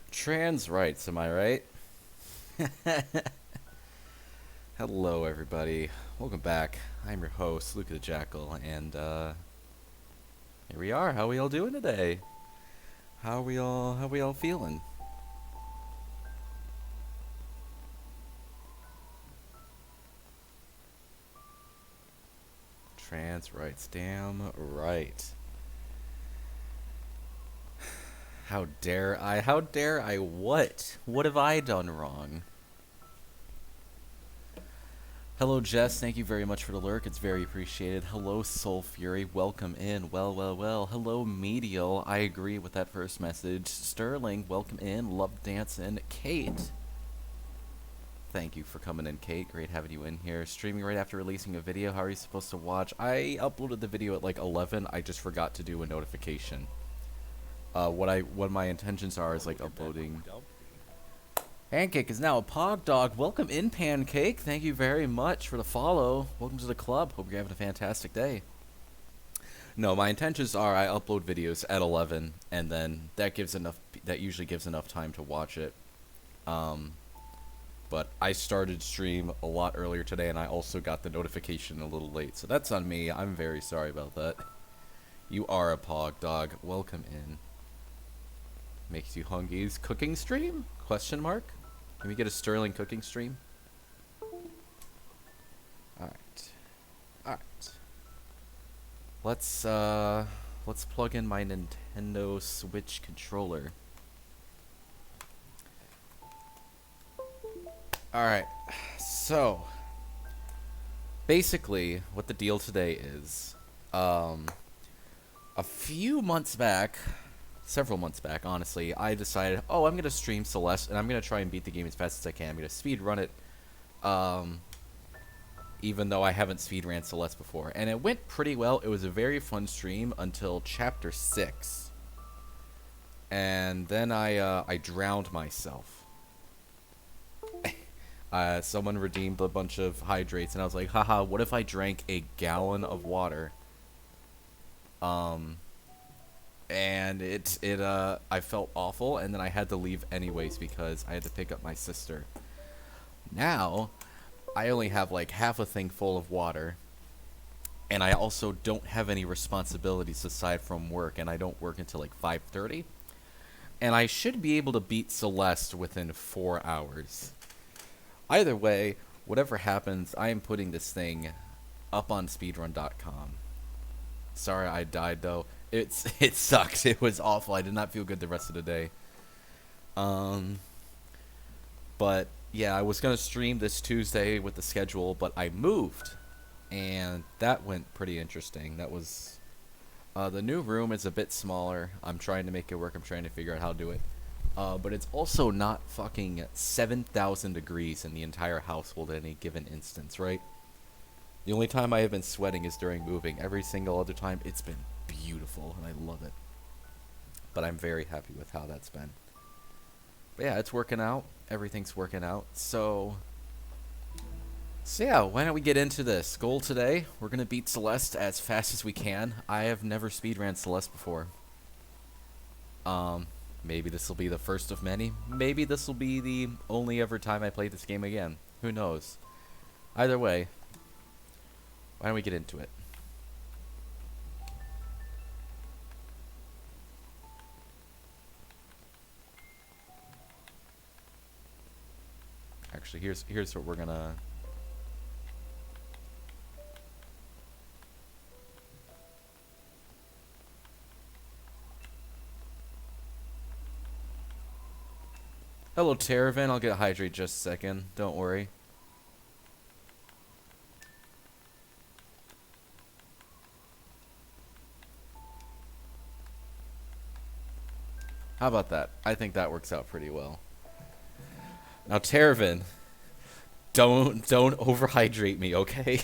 Trans rights, am I right? Hello, everybody. Welcome back. I'm your host, Luca the Jackal, and here we are. How we all doing today? How we all feeling? Trans rights, damn right. How dare I? How dare I? What? What have I done wrong? Hello, Jess. Thank you very much for the lurk. It's very appreciated. Hello, Soul Fury. Welcome in. Well. Hello, Medial. I agree with that first message. Sterling, welcome in. Love dancing. Kate. Thank you for coming in, Kate. Great having you in here. Streaming right after releasing a video. How are you supposed to watch? I uploaded the video at like 11. I just forgot to do a notification. What my intentions are is like uploading. Pancake is now a pog dog. Welcome in, Pancake. Thank you very much for the follow. Welcome to the club. Hope you're having a fantastic day. No, my intentions are I upload videos at 11, and then that usually gives enough time to watch it. But I started stream a lot earlier today, and I also got the notification a little late, so that's on me. I'm very sorry about that. You are a pog dog. Welcome in. Makes you hungry. Cooking stream? Question mark? Can we get a Sterling cooking stream? Alright. Alright. Let's plug in my Nintendo Switch controller. Alright. So basically what the deal today is, a few months back, several months back, honestly, I decided, oh, I'm going to stream Celeste, and I'm going to try and beat the game as fast as I can. I'm going to speedrun it, even though I haven't speedran Celeste before. And it went pretty well. It was a very fun stream until Chapter 6. And then I drowned myself. Someone redeemed a bunch of hydrates, and I was like, haha, what if I drank a gallon of water? And I felt awful, and then I had to leave anyways because I had to pick up my sister. Now, I only have like half a thing full of water, and I also don't have any responsibilities aside from work, and I don't work until like 5:30. And I should be able to beat Celeste within 4 hours. Either way, whatever happens, I am putting this thing up on speedrun.com. Sorry I died though. It sucked. It was awful. I did not feel good the rest of the day. But yeah, I was gonna stream this Tuesday with the schedule, but I moved, and that went pretty interesting. That was the new room is a bit smaller. I'm trying to make it work. I'm trying to figure out how to do it. But it's also not fucking 7,000 degrees in the entire household at any given instance, right? The only time I have been sweating is during moving. Every single other time, it's been beautiful, and I love it. But I'm very happy with how that's been. But yeah, it's working out. Everything's working out. So yeah, why don't we get into this? Goal today, we're going to beat Celeste as fast as we can. I have never speedran Celeste before. Maybe this will be the first of many. Maybe this will be the only ever time I play this game again. Who knows? Either way, why don't we get into it? Actually, here's what we're gonna. Hello, Terravan. I'll get hydrate just a second. Don't worry. How about that? I think that works out pretty well. Now, Terravan, don't overhydrate me, okay?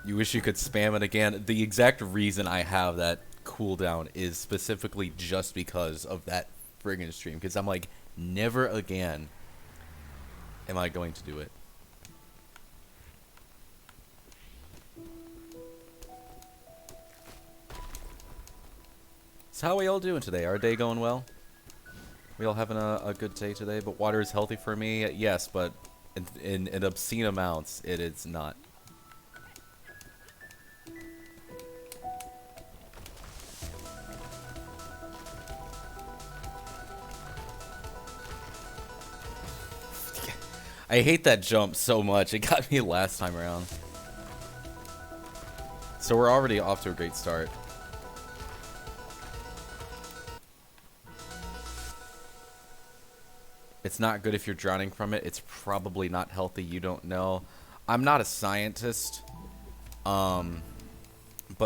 You wish you could spam it again. The exact reason I have that cooldown is specifically just because of that friggin' stream. Because I'm like, never again am I going to do it. So how are we all doing today? Our day going well? We all having a good day today? But water is healthy for me? Yes, but in obscene amounts, it is not. I hate that jump so much. It got me last time around. So we're already off to a great start. It's not good if you're drowning from it. It's probably not healthy. You don't know. I'm not a scientist. But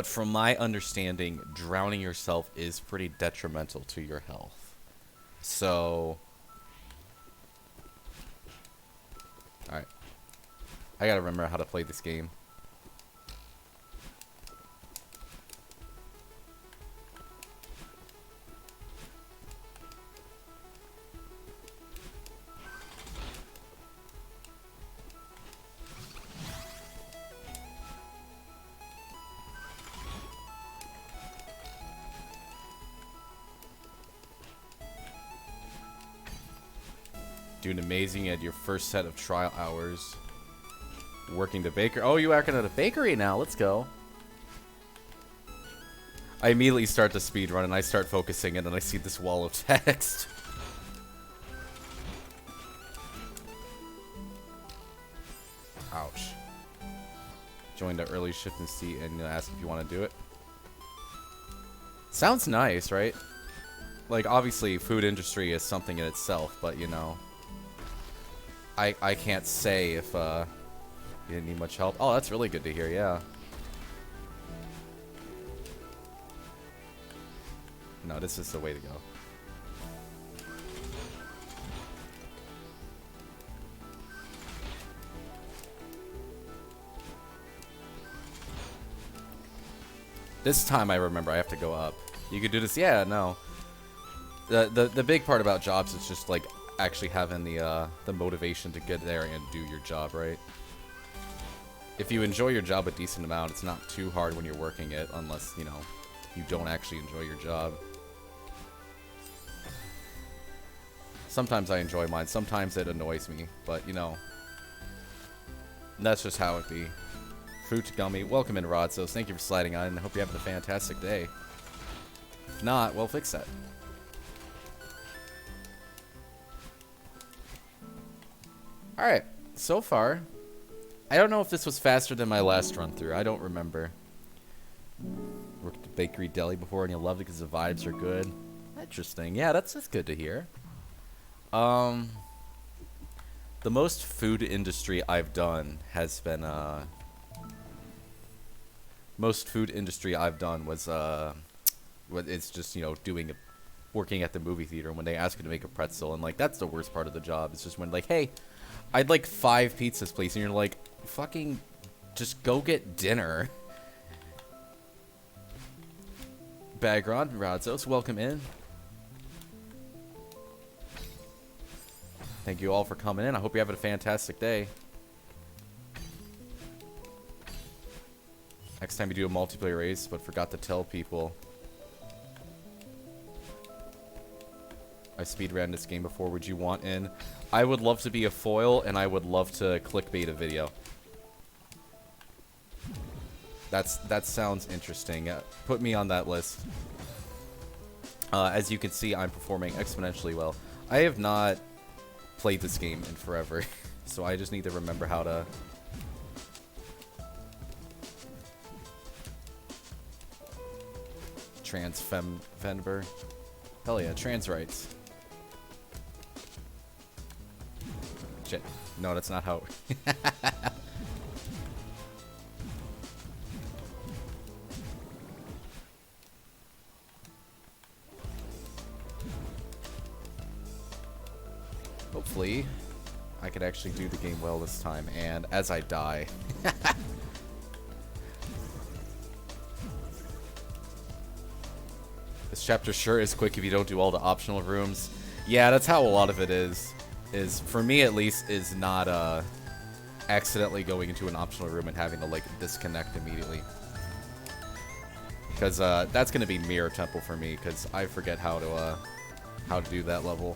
from my understanding, drowning yourself is pretty detrimental to your health. So... Alright. I gotta remember how to play this game. Doing amazing at your first set of trial hours. Working the baker. Oh, you working at a bakery now. Let's go. I immediately start the speed run and I start focusing and then I see this wall of text. Ouch. Join the early shift and see and ask if you want to do it. Sounds nice, right? Like, obviously, food industry is something in itself, but, you know... I can't say if, you didn't need much help. Oh, that's really good to hear, yeah. No, this is the way to go. This time I remember I have to go up. You could do this, yeah, no. The big part about jobs is just, like, actually having the motivation to get there and do your job, right? If you enjoy your job a decent amount, it's not too hard when you're working it, unless, you know, you don't actually enjoy your job. Sometimes I enjoy mine, sometimes it annoys me, but, you know, that's just how it be. Fruit Gummy, welcome in, Rodsos. Thank you for sliding on, and I hope you're having a fantastic day. If not, well, fix that. Alright, so far, I don't know if this was faster than my last run through. I don't remember. Worked at the bakery deli before and you loved it because the vibes are good. Interesting. Yeah, that's good to hear. The most food industry I've done has been, most food industry I've done was, it's just, you know, working at the movie theater when they ask you to make a pretzel, and, like, that's the worst part of the job. It's just when, like, hey, I'd like 5 pizzas, please. And you're like, fucking, just go get dinner. Background, Radzos, welcome in. Thank you all for coming in. I hope you're having a fantastic day. Next time you do a multiplayer race, but forgot to tell people. I speedran this game before. Would you want in? I would love to be a foil, and I would love to clickbait a video. That sounds interesting. Put me on that list. As you can see, I'm performing exponentially well. I have not played this game in forever, so I just need to remember how to... Transfember. Hell yeah, trans rights. Shit. No, that's not how... Hopefully, I could actually do the game well this time, and as I die... This chapter sure is quick if you don't do all the optional rooms. Yeah, that's how a lot of it is. For me at least, is not accidentally going into an optional room and having to, like, disconnect immediately. Because that's going to be Mirror Temple for me, because I forget how to do that level.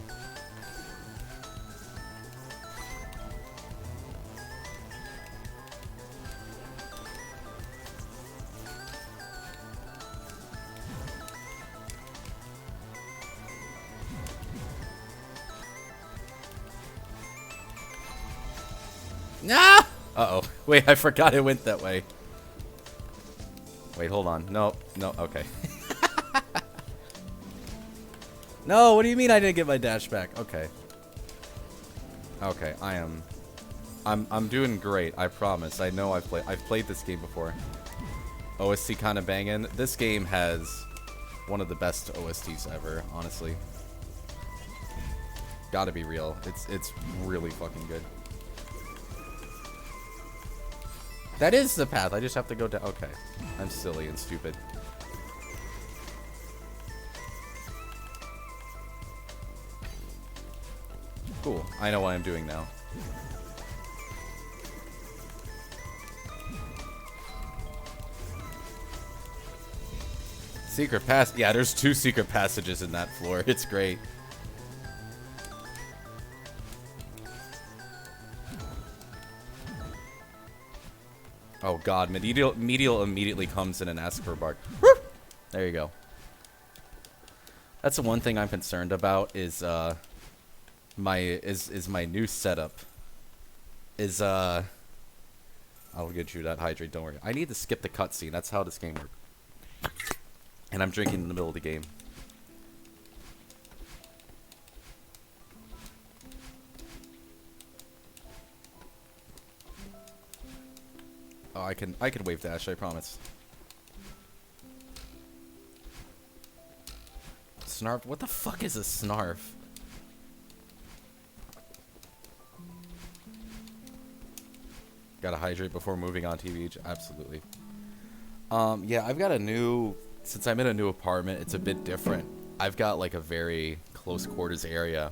No! Uh-oh. Wait, I forgot it went that way. Wait, hold on. No, no, okay. No, what do you mean I didn't get my dash back? Okay. Okay, I'm doing great, I promise. I know I've played this game before. OST kind of banging. This game has one of the best OSTs ever, honestly. Gotta be real. It's really fucking good. That is the path. I just have to go down. Okay. I'm silly and stupid. Cool. I know what I'm doing now. Secret pass. Yeah, there's 2 secret passages in that floor. It's great. Oh god, medial immediately comes in and asks for a bark. Woo! There you go. That's the one thing I'm concerned about is my new setup. I'll get you that hydrate, don't worry. I need to skip the cutscene, that's how this game works. And I'm drinking in the middle of the game. Oh, I can wave dash, I promise. Snarf? What the fuck is a snarf? Gotta hydrate before moving on TV. Absolutely. Yeah, I've got a new... Since I'm in a new apartment, it's a bit different. I've got like a very close quarters area.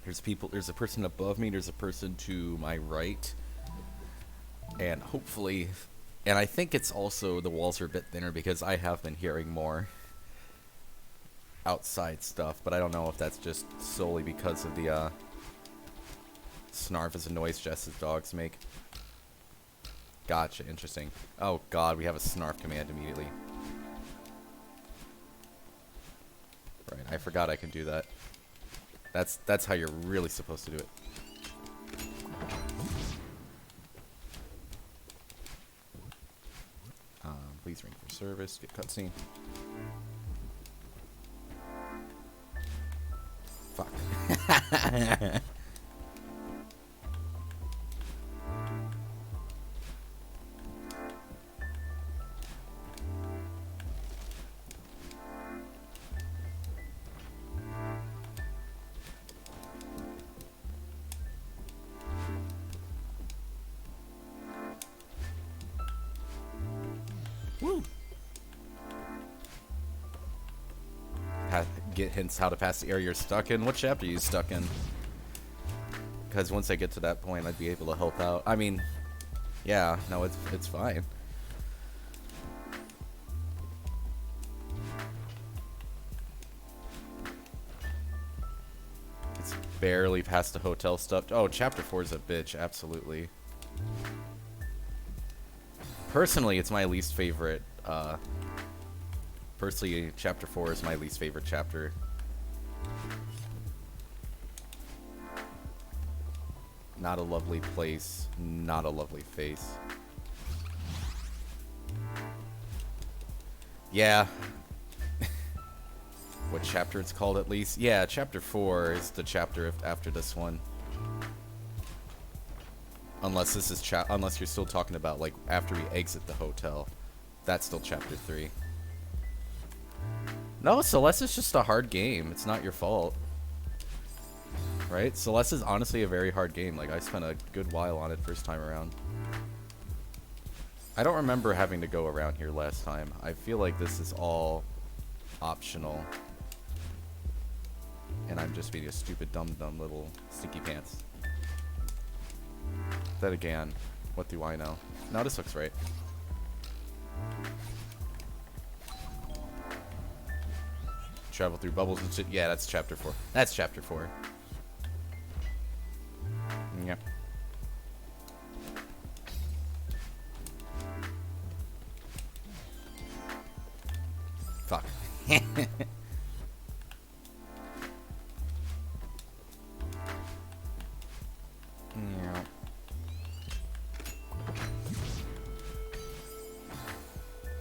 There's a person above me, there's a person to my right. And hopefully, and I think it's also the walls are a bit thinner because I have been hearing more outside stuff, but I don't know if that's just solely because of the snarf as a noise Jess's dogs make. Gotcha, interesting. Oh god, we have a snarf command immediately. Right, I forgot I can do that. That's how you're really supposed to do it. Please ring for service. Get cutscene. Fuck. Woo. Get hints how to pass the area you're stuck in. What chapter are you stuck in? Because once I get to that point, I'd be able to help out. I mean, yeah, no, it's fine. It's barely past the hotel stuff. Oh, chapter 4 is a bitch, absolutely. Personally, it's my least favorite. Personally, chapter 4 is my least favorite chapter. Not a lovely place, not a lovely face. Yeah. What chapter it's called at least? Yeah, chapter 4 is the chapter after this one. Unless this is unless you're still talking about like after we exit the hotel. That's still chapter 3. No, Celeste is just a hard game. It's not your fault. Right? Celeste is honestly a very hard game. Like, I spent a good while on it first time around. I don't remember having to go around here last time. I feel like this is all optional. And I'm just being a stupid dumb little stinky pants. Then again, what do I know? No, this looks right. travel through bubbles and shit. Yeah, that's chapter 4. That's chapter 4. Yep. Fuck. Yeah.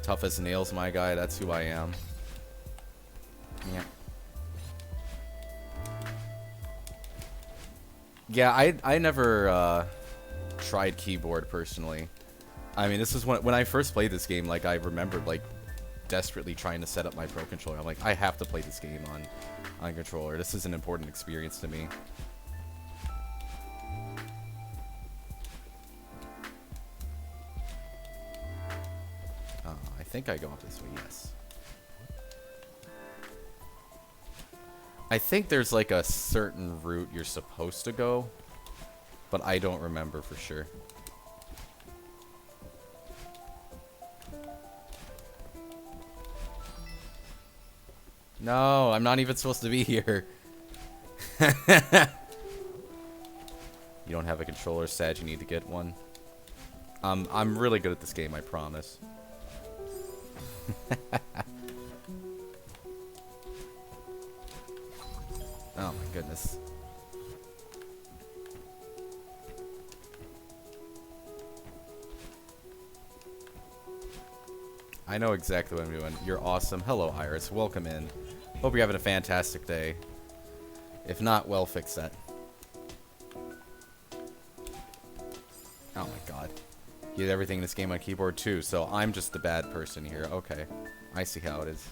Tough as nails, my guy. That's who I am. Yeah. Yeah, I never tried keyboard personally. I mean, this is when I first played this game. Like, I remembered like desperately trying to set up my Pro controller. I'm like, I have to play this game on controller. This is an important experience to me. I think I go up this way. Yes. I think there's like a certain route you're supposed to go, but I don't remember for sure. No, I'm not even supposed to be here. You don't have a controller, sad. You need to get one. I'm really good at this game, I promise. Oh my goodness. I know exactly what I'm doing. You're awesome. Hello, Iris. Welcome in. Hope you're having a fantastic day. If not, well, fix that. Oh my god. You did everything in this game on keyboard too, so I'm just the bad person here. Okay. I see how it is.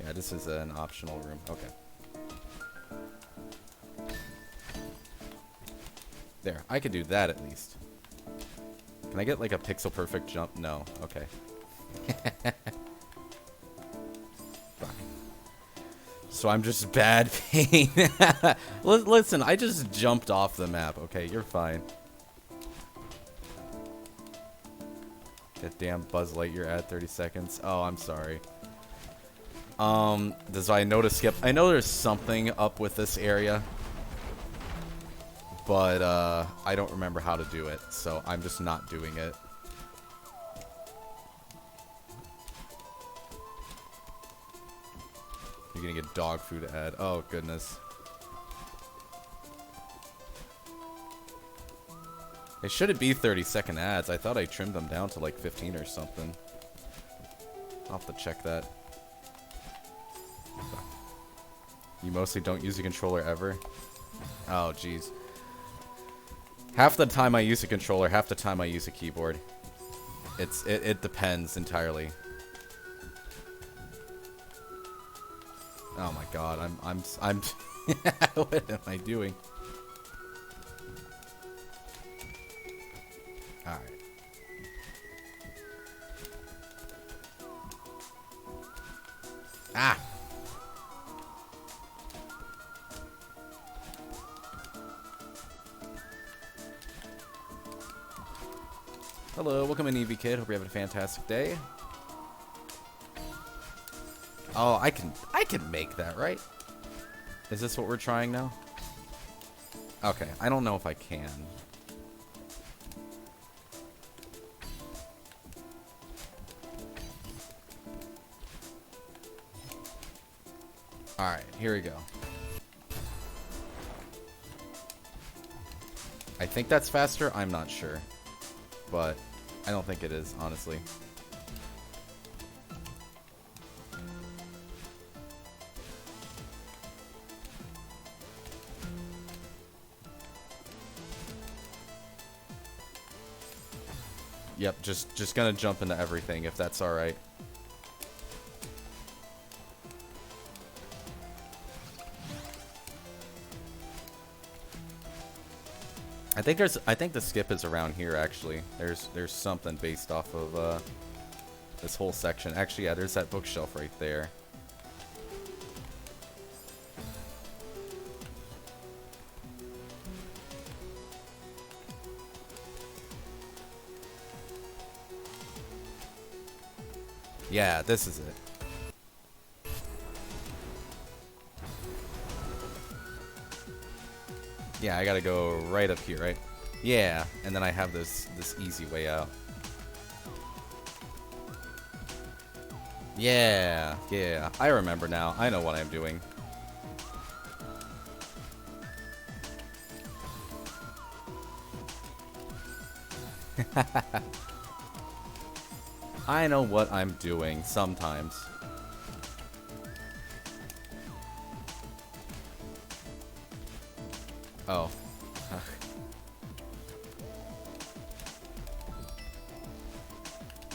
Yeah, this is an optional room. Okay. There. I could do that at least. Can I get like a pixel perfect jump? No. Okay. Fuck. So I'm just bad pain. Listen, I just jumped off the map. Okay, you're fine. That damn Buzz Lightyear at 30 seconds. Oh, I'm sorry. Does I know to skip? I know there's something up with this area, but I don't remember how to do it, so I'm just not doing it. You're gonna get dog food ad. Oh goodness. It shouldn't be 30-second ads. I thought I trimmed them down to like 15 or something. I'll have to check that. You mostly don't use a controller ever? Oh, jeez. Half the time I use a controller, half the time I use a keyboard. It depends entirely. Oh my god, I'm what am I doing? Alright. Ah! Hello, welcome in, EV Kid. Hope you're having a fantastic day. Oh, I can make that, right? Is this what we're trying now? Okay, I don't know if I can. Alright, here we go. I think that's faster. I'm not sure. But I don't think it is, honestly. Yep, just gonna jump into everything if that's alright. I think the skip is around here actually. There's something based off of this whole section. Actually, yeah, there's that bookshelf right there. Yeah, this is it. Yeah, I gotta go right up here, right? Yeah, and then I have this easy way out. Yeah, yeah, I remember now. I know what I'm doing. I know what I'm doing sometimes. Oh.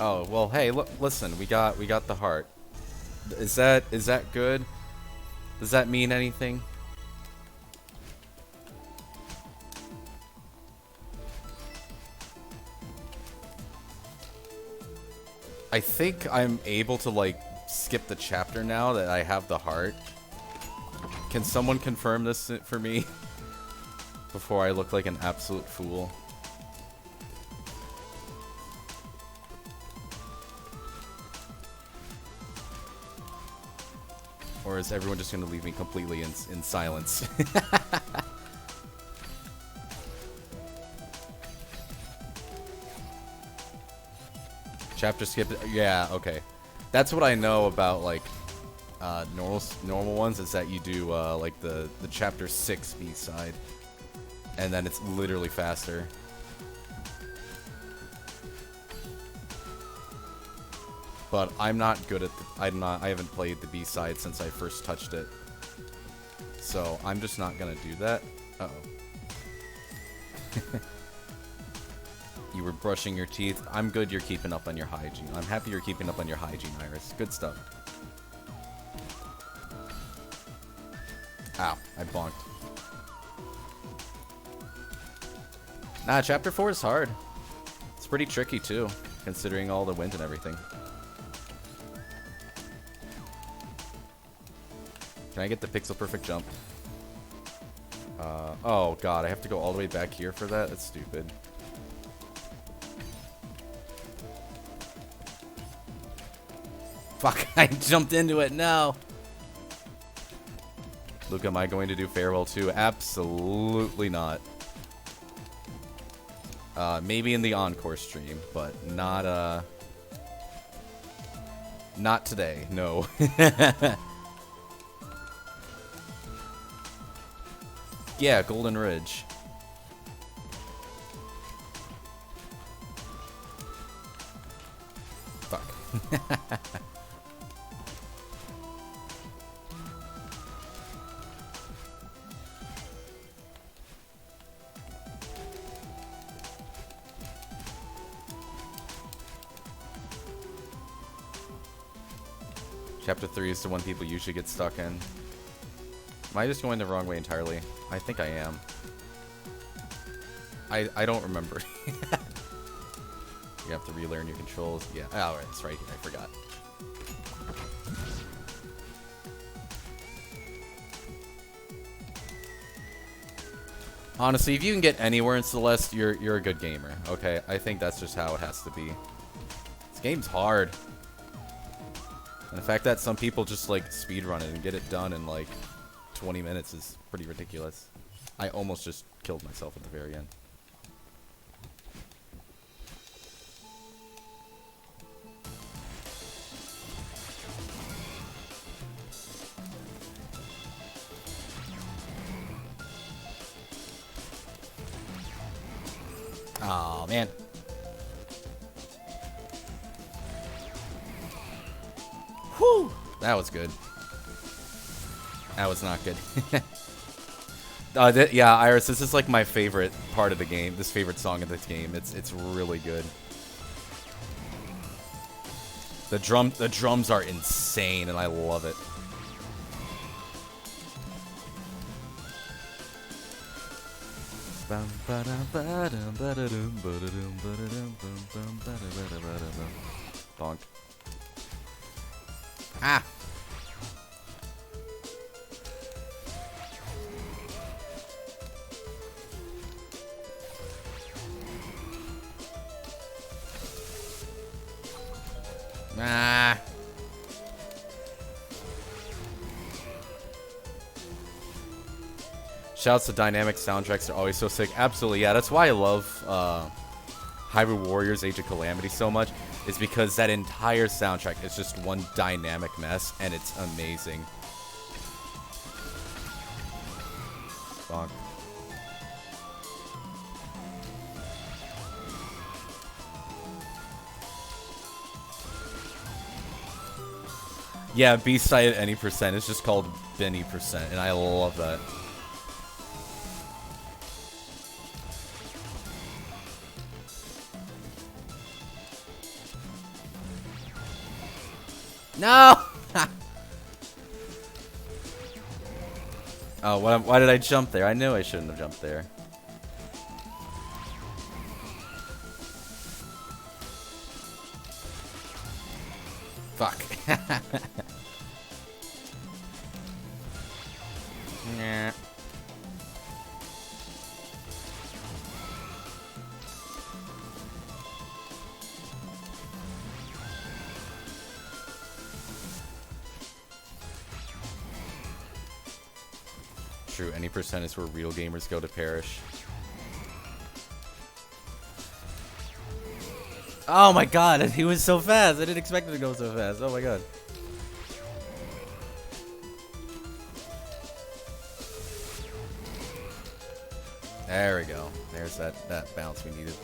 Oh, well, hey, listen, we got the heart. Is that good? Does that mean anything? I think I'm able to, like, skip the chapter now that I have the heart. Can someone confirm this for me? Before I look like an absolute fool. Or is everyone just going to leave me completely in silence? Chapter skip. Yeah, okay. That's what I know about, like, normal ones, is that you do, like, the chapter 6 B-side. And then it's literally faster. But I'm not good at I haven't played the B-side since I first touched it. So I'm just not gonna do that. Uh-oh. You were brushing your teeth. I'm good you're keeping up on your hygiene. I'm happy you're keeping up on your hygiene, Iris. Good stuff. Ow, I bonked. Nah, chapter 4 is hard. It's pretty tricky too, considering all the wind and everything. Can I get the pixel perfect jump? Oh god, I have to go all the way back here for that? That's stupid. Fuck, I jumped into it, no! Luke, am I going to do Farewell 2? Absolutely not. Maybe in the Encore stream, but not today, no. Yeah, Golden Ridge. Fuck. Chapter 3 is the one people usually get stuck in. Am I just going the wrong way entirely? I think I am. I don't remember. You have to relearn your controls. Yeah, oh, right, it's right here. I forgot. Honestly, if you can get anywhere in Celeste, you're a good gamer. Okay, I think that's just how it has to be. This game's hard. And the fact that some people just like speedrun it and get it done in like 20 minutes is pretty ridiculous. I almost just killed myself at the very end. Oh man. Whew! That was good. That was not good. Yeah, Iris, this is like my favorite part of the game. This favorite song of this game. It's really good. The drums are insane, and I love it. Bonk. Ah! Ah! Shouts to dynamic soundtracks are always so sick. Absolutely, yeah. That's why I love Hyrule Warriors Age of Calamity so much. Is because that entire soundtrack is just one dynamic mess, and it's amazing. Fuck. Yeah, B-side at any percent. It's just called Benny percent, and I love that. No! Oh, why did I jump there? I knew I shouldn't have jumped there. Fuck. Nah. True, any percent is where real gamers go to perish. Oh my god, he was so fast. I didn't expect him to go so fast. Oh my god. There we go. There's that bounce we needed.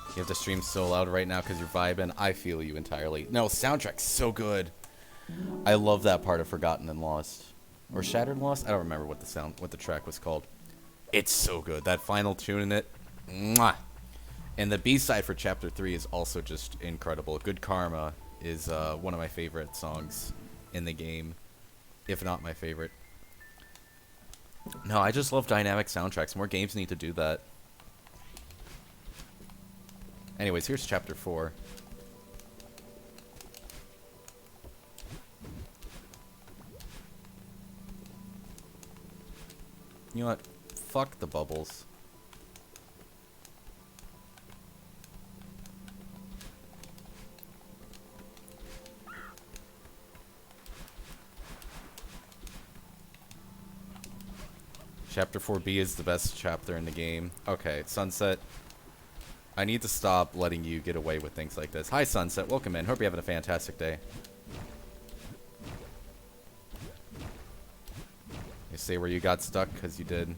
You have to stream so loud right now because you're vibing. I feel you entirely. No, soundtrack's so good. I love that part of Forgotten and Lost. Or Shattered and Lost? I don't remember what the track was called. It's so good. That final tune in it. Mwah! And the B-side for Chapter 3 is also just incredible. Good Karma is one of my favorite songs in the game. If not my favorite. No, I just love dynamic soundtracks. More games need to do that. Anyways, here's Chapter 4. You know what? Fuck the bubbles. Chapter 4B is the best chapter in the game. Okay, Sunset. I need to stop letting you get away with things like this. Hi, Sunset. Welcome in. Hope you're having a fantastic day. You say where you got stuck, because you did.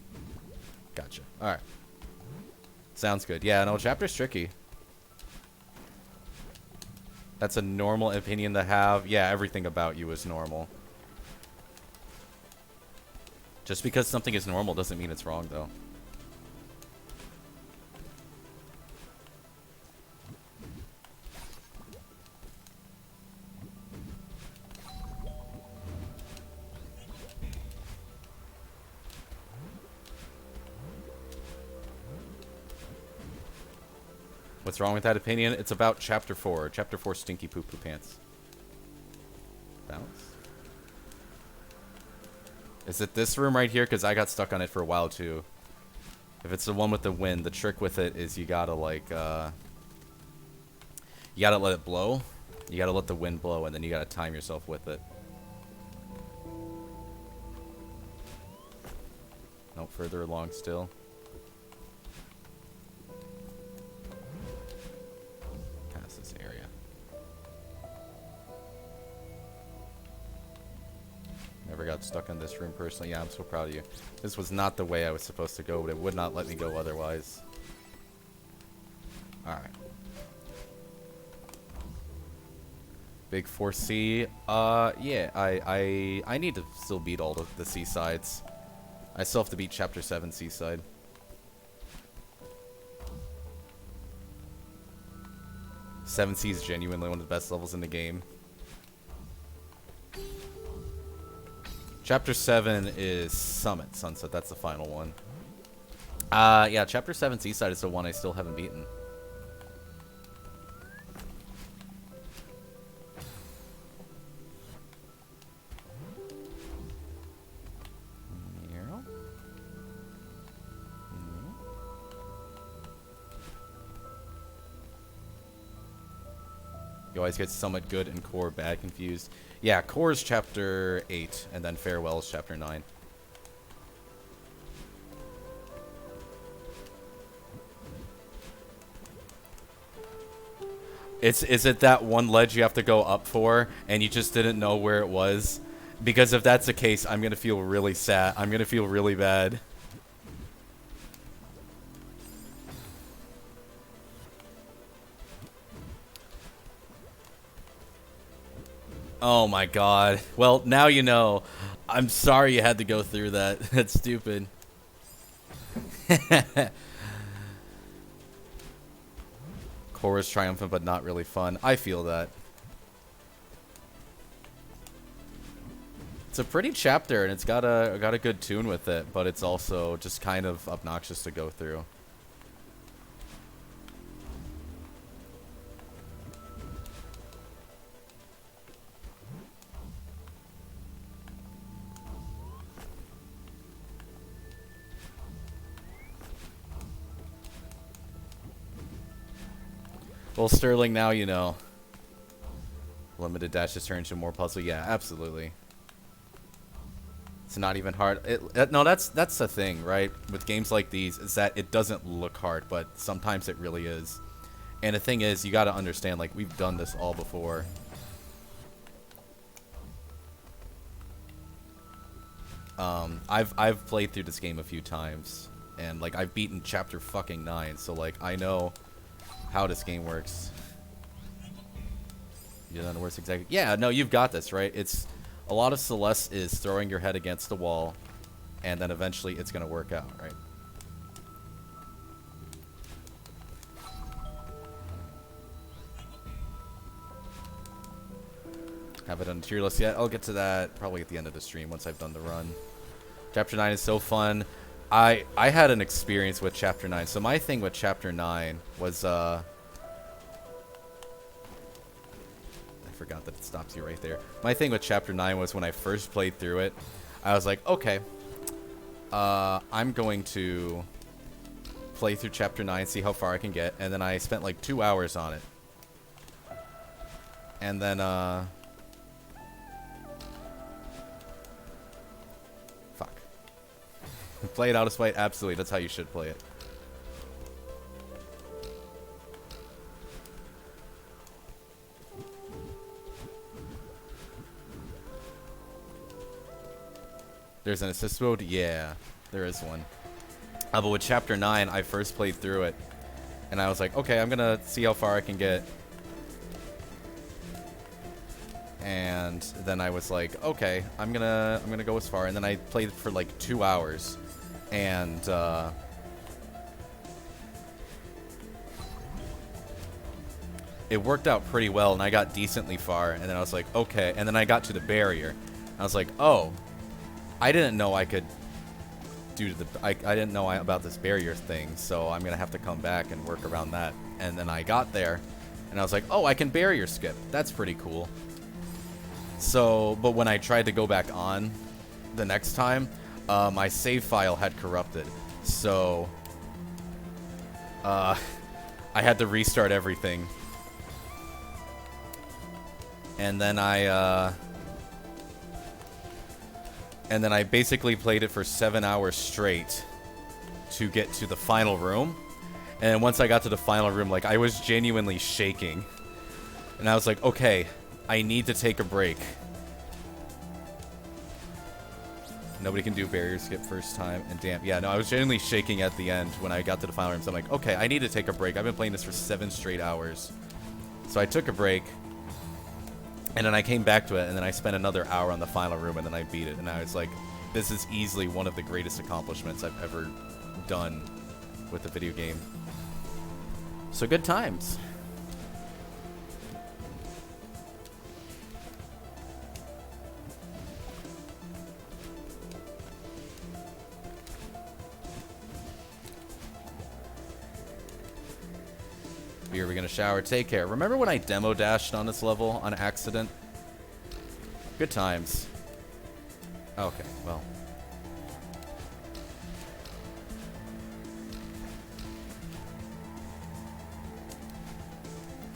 Gotcha. Alright. Sounds good. Yeah, no, chapter's tricky. That's a normal opinion to have. Yeah, everything about you is normal. Just because something is normal doesn't mean it's wrong, though. What's wrong with that opinion? It's about Chapter 4. Chapter 4 Stinky Poo Poo Pants. Bounce? Is it this room right here? Because I got stuck on it for a while, too. If it's the one with the wind, the trick with it is you gotta, like, you gotta let it blow. You gotta let the wind blow, and then you gotta time yourself with it. No, further along still. Past this area. Never got stuck in this room personally. Yeah, I'm so proud of you. This was not the way I was supposed to go, but it would not let me go otherwise. Alright. Big 4C. Yeah, I need to still beat all the C-sides. I still have to beat Chapter 7 C-side. Seven C is genuinely one of the best levels in the game. Chapter 7 is Summit Sunset. That's the final one. Yeah, Chapter 7 C-side is the one I still haven't beaten. You always get somewhat good and core bad confused. Yeah, core is chapter 8, and then farewell is chapter 9. Is it that one ledge you have to go up for, and you just didn't know where it was? Because if that's the case, I'm gonna feel really sad. I'm gonna feel really bad. Oh my god. Well, now you know. I'm sorry you had to go through that. That's stupid. Core is triumphant, but not really fun. I feel that. It's a pretty chapter, and it's got a good tune with it, but it's also just kind of obnoxious to go through. Well, Sterling, now you know. Limited dashes turn into more puzzle. Yeah, absolutely. It's not even hard. No, that's the thing, right? With games like these, is that it doesn't look hard, but sometimes it really is. And the thing is, you got to understand, like, we've done this all before. I've played through this game a few times, and like I've beaten chapter fucking 9, so like I know how this game works. You don't know where it's exactly. Yeah, no, you've got this, right? It's a lot of Celeste is throwing your head against the wall, and then eventually it's gonna work out, right? Haven't done tier list yet. I'll get to that probably at the end of the stream once I've done the run. Chapter 9 is so fun. I had an experience with Chapter 9. So my thing with Chapter 9 was, I forgot that it stops you right there. My thing with Chapter 9 was when I first played through it, I was like, okay, I'm going to play through Chapter 9, see how far I can get. And then I spent like 2 hours on it. And then, play it out of spite? Absolutely. That's how you should play it. There's an assist mode? Yeah, there is one. But with Chapter 9, I first played through it. And I was like, okay, I'm going to see how far I can get. And then I was like, okay, I'm gonna go as far. And then I played for like 2 hours. And it worked out pretty well, and I got decently far. And then I was like, okay. And then I got to the barrier. I was like, oh, I didn't know I could do the. I didn't know about this barrier thing, so I'm gonna have to come back and work around that. And then I got there, and I was like, oh, I can barrier skip. That's pretty cool. So, but when I tried to go back on the next time, my save file had corrupted. So, I had to restart everything. And then I basically played it for 7 hours straight to get to the final room. And once I got to the final room, like, I was genuinely shaking. And I was like, okay, I need to take a break. Nobody can do barrier skip first time. And damn, yeah, no, I was genuinely shaking at the end when I got to the final room. So I'm like, okay, I need to take a break. I've been playing this for 7 straight hours. So I took a break. And then I came back to it, and then I spent another hour on the final room, and then I beat it. And I was like, this is easily one of the greatest accomplishments I've ever done with a video game. So good times. Are we gonna shower? Take care. Remember when I demo dashed on this level on accident? Good times. Okay, well.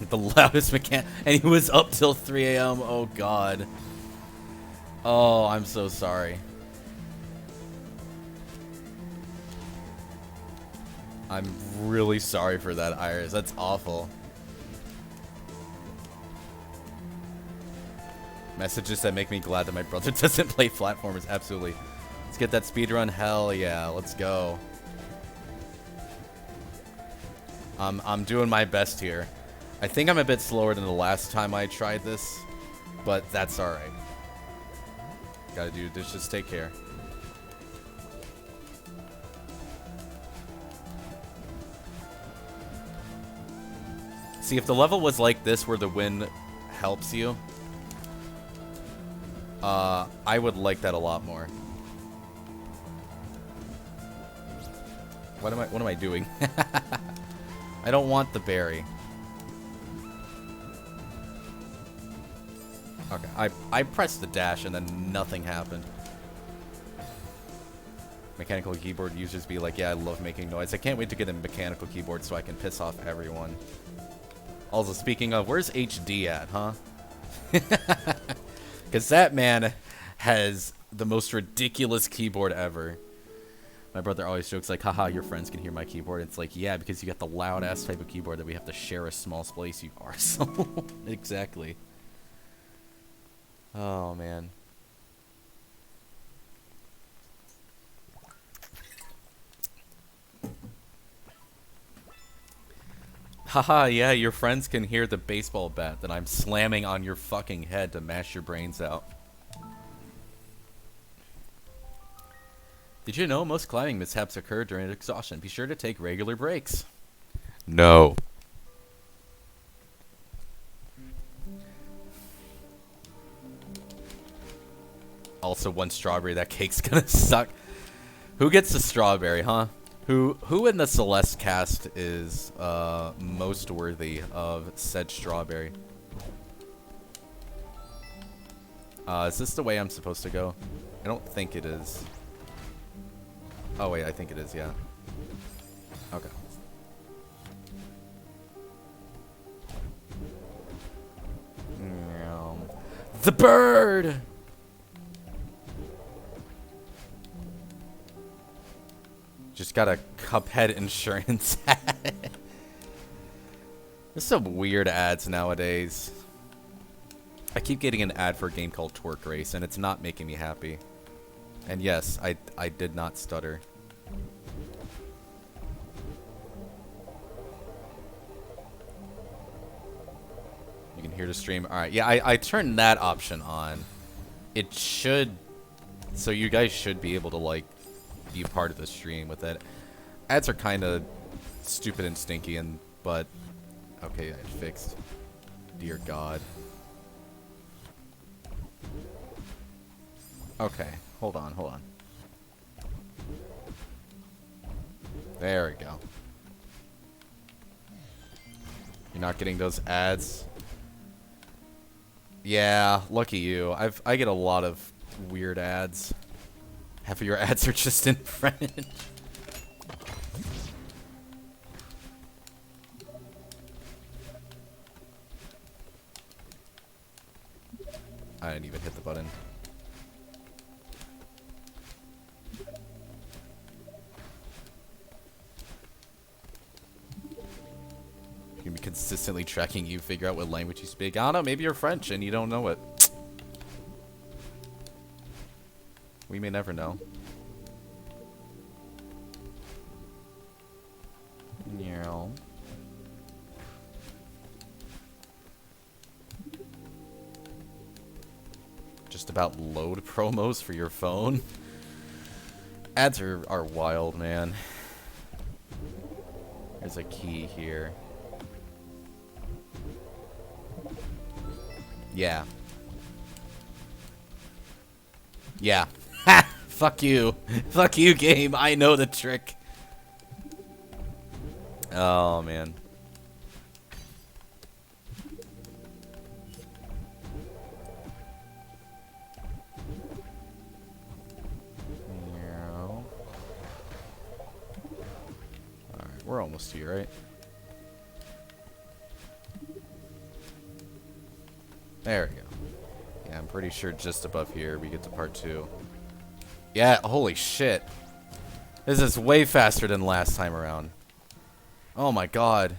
The loudest mechanic, and he was up till 3 a.m. Oh god. Oh, I'm so sorry. I'm really sorry for that, Iris. That's awful. Messages that make me glad that my brother doesn't play platformers. Absolutely. Let's get that speedrun. Hell yeah. Let's go. I'm doing my best here. I think I'm a bit slower than the last time I tried this, but that's alright. Gotta do this. Just take care. See, if the level was like this where the wind helps you, I would like that a lot more. What am I doing? I don't want the berry. Okay, I pressed the dash and then nothing happened. Mechanical keyboard users be like, yeah, I love making noise. I can't wait to get a mechanical keyboard so I can piss off everyone. Also, speaking of, where's HD at, huh? Because that man has the most ridiculous keyboard ever. My brother always jokes like, haha, your friends can hear my keyboard. It's like, yeah, because you got the loud-ass type of keyboard that we have to share a small space you are. So, exactly. Oh, man. Haha, yeah, your friends can hear the baseball bat that I'm slamming on your fucking head to mash your brains out. Did you know most climbing mishaps occur during exhaustion? Be sure to take regular breaks. No. Also, one strawberry. That cake's gonna suck. Who gets the strawberry, huh? Who in the Celeste cast is most worthy of said strawberry? Is this the way I'm supposed to go? I don't think it is. Oh wait, I think it is, yeah. Okay. The bird! Just got a Cuphead insurance ad. There's some weird ads nowadays. I keep getting an ad for a game called Twerk Race, and it's not making me happy. And yes, I did not stutter. You can hear the stream. Alright, yeah, I turned that option on. It should... So you guys should be able to, like, be a part of the stream with it. Ads are kind of stupid and stinky, but... Okay, it fixed. Dear God. Okay, hold on. There we go. You're not getting those ads? Yeah, lucky you. I get a lot of weird ads. Half of your ads are just in French. I didn't even hit the button. You can be consistently tracking you, figure out what language you speak. I don't know, maybe you're French and you don't know it. We may never know. Yeah. Just about load promos for your phone. Ads are wild, man. There's a key here. Yeah. Yeah. Ha! Fuck you. Fuck you, game. I know the trick. Oh, man. Alright, we're almost here, right? There we go. Yeah, I'm pretty sure just above here we get to part 2. Yeah, holy shit. This is way faster than last time around. Oh my god.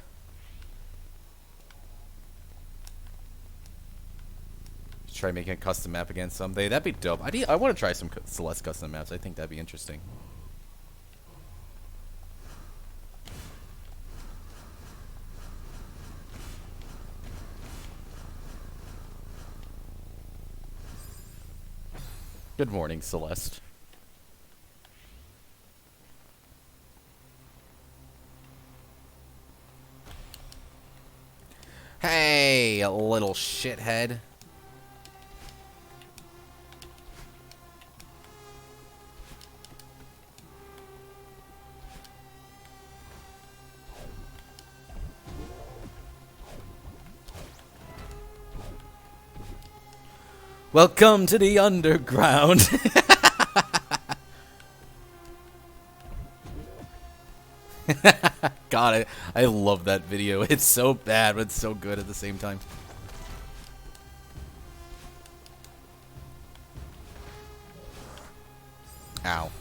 Try making a custom map again someday. That'd be dope. I want to try some Celeste custom maps. I think that'd be interesting. Good morning, Celeste. Hey, a little shithead. Welcome to the underground. God, I love that video. It's so bad, but it's so good at the same time. Ow.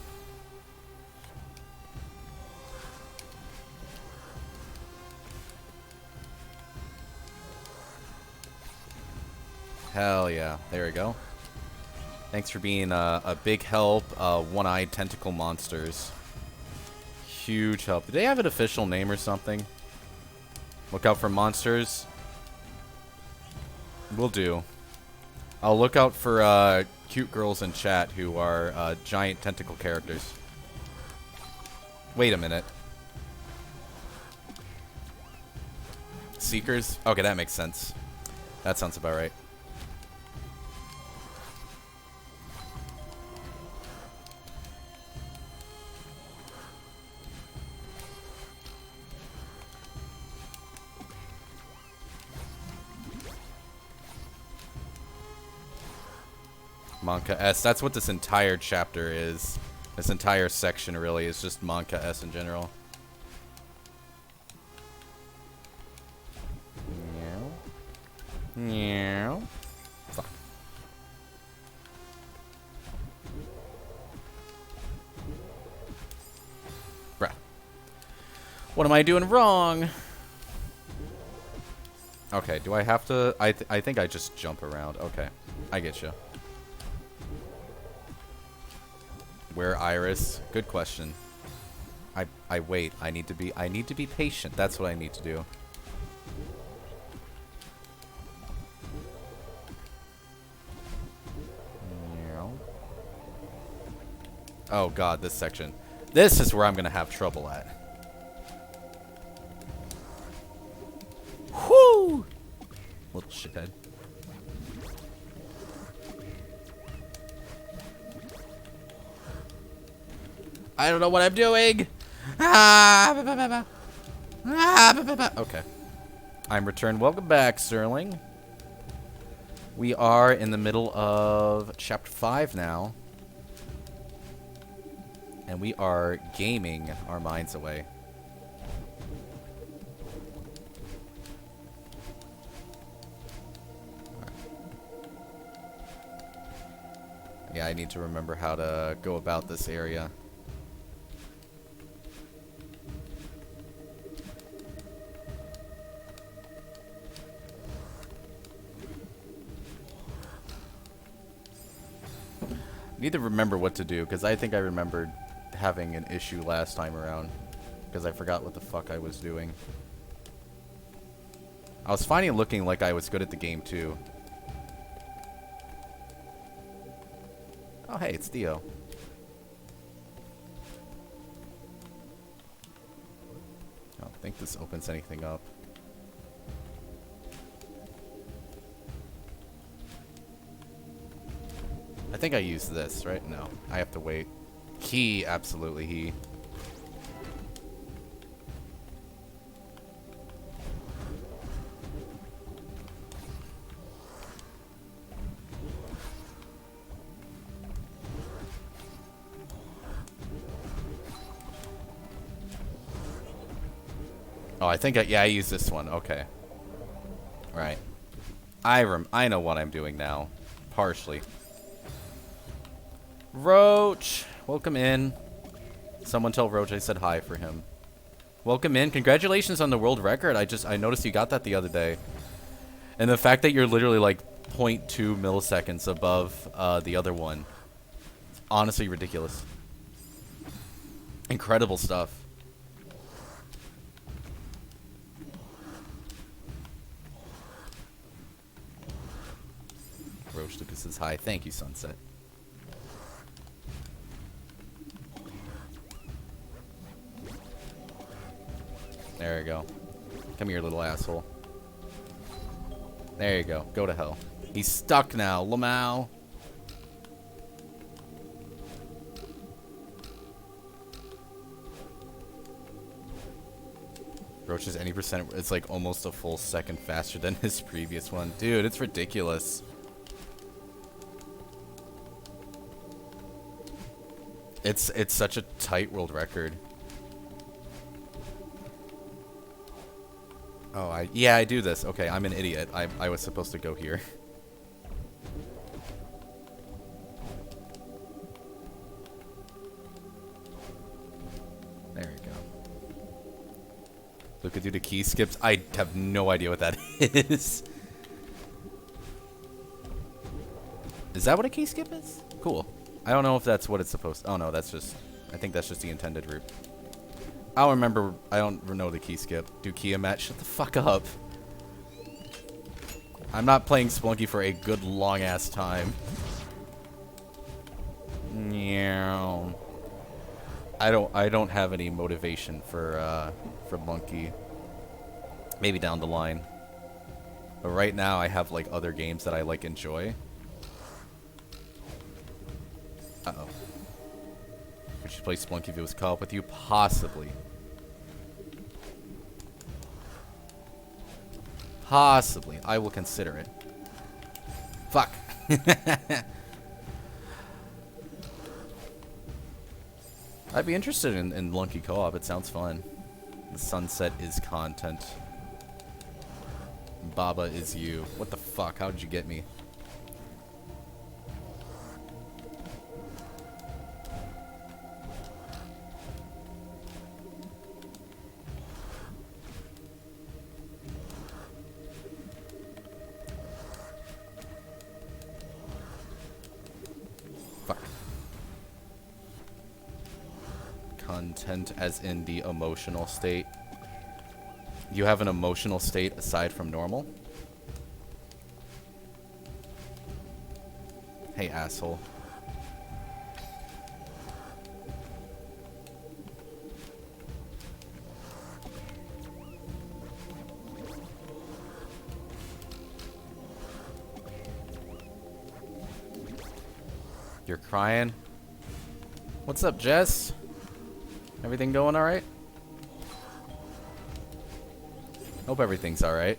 Hell yeah. There we go. Thanks for being a big help, one-eyed tentacle monsters. Huge help. Do they have an official name or something? Look out for monsters. Will do. I'll look out for cute girls in chat who are giant tentacle characters. Wait a minute. Seekers? Okay, that makes sense. That sounds about right. Monka S. That's what this entire chapter is. This entire section really is just Monka S in general. Meow. Meow. Fuck. Bruh. What am I doing wrong? Okay, do I have to... I think I just jump around. Okay, I get you. Where Iris? Good question. I wait. I need to be patient. That's what I need to do. Oh god, this section. This is where I'm gonna have trouble at. Whoo! Little shithead. I don't know what I'm doing. Okay. I'm returned. Welcome back, Sterling. We are in the middle of chapter 5 now. And we are gaming our minds away. Yeah, I need to remember how to go about this area. Need to remember what to do, because I think I remembered having an issue last time around, because I forgot what the fuck I was doing. I was finally looking like I was good at the game too. Oh hey, it's Theo. I don't think this opens anything up. I think I used this, right? No, I have to wait. He, absolutely he. Oh, I think yeah, I used this one. Okay. Right. I know what I'm doing now. Partially. Roach! Welcome in. Someone tell Roach I said hi for him. Welcome in. Congratulations on the world record. I noticed you got that the other day. And the fact that you're literally like 0.2 milliseconds above the other one. Honestly ridiculous. Incredible stuff. Roach Lucas says hi. Thank you, Sunset. There you go. Come here, little asshole. There you go. Go to hell. He's stuck now, Lamau. Roach is any percent. It's like almost a full second faster than his previous one. Dude, it's ridiculous. It's such a tight world record. Oh, I do this. Okay, I'm an idiot. I was supposed to go here. There we go. Look at do the key skips. I have no idea what that is. Is that what a key skip is? Cool. I don't know if that's what it's supposed to. Oh no, that's just. I think that's just the intended route. I'll remember. I don't know the key skip. Do Kia match? Shut the fuck up. I'm not playing Splunky for a good long ass time. Yeah. I don't have any motivation for Monkey. Maybe down the line. But right now I have like other games that I like enjoy. Uh-oh. Would you play Splunky if it was co-op with you? Possibly. Possibly. I will consider it. Fuck. I'd be interested in Lunky co-op. It sounds fun. The sunset is content. Baba is you. What the fuck? How did you get me? Fuck. Content as in the emotional state. You have an emotional state aside from normal? Hey, asshole. You're crying? What's up, Jess? Everything going alright? Hope everything's alright.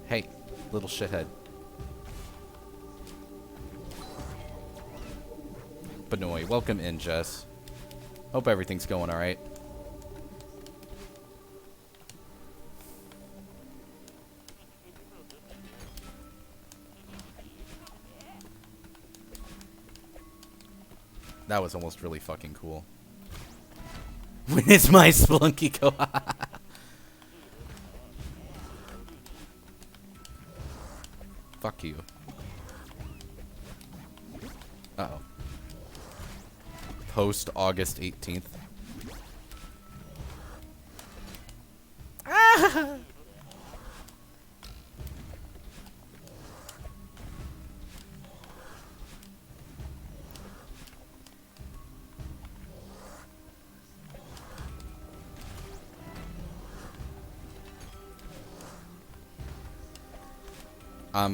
Hey, little shithead. Benoy, welcome in, Jess. Hope everything's going alright. That was almost really fucking cool. When it's my Splunky go. Fuck you. Uh-oh. Post August 18th. Ah!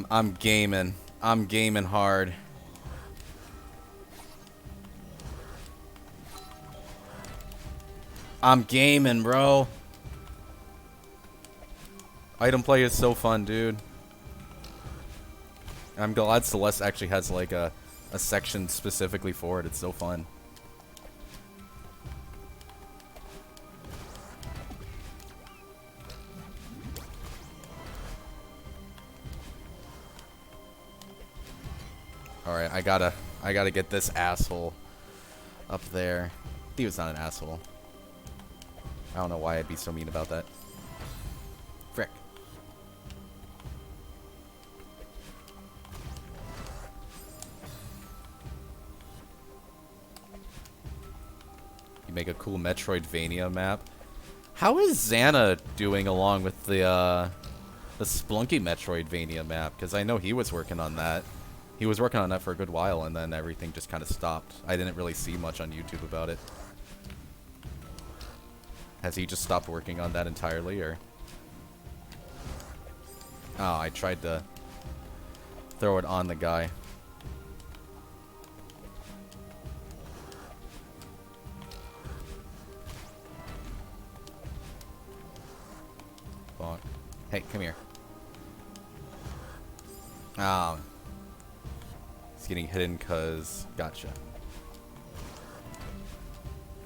I'm gaming. I'm gaming hard. I'm gaming, bro. Item play is so fun, dude. I'm glad Celeste actually has like a section specifically for it. It's so fun. Alright, I gotta get this asshole up there. He was not an asshole. I don't know why I'd be so mean about that. Frick. You make a cool Metroidvania map. How is Xana doing along with the Splunky Metroidvania map? Because I know he was working on that. He was working on that for a good while, and then everything just kind of stopped. I didn't really see much on YouTube about it. Has he just stopped working on that entirely, or? Oh, I tried to throw it on the guy. Fuck. Hey, come here. Oh. It's getting hidden because... Gotcha.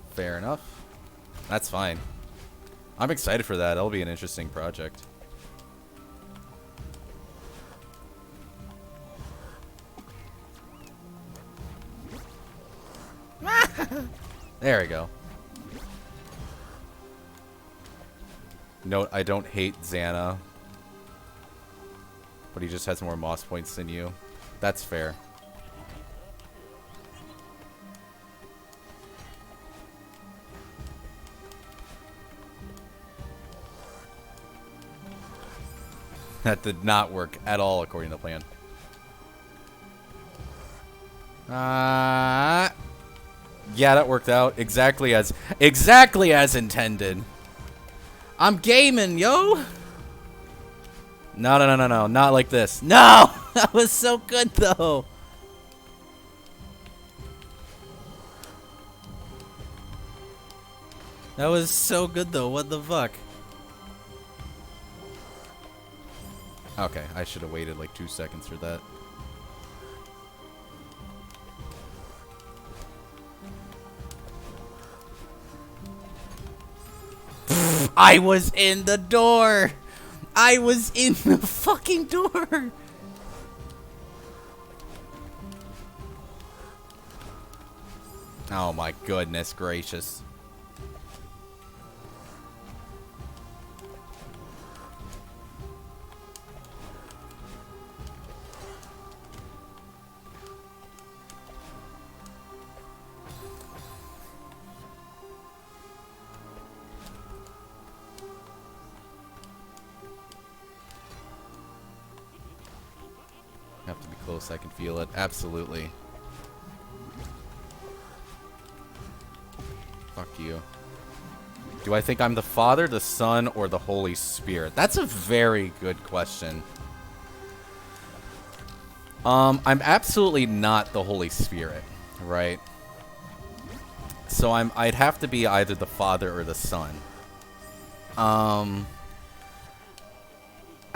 Fair enough. That's fine. I'm excited for that. That'll be an interesting project. There we go. Note, I don't hate Xana. But he just has more moss points than you. That's fair. That did not work at all according to plan. Yeah, that worked out exactly as intended. I'm gaming, yo. No, not like this. No, that was so good though. That was so good though. What the fuck? Okay, I should have waited like 2 seconds for that. I was in the door! I was in the fucking door! Oh my goodness gracious. Have to be close, I can feel it. Absolutely. Fuck you. Do I think I'm the Father, the Son, or the Holy Spirit? That's a very good question. I'm absolutely not the Holy Spirit, right? So I'd have to be either the Father or the Son. I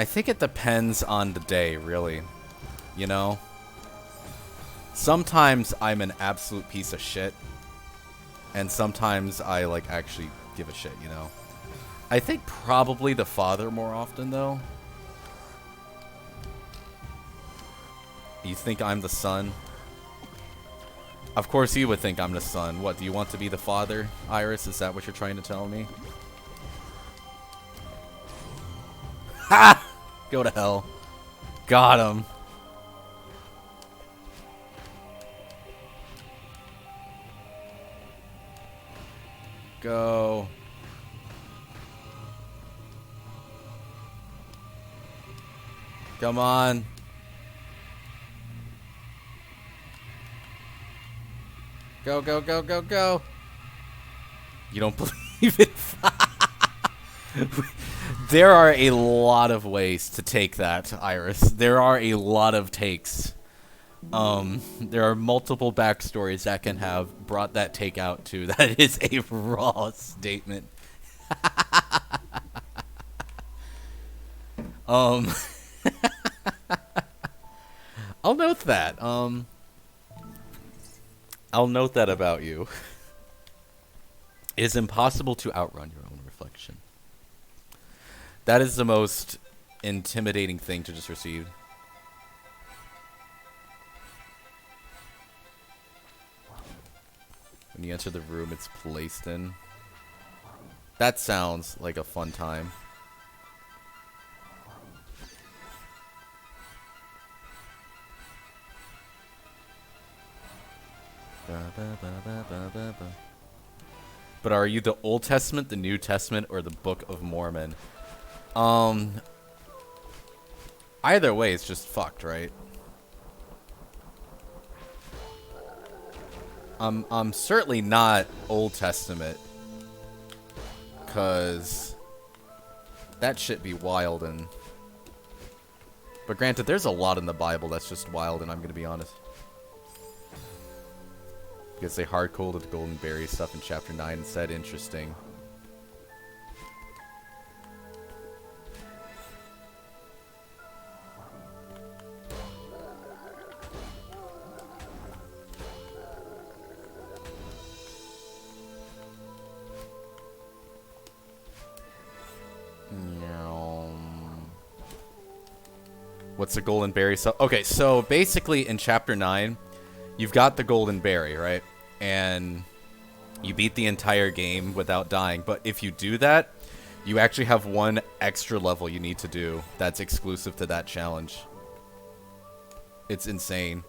think it depends on the day, really. You know? Sometimes I'm an absolute piece of shit. And sometimes I, like, actually give a shit, you know? I think probably the Father more often, though. You think I'm the Son? Of course you would think I'm the Son. What, do you want to be the Father, Iris? Is that what you're trying to tell me? Ha! Go to hell. Got him. Go. Come on. Go, go, go, go, go. You don't believe it? There are a lot of ways to take that, Iris. There are a lot of takes. There are multiple backstories that can have brought that take out to. That is a raw statement. I'll note that. I'll note that about you. It is impossible to outrun your own reflection. That is the most intimidating thing to just receive. When you enter the room it's placed in. That sounds like a fun time. But are you the Old Testament, the New Testament, or the Book of Mormon? Either way, it's just fucked, right? I'm certainly not Old Testament, cause that shit be wild and. But granted, there's a lot in the Bible that's just wild, and I'm gonna be honest. Because they hard-coded the golden berry stuff in chapter 9 and said interesting. What's the golden berry stuff? Okay, so basically in chapter 9, you've got the golden berry, right? And you beat the entire game without dying. But if you do that, you actually have one extra level you need to do that's exclusive to that challenge. It's insane.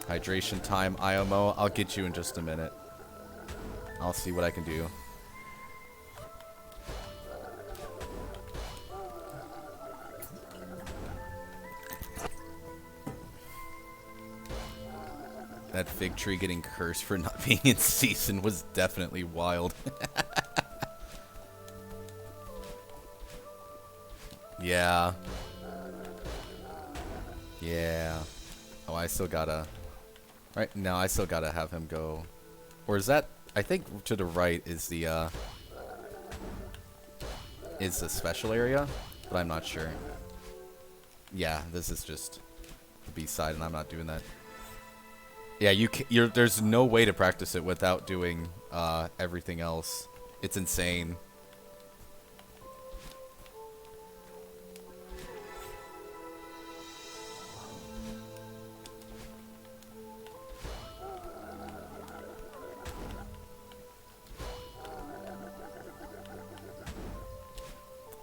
Hydration time, IMO. I'll get you in just a minute. I'll see what I can do. That fig tree getting cursed for not being in season was definitely wild. Yeah. Yeah. Oh, I still gotta... Right, no, I still gotta have him go... Or is that... I think to the right is the, is the special area, but I'm not sure. Yeah, this is just the B-side, and I'm not doing that. Yeah, there's no way to practice it without doing everything else. It's insane.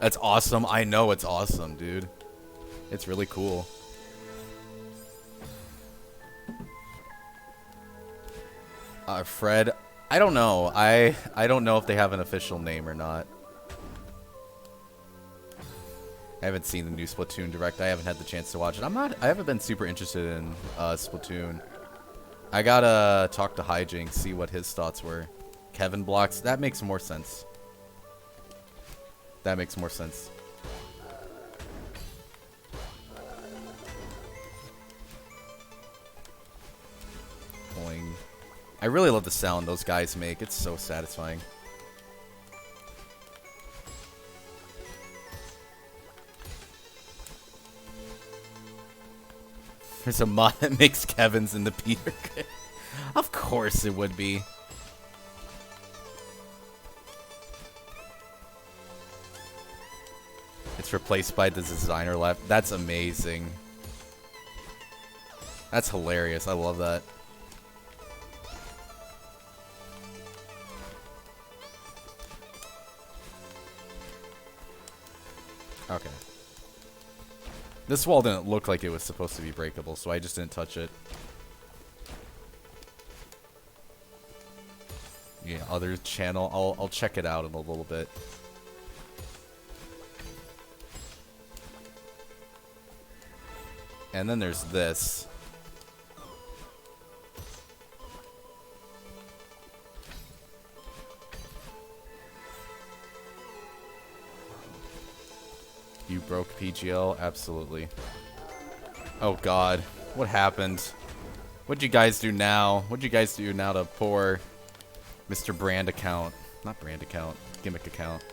That's awesome. I know it's awesome, dude. It's really cool. Fred, I don't know. I don't know if they have an official name or not. I haven't seen the new Splatoon direct. I haven't had the chance to watch it. I haven't been super interested in Splatoon. I gotta talk to Hijinks, see what his thoughts were. Kevin blocks. That makes more sense. That makes more sense. Boing. I really love the sound those guys make. It's so satisfying. There's a mod that makes Kevin's into Peter. Of course it would be. It's replaced by the designer left. That's amazing. That's hilarious. I love that. Okay. This wall didn't look like it was supposed to be breakable, so I just didn't touch it. Yeah, other channel. I'll check it out in a little bit. And then there's this. You broke PGL? Absolutely. Oh god. What happened? What'd you guys do now? What'd you guys do now to poor Mr. Brand account? Not brand account. Gimmick account.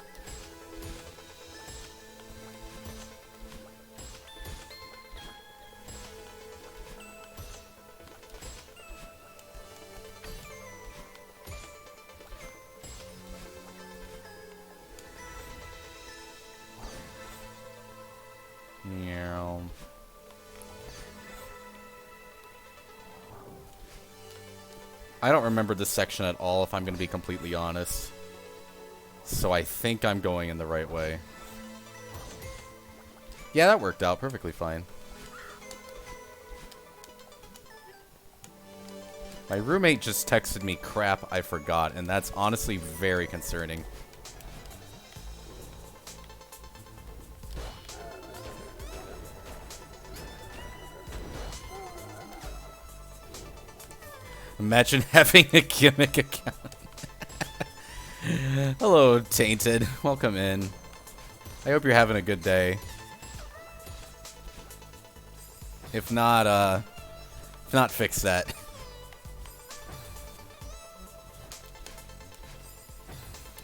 I don't remember this section at all, if I'm going to be completely honest. So I think I'm going in the right way. Yeah, that worked out perfectly fine. My roommate just texted me crap I forgot, and that's honestly very concerning. Imagine having a gimmick account. Hello, Tainted. Welcome in. I hope you're having a good day. If not, fix that.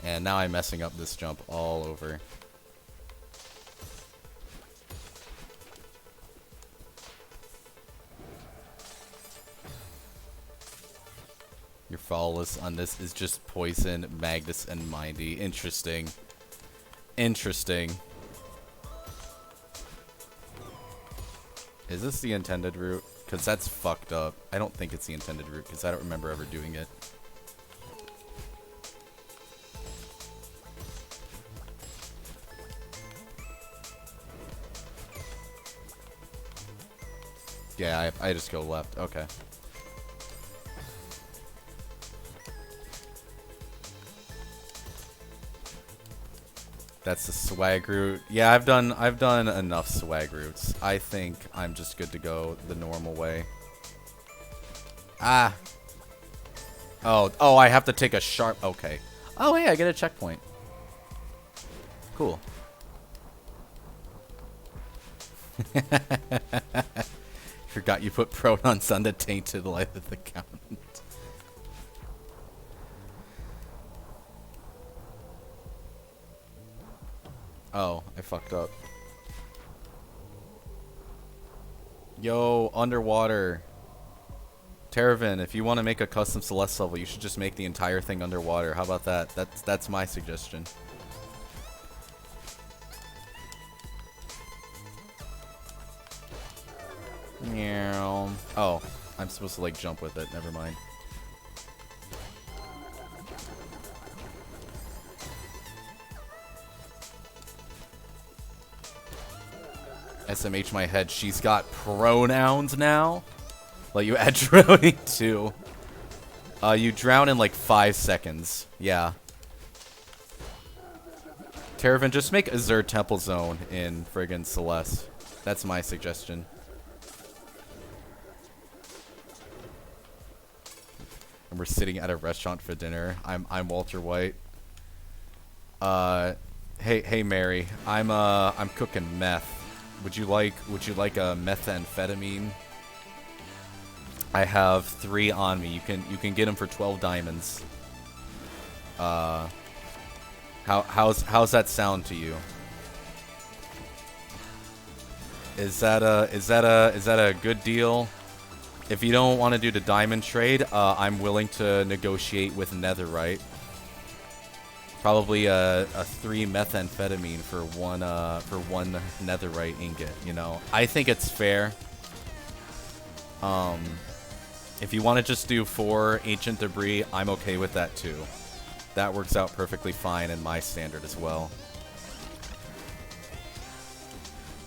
And now I'm messing up this jump all over. Your follow-us on this is just Poison, Magnus, and Mindy. Interesting. Interesting. Is this the intended route? Because that's fucked up. I don't think it's the intended route because I don't remember ever doing it. Yeah, I just go left. Okay. That's the swag route. Yeah, I've done enough swag routes. I think I'm just good to go the normal way. Ah. Oh, I have to take a sharp. Okay. Oh, hey, I get a checkpoint. Cool. Forgot you put pronouns on the tainted life of the count. Oh, I fucked up. Yo, underwater. Terravan, if you want to make a custom Celeste level, you should just make the entire thing underwater. How about that? That's my suggestion. Meow. Oh, I'm supposed to like jump with it. Never mind. SMH my head. She's got pronouns now. Let you add drowning too. You drown in like 5 seconds. Yeah. Terravan, just make Azure Temple Zone in friggin' Celeste. That's my suggestion. And we're sitting at a restaurant for dinner. I'm Walter White. Hey Mary. I'm cooking meth. Would you like a methamphetamine? I have 3 on me. You can get them for 12 diamonds. How's that sound to you? Is that a good deal? If you don't want to do the diamond trade, I'm willing to negotiate with netherite. Probably a 3 methamphetamine for one netherite ingot. You know, I think it's fair. If you want to just do 4 ancient debris, I'm okay with that too. That works out perfectly fine in my standard as well.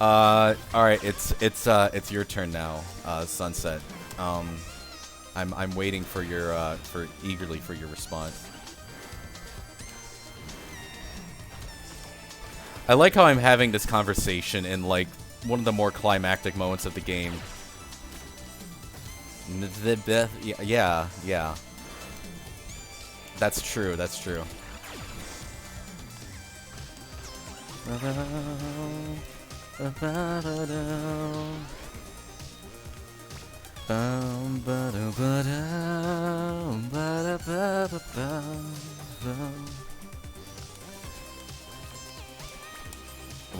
All right, it's your turn now, Sunset. I'm waiting for your eagerly for your response. I like how I'm having this conversation in like one of the more climactic moments of the game. Yeah. That's true. That's true.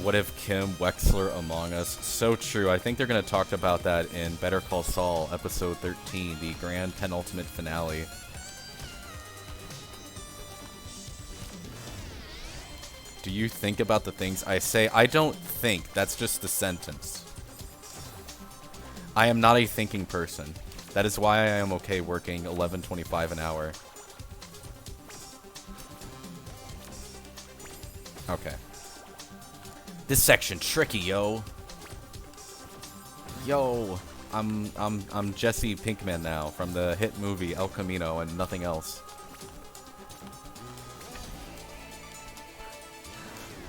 What if Kim Wexler Among Us? So true. I think they're going to talk about that in Better Call Saul, episode 13, the grand penultimate finale. Do you think about the things I say? I don't think. That's just the sentence. I am not a thinking person. That is why I am okay working 11.25 an hour. Okay. This section tricky, yo. Yo, I'm Jesse Pinkman now from the hit movie El Camino and nothing else.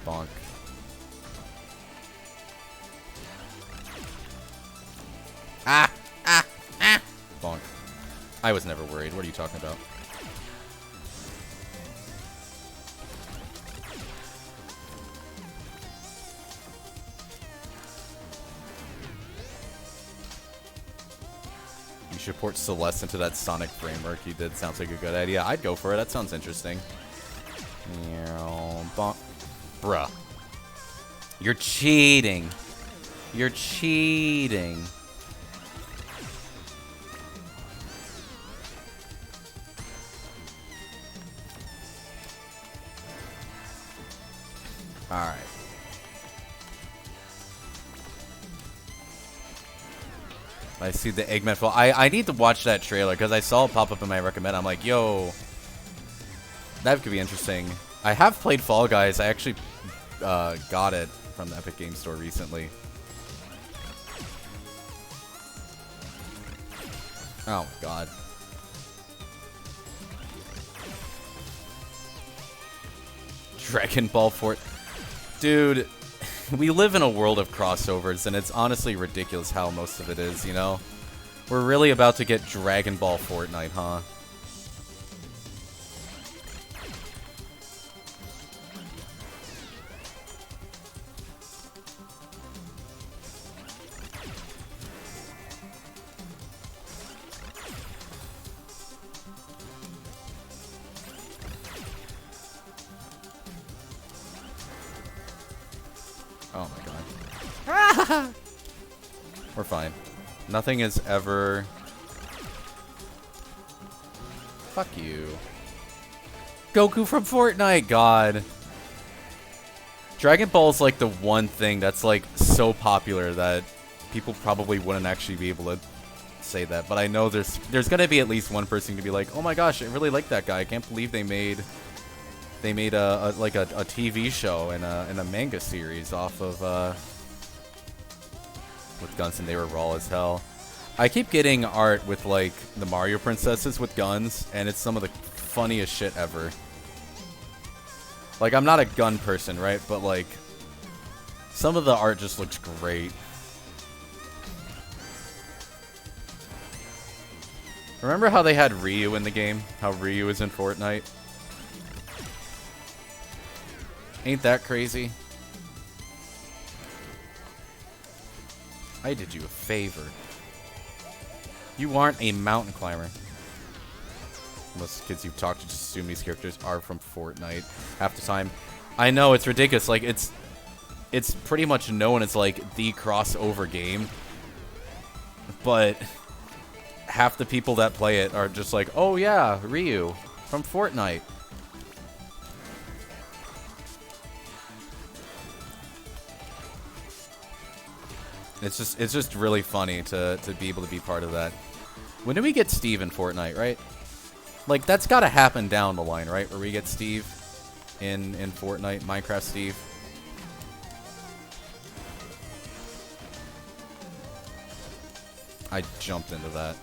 Bonk. Ah! Ah! Ah! Bonk. I was never worried. What are you talking about? You should port Celeste into that Sonic framework you did. Sounds like a good idea. I'd go for it. That sounds interesting. Bonk. Bruh. You're cheating. You're cheating. Alright. I see the Eggman fall. I need to watch that trailer because I saw it pop up in my recommend. I'm like, yo, that could be interesting. I have played Fall Guys. I actually got it from the Epic Game Store recently. Oh my god. Dragon Ball Fort. Dude, we live in a world of crossovers, and it's honestly ridiculous how most of it is, you know? We're really about to get Dragon Ball Fortnite, huh? Oh my god. We're fine. Nothing is ever... Fuck you. Goku from Fortnite, god. Dragon Ball is like the one thing that's like so popular that people probably wouldn't actually be able to say that. But I know there's gonna be at least one person to be like, oh my gosh, I really like that guy. I can't believe they made a TV show and a manga series off of with guns, and they were raw as hell. I keep getting art with like the Mario princesses with guns, and it's some of the funniest shit ever. Like, I'm not a gun person, right? But like, some of the art just looks great. Remember how they had Ryu in the game? How Ryu is in Fortnite? Ain't that crazy? I did you a favor. You aren't a mountain climber. Most kids you've talked to just assume these characters are from Fortnite half the time. I know, it's ridiculous. Like, it's pretty much known as like the crossover game. But half the people that play it are just like, oh yeah, Ryu from Fortnite. It's just really funny to be able to be part of that. When do we get Steve in Fortnite, right? Like, that's got to happen down the line, right? Where we get Steve in Fortnite, Minecraft Steve. I jumped into that.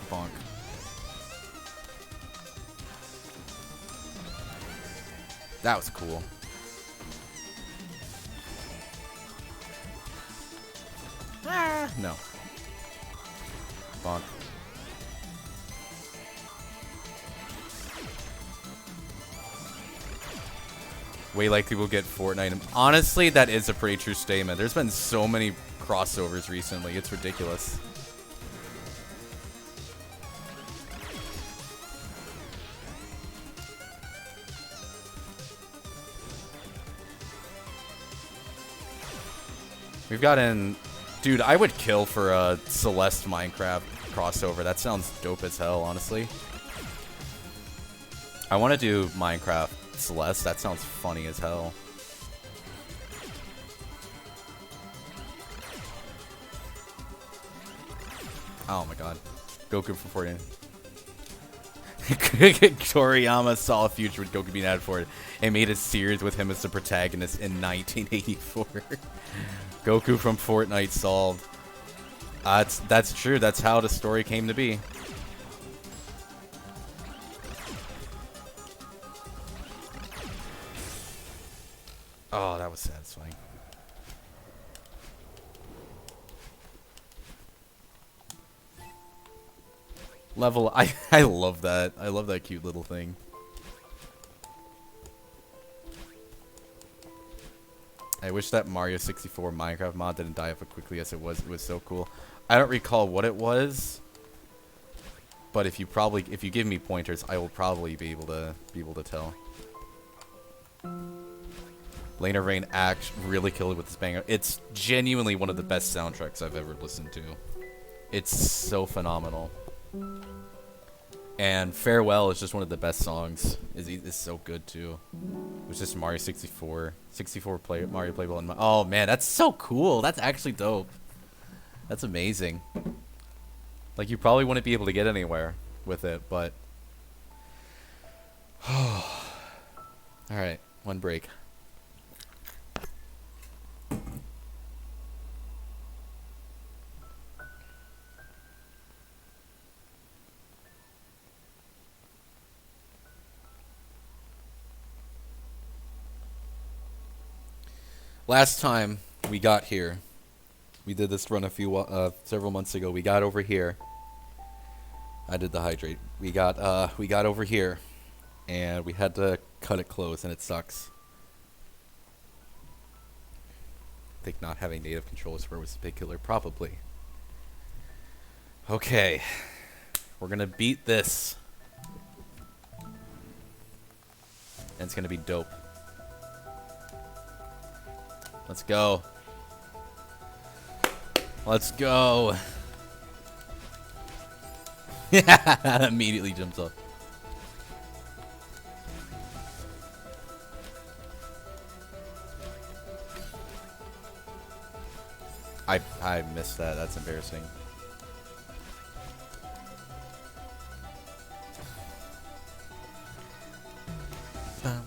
Bonk. That was cool. Ah, no. Bonk. Way like people get Fortnite. Honestly, that is a pretty true statement. There's been so many crossovers recently. It's ridiculous. We've gotten... Dude, I would kill for a Celeste Minecraft crossover. That sounds dope as hell, honestly. I want to do Minecraft Celeste. That sounds funny as hell. Oh my god. Goku from Fortnite. Toriyama saw a future with Goku being added for it and made a series with him as the protagonist in 1984. Goku from Fortnite solved. That's true. That's how the story came to be. Oh, that was satisfying. Level, I love that. I love that cute little thing. I wish that Mario 64 Minecraft mod didn't die off as quickly as it was. It was so cool. I don't recall what it was, but if you give me pointers, I will probably be able to tell. Lane of Rain Act really killed it with this banger. It's genuinely one of the best soundtracks I've ever listened to. It's so phenomenal. And Farewell is just one of the best songs. Is so good too. It was just Mario 64 Mario playable. And oh man, that's so cool. That's actually dope. That's amazing. Like you probably wouldn't be able to get anywhere with it, but all right, one break. Last time we got here, we did this run several months ago. We got over here. I did the hydrate. We got over here, and we had to cut it close, and it sucks. I think not having native controllers for it was a big killer, probably. Okay, we're gonna beat this, and it's gonna be dope. Let's go. Let's go. Yeah, immediately jumps up. I missed that. That's embarrassing. Bum,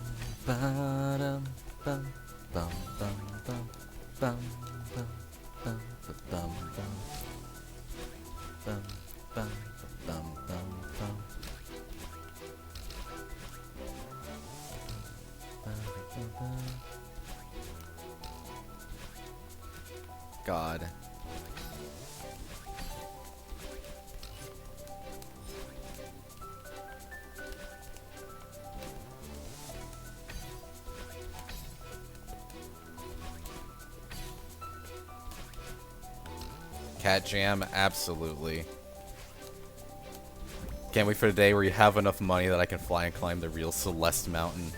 ba-dum, bum, bum, bum, bum, bum, bum, bum, bum, bum, bum, bum, bum, bum. God. Cat Jam, absolutely. Can't wait for the day where you have enough money that I can fly and climb the real Celeste mountain.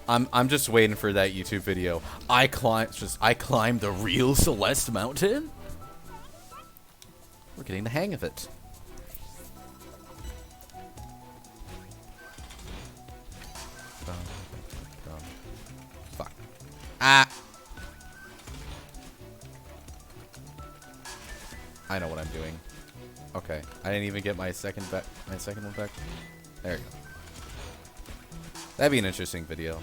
I'm just waiting for that YouTube video. I climbed the real Celeste mountain? We're getting the hang of it. Fuck. Ah! I know what I'm doing. Okay. I didn't even get my second one back. There you go. That'd be an interesting video.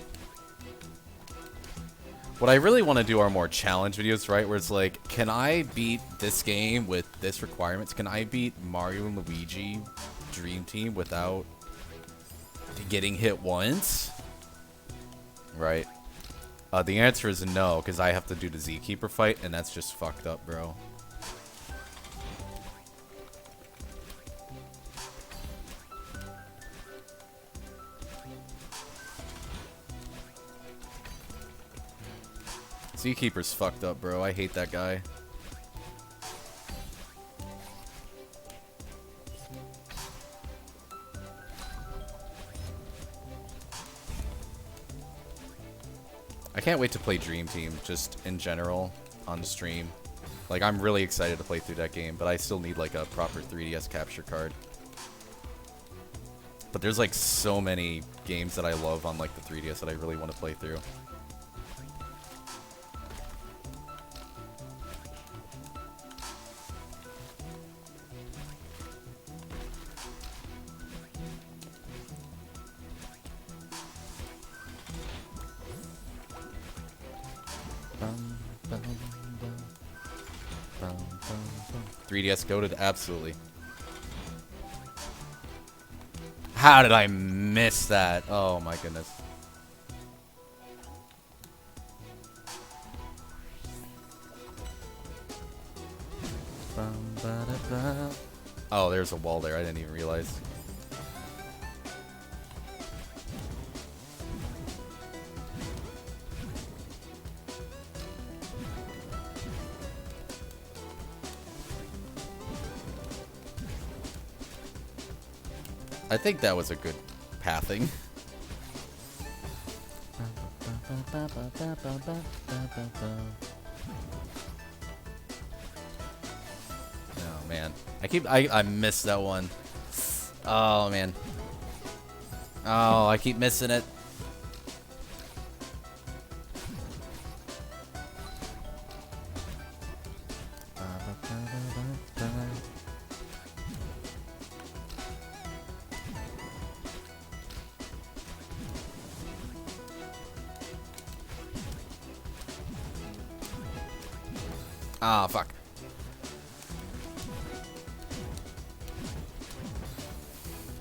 What I really want to do are more challenge videos, right? Where it's like, can I beat this game with this requirements? Can I beat Mario and Luigi Dream Team without getting hit once? Right. The answer is no, because I have to do the Zkeeper fight, and that's just fucked up, bro. Zkeeper's fucked up, bro. I hate that guy. I can't wait to play Dream Team, just in general, on the stream. Like, I'm really excited to play through that game, but I still need, like, a proper 3DS capture card. But there's like so many games that I love on like the 3DS that I really want to play through. Bum, bum, bum. Bum, bum, bum. 3DS goated, absolutely. How did I miss that? Oh my goodness. Oh, there's a wall there. I didn't even realize. I think that was a good pathing. Oh man, I missed that one. Oh man. Oh, I keep missing it. Ah, fuck.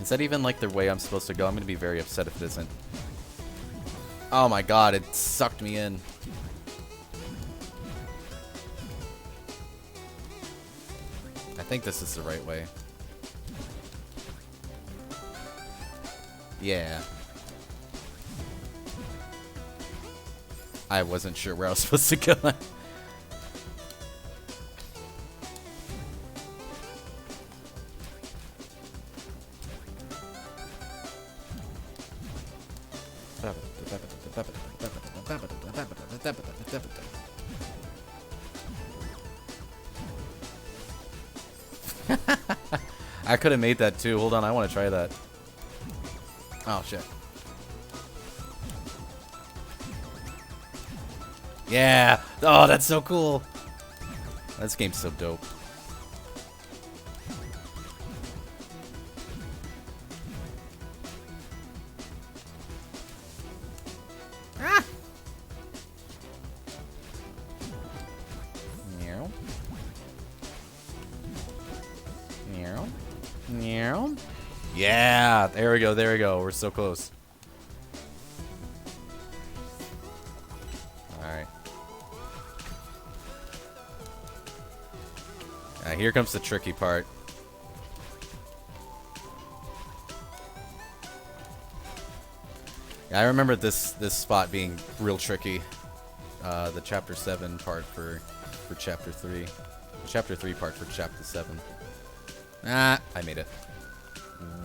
Is that even like the way I'm supposed to go? I'm gonna be very upset if it isn't. Oh my god, it sucked me in. I think this is the right way. Yeah. I wasn't sure where I was supposed to go. I could have made that too. Hold on, I want to try that. Oh shit. Yeah. Oh, that's so cool. This game's so dope. Ah. Meow. Meow. Meow. Yeah, there we go, there we go. We're so close. Alright. Here comes the tricky part. Yeah, I remember this spot being real tricky. The chapter 7 part for chapter 3. The chapter 3 part for chapter 7. Ah, I made it.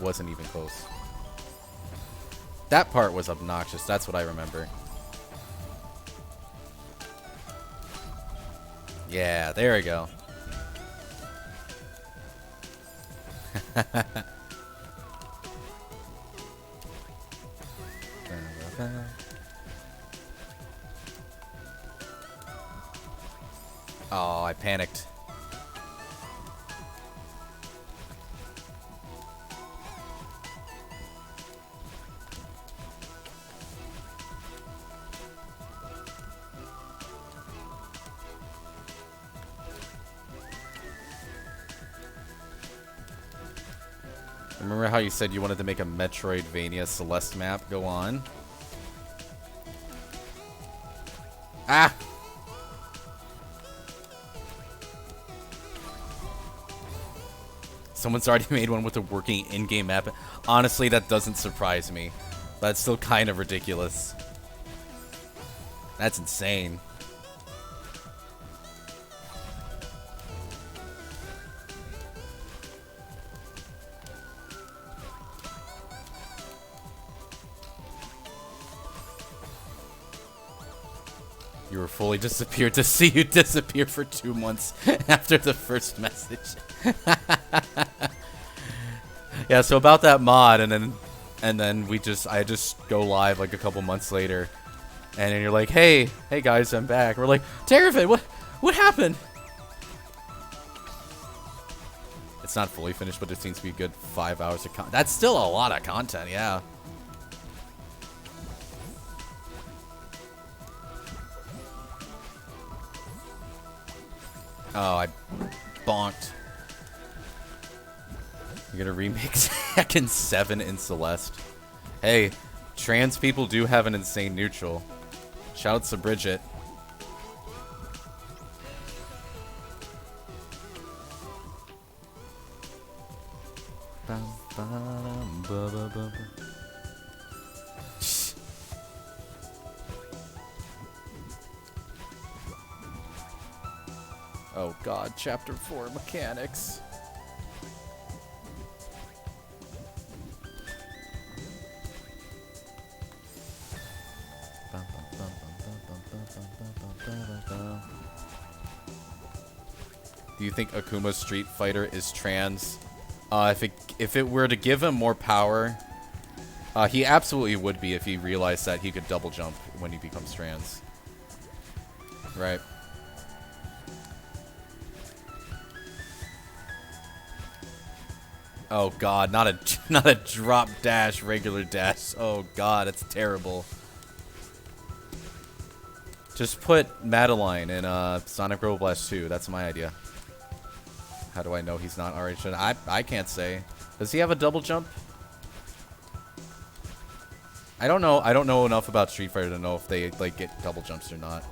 Wasn't even close. That part was obnoxious. That's what I remember. Yeah, there we go. Oh, I panicked. Remember how you said you wanted to make a Metroidvania Celeste map? Go on. Ah! Someone's already made one with a working in-game map. Honestly, that doesn't surprise me. That's still kind of ridiculous. That's insane. You were fully disappeared to see you disappear for 2 months after the first message. Yeah, so about that mod, and then And then I just go live like a couple months later, and then you're like, hey guys, I'm back. We're like, Terravid, what happened? It's not fully finished, but it seems to be a good 5 hours of content. That's still a lot of content, yeah. Oh, I bonked. You're gonna remake Tekken 7 in Celeste. Hey, trans people do have an insane neutral. Shouts to Bridget. Oh god, chapter 4 mechanics. Do you think Akuma's Street Fighter is trans? If it were to give him more power, he absolutely would be if he realized that he could double jump when he becomes trans. Right. Oh god, not a drop dash, regular dash. Oh god, it's terrible. Just put Madeline in Sonic Robo Blast 2. That's my idea. How do I know he's not already? I can't say. Does he have a double jump? I don't know. I don't know enough about Street Fighter to know if they like get double jumps or not.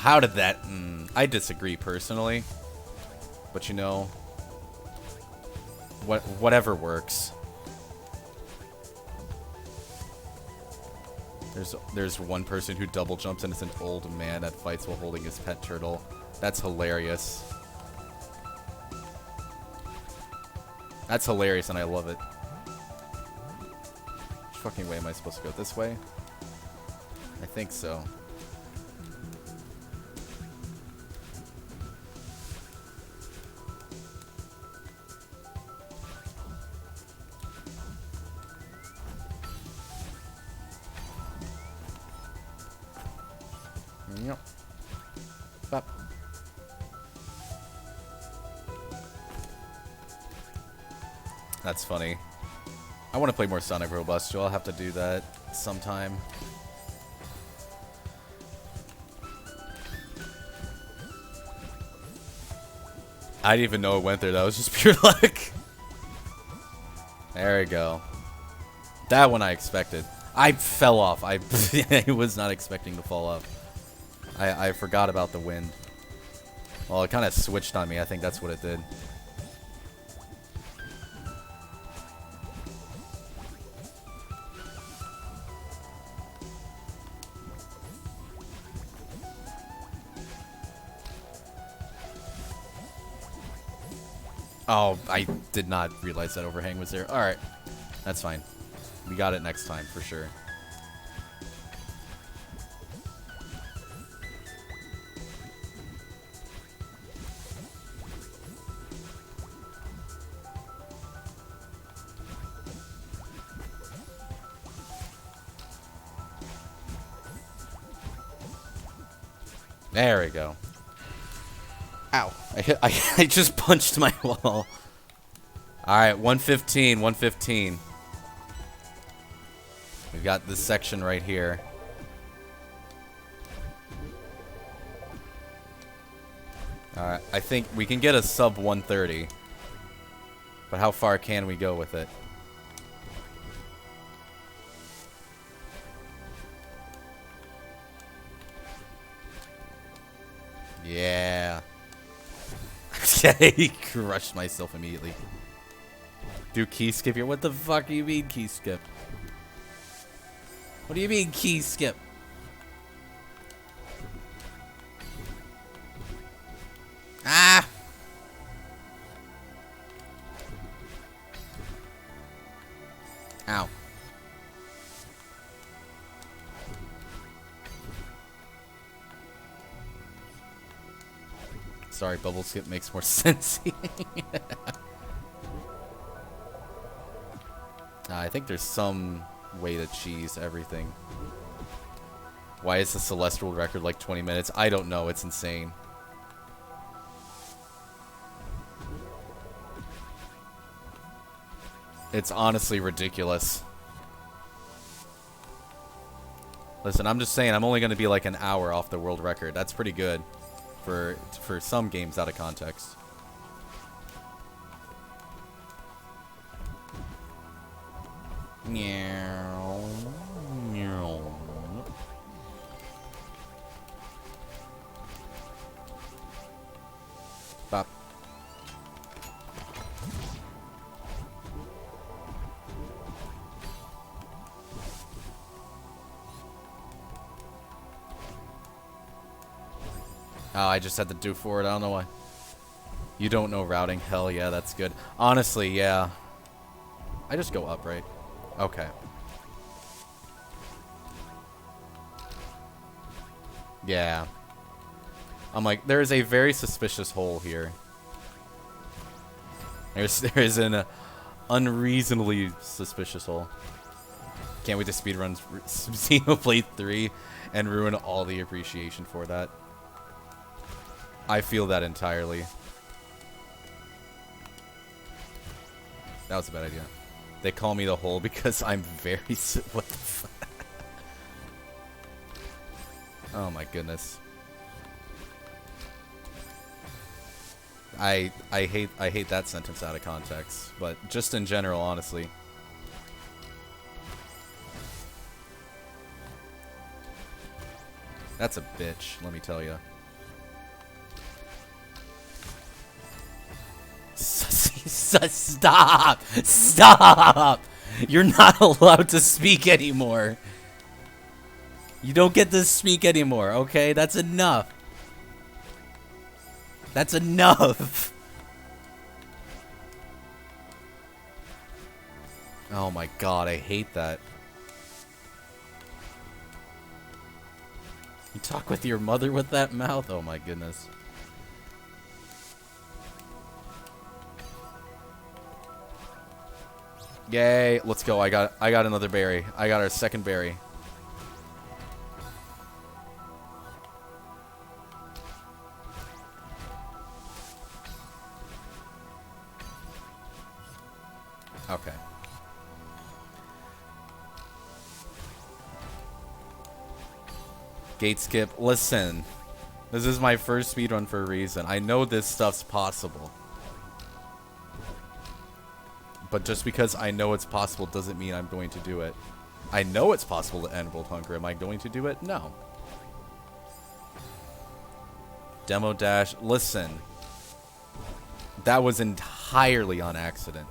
How did that... I disagree, personally. But, you know... Whatever works. There's one person who double jumps and it's an old man that fights while holding his pet turtle. That's hilarious. That's hilarious and I love it. Which fucking way am I supposed to go? This way? I think so. Yep. Bop. That's funny. I want to play more Sonic Robust, so I'll have to do that sometime. I didn't even know it went there. That was just pure luck. There we go. That one I expected. I fell off. I was not expecting to fall off. I forgot about the wind. Well, it kind of switched on me. I think that's what it did. Oh, I did not realize that overhang was there. Alright. That's fine. We got it next time, for sure. There we go. Ow. I just punched my wall. Alright, 115, 115. We've got this section right here. Alright, I think we can get a sub 130. But how far can we go with it? Yeah. Okay, crushed myself immediately. Do key skip here? What the fuck do you mean key skip? What do you mean key skip? Ah! Ow. Sorry, bubble skip makes more sense. I think there's some way to cheese everything. Why is the Celeste world record like 20 minutes? I don't know. It's insane. It's honestly ridiculous. Listen, I'm just saying I'm only going to be like an hour off the world record. That's pretty good for some games out of context. Meow. Meow. Bop. Oh, I just had to do for it. I don't know why. You don't know routing. Hell yeah, that's good. Honestly, yeah. I just go up, right? Okay. Yeah. I'm like, there's a very suspicious hole here. There's an unreasonably suspicious hole. Can't wait to speedrun Xenoblade 3 and ruin all the appreciation for that. I feel that entirely. That was a bad idea. They call me the hole because I'm very... What the fuck? Oh my goodness. I hate that sentence out of context, but just in general, honestly. That's a bitch, let me tell you. Stop! Stop! You're not allowed to speak anymore. You don't get to speak anymore, okay? That's enough. That's enough. Oh my god, I hate that. You talk with your mother with that mouth? Oh my goodness. Yay, let's go. I got another berry. I got our second berry. Okay. Gate skip. Listen. This is my first speedrun for a reason. I know this stuff's possible. But just because I know it's possible doesn't mean I'm going to do it. I know it's possible to end World Hunger. Am I going to do it? No. Demo dash. Listen. That was entirely on accident.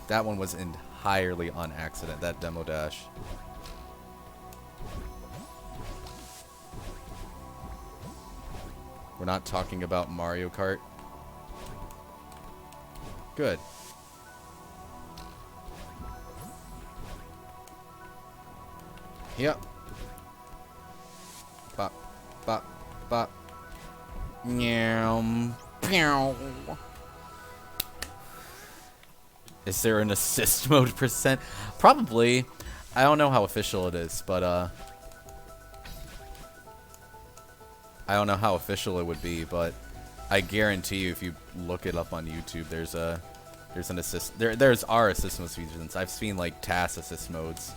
That one was entirely on accident, that demo dash. We're not talking about Mario Kart. Good. Yep. Bop, bop, bop. Meow. Pew. Is there an assist mode percent? Probably. I don't know how official it is, but I don't know how official it would be, but I guarantee you, if you look it up on YouTube, there's an assist. There's assist mode features. I've seen like TAS assist modes.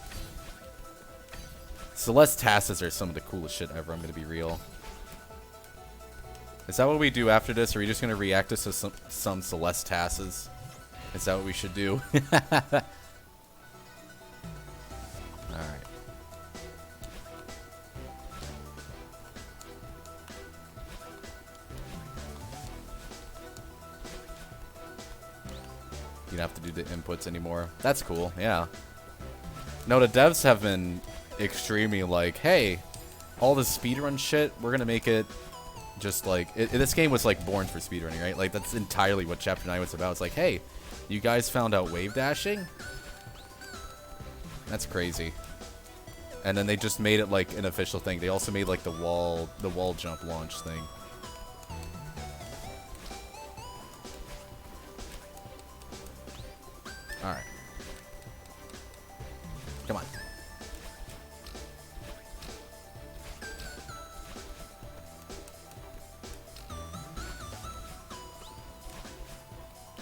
Celeste TASs are some of the coolest shit ever. I'm gonna be real. Is that what we do after this? Or are we just gonna react to some Celeste TASs? Is that what we should do? Alright. You don't have to do the inputs anymore. That's cool, yeah. No, the devs have been extremely like, hey, all the speedrun shit, we're gonna make it just like this game was like born for speedrunning, right? Like that's entirely what Chapter 9 was about. It's like, hey, you guys found out wave dashing? That's crazy. And then they just made it like an official thing. They also made like the wall jump launch thing. All right. Come on.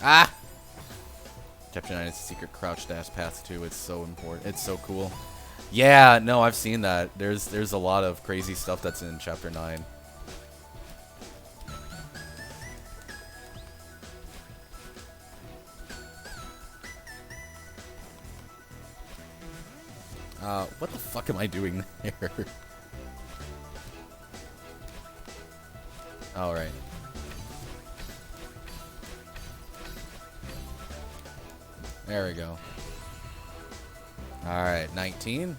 Ah! Chapter 9 is a secret crouch dash path too. It's so important. It's so cool. Yeah, no, I've seen that. There's a lot of crazy stuff that's in Chapter 9. What the fuck am I doing there? All right. There we go. All right, 19.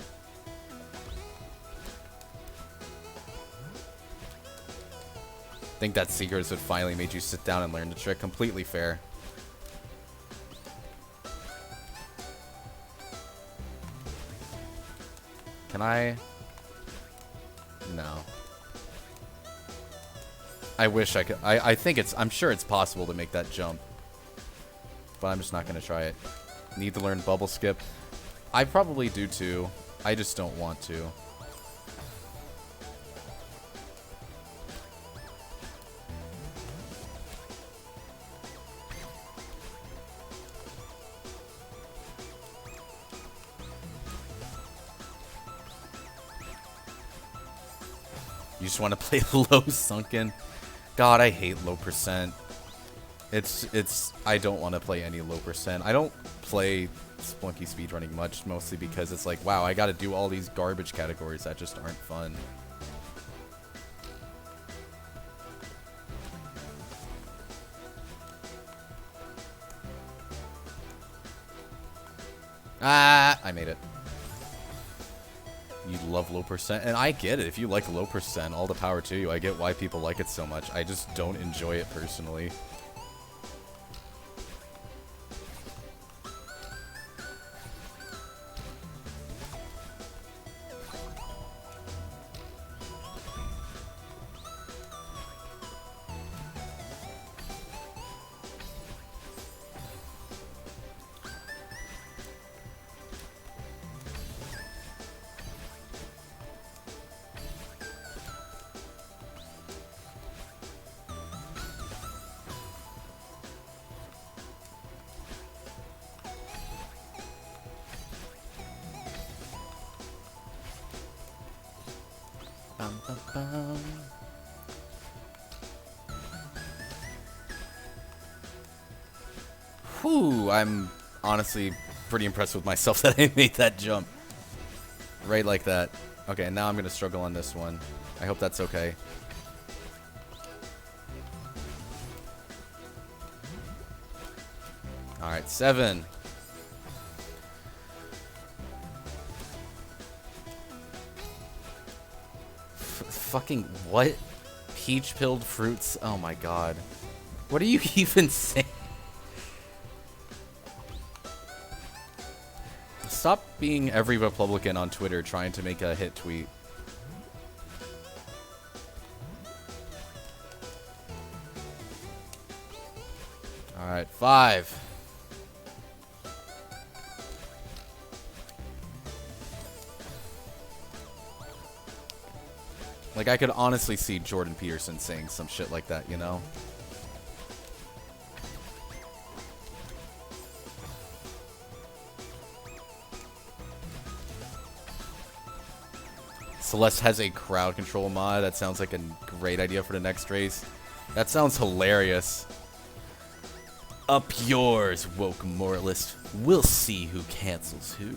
I think that secret is what finally made you sit down and learn the trick. Completely fair. Can I? No. I wish I could. I think it's. I'm sure it's possible to make that jump. But I'm just not going to try it. Need to learn bubble skip. I probably do too. I just don't want to. You just want to play low sunken. God, I hate low percent. I don't want to play any low percent. I don't play Splunky speedrunning much, mostly because it's like, wow, I gotta do all these garbage categories that just aren't fun. Ah, I made it. You love low percent, and I get it. If you like low percent, all the power to you. I get why people like it so much. I just don't enjoy it personally. Whew, I'm honestly pretty impressed with myself that I made that jump. Right like that. Okay, now I'm going to struggle on this one. I hope that's okay. Alright, 7. Fucking what? Peach-pilled fruits? Oh my god. What are you even saying? Stop being every Republican on Twitter trying to make a hit tweet. Alright, 5. Like, I could honestly see Jordan Peterson saying some shit like that, you know? Celeste has a crowd control mod. That sounds like a great idea for the next race. That sounds hilarious. Up yours, woke moralist. We'll see who cancels who.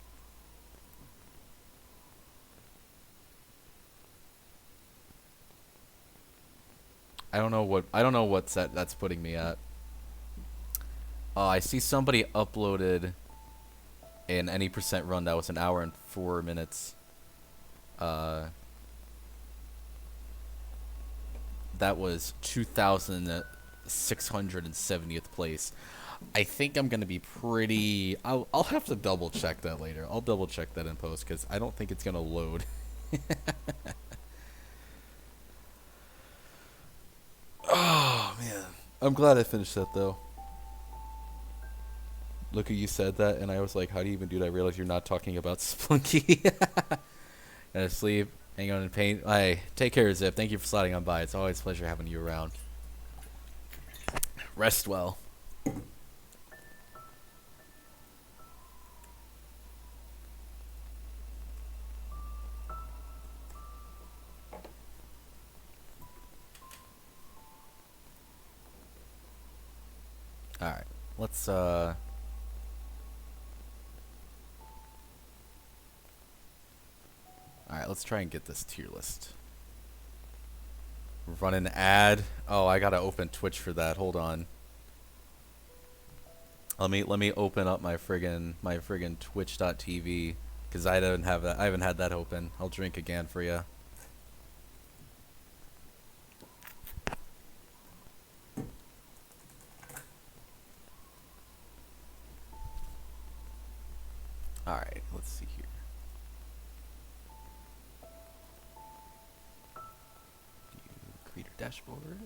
I don't know what set that's putting me at. I see somebody uploaded an any percent run that was an hour and 4 minutes. That was 2,670th place. I think I'm gonna be pretty. I'll have to double check that later. I'll double check that in post because I don't think it's gonna load. Oh man, I'm glad I finished that though. Look, you said that, and I was like, "How do you even do that?" I realized you're not talking about Splunky. Gotta sleep. Hang on in pain. Hey, take care, Zip. Thank you for sliding on by. It's always a pleasure having you around. Rest well. Alright, let's, Alright, let's try and get this tier list. Run an ad. Oh, I gotta open Twitch for that. Hold on. Let me open up my friggin' Twitch.tv because I don't have that. I haven't had that open. I'll drink again for you. Alright, let's see here. Creator dashboard.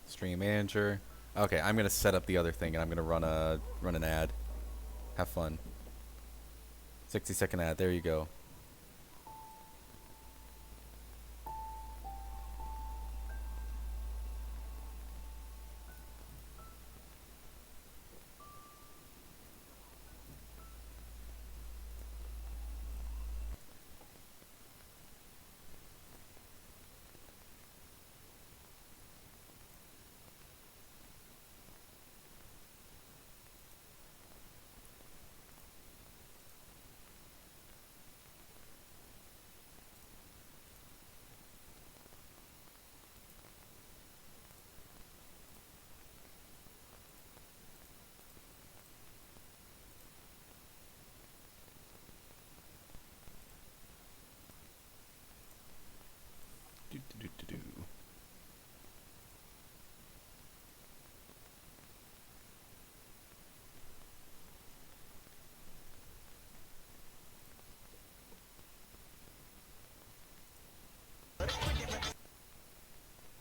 Stream manager. Okay, I'm gonna set up the other thing and I'm gonna run an ad. Have fun. 60-second ad. There you go.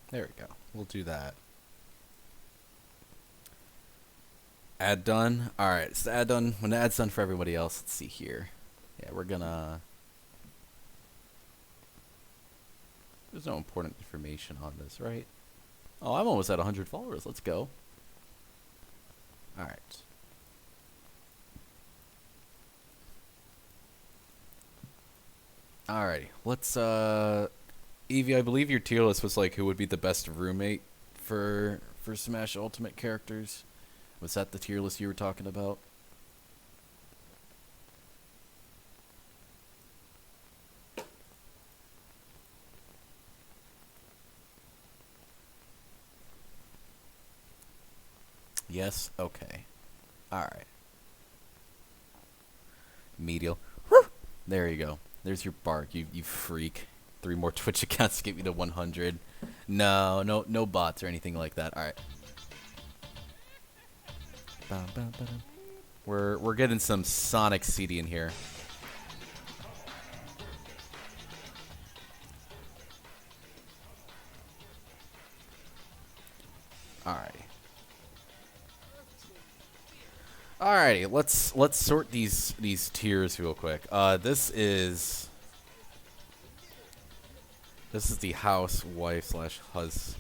There we go. We'll do that. Ad done. Alright, it's the ad done. When the ad's done for everybody else, let's see here. Yeah, we're gonna... There's no important information on this, right? Oh, I'm almost at 100 followers. Let's go. Alright. Alrighty. Let's, Evie, I believe your tier list was like who would be the best roommate for Smash Ultimate characters. Was that the tier list you were talking about? Yes? Okay. Alright. Medial. There you go. There's your bark, you freak. 3 more Twitch accounts to get me to 100. No bots or anything like that. Alright. We're getting some Sonic CD in here. Alrighty, let's sort these tiers real quick. This is the housewife slash hus.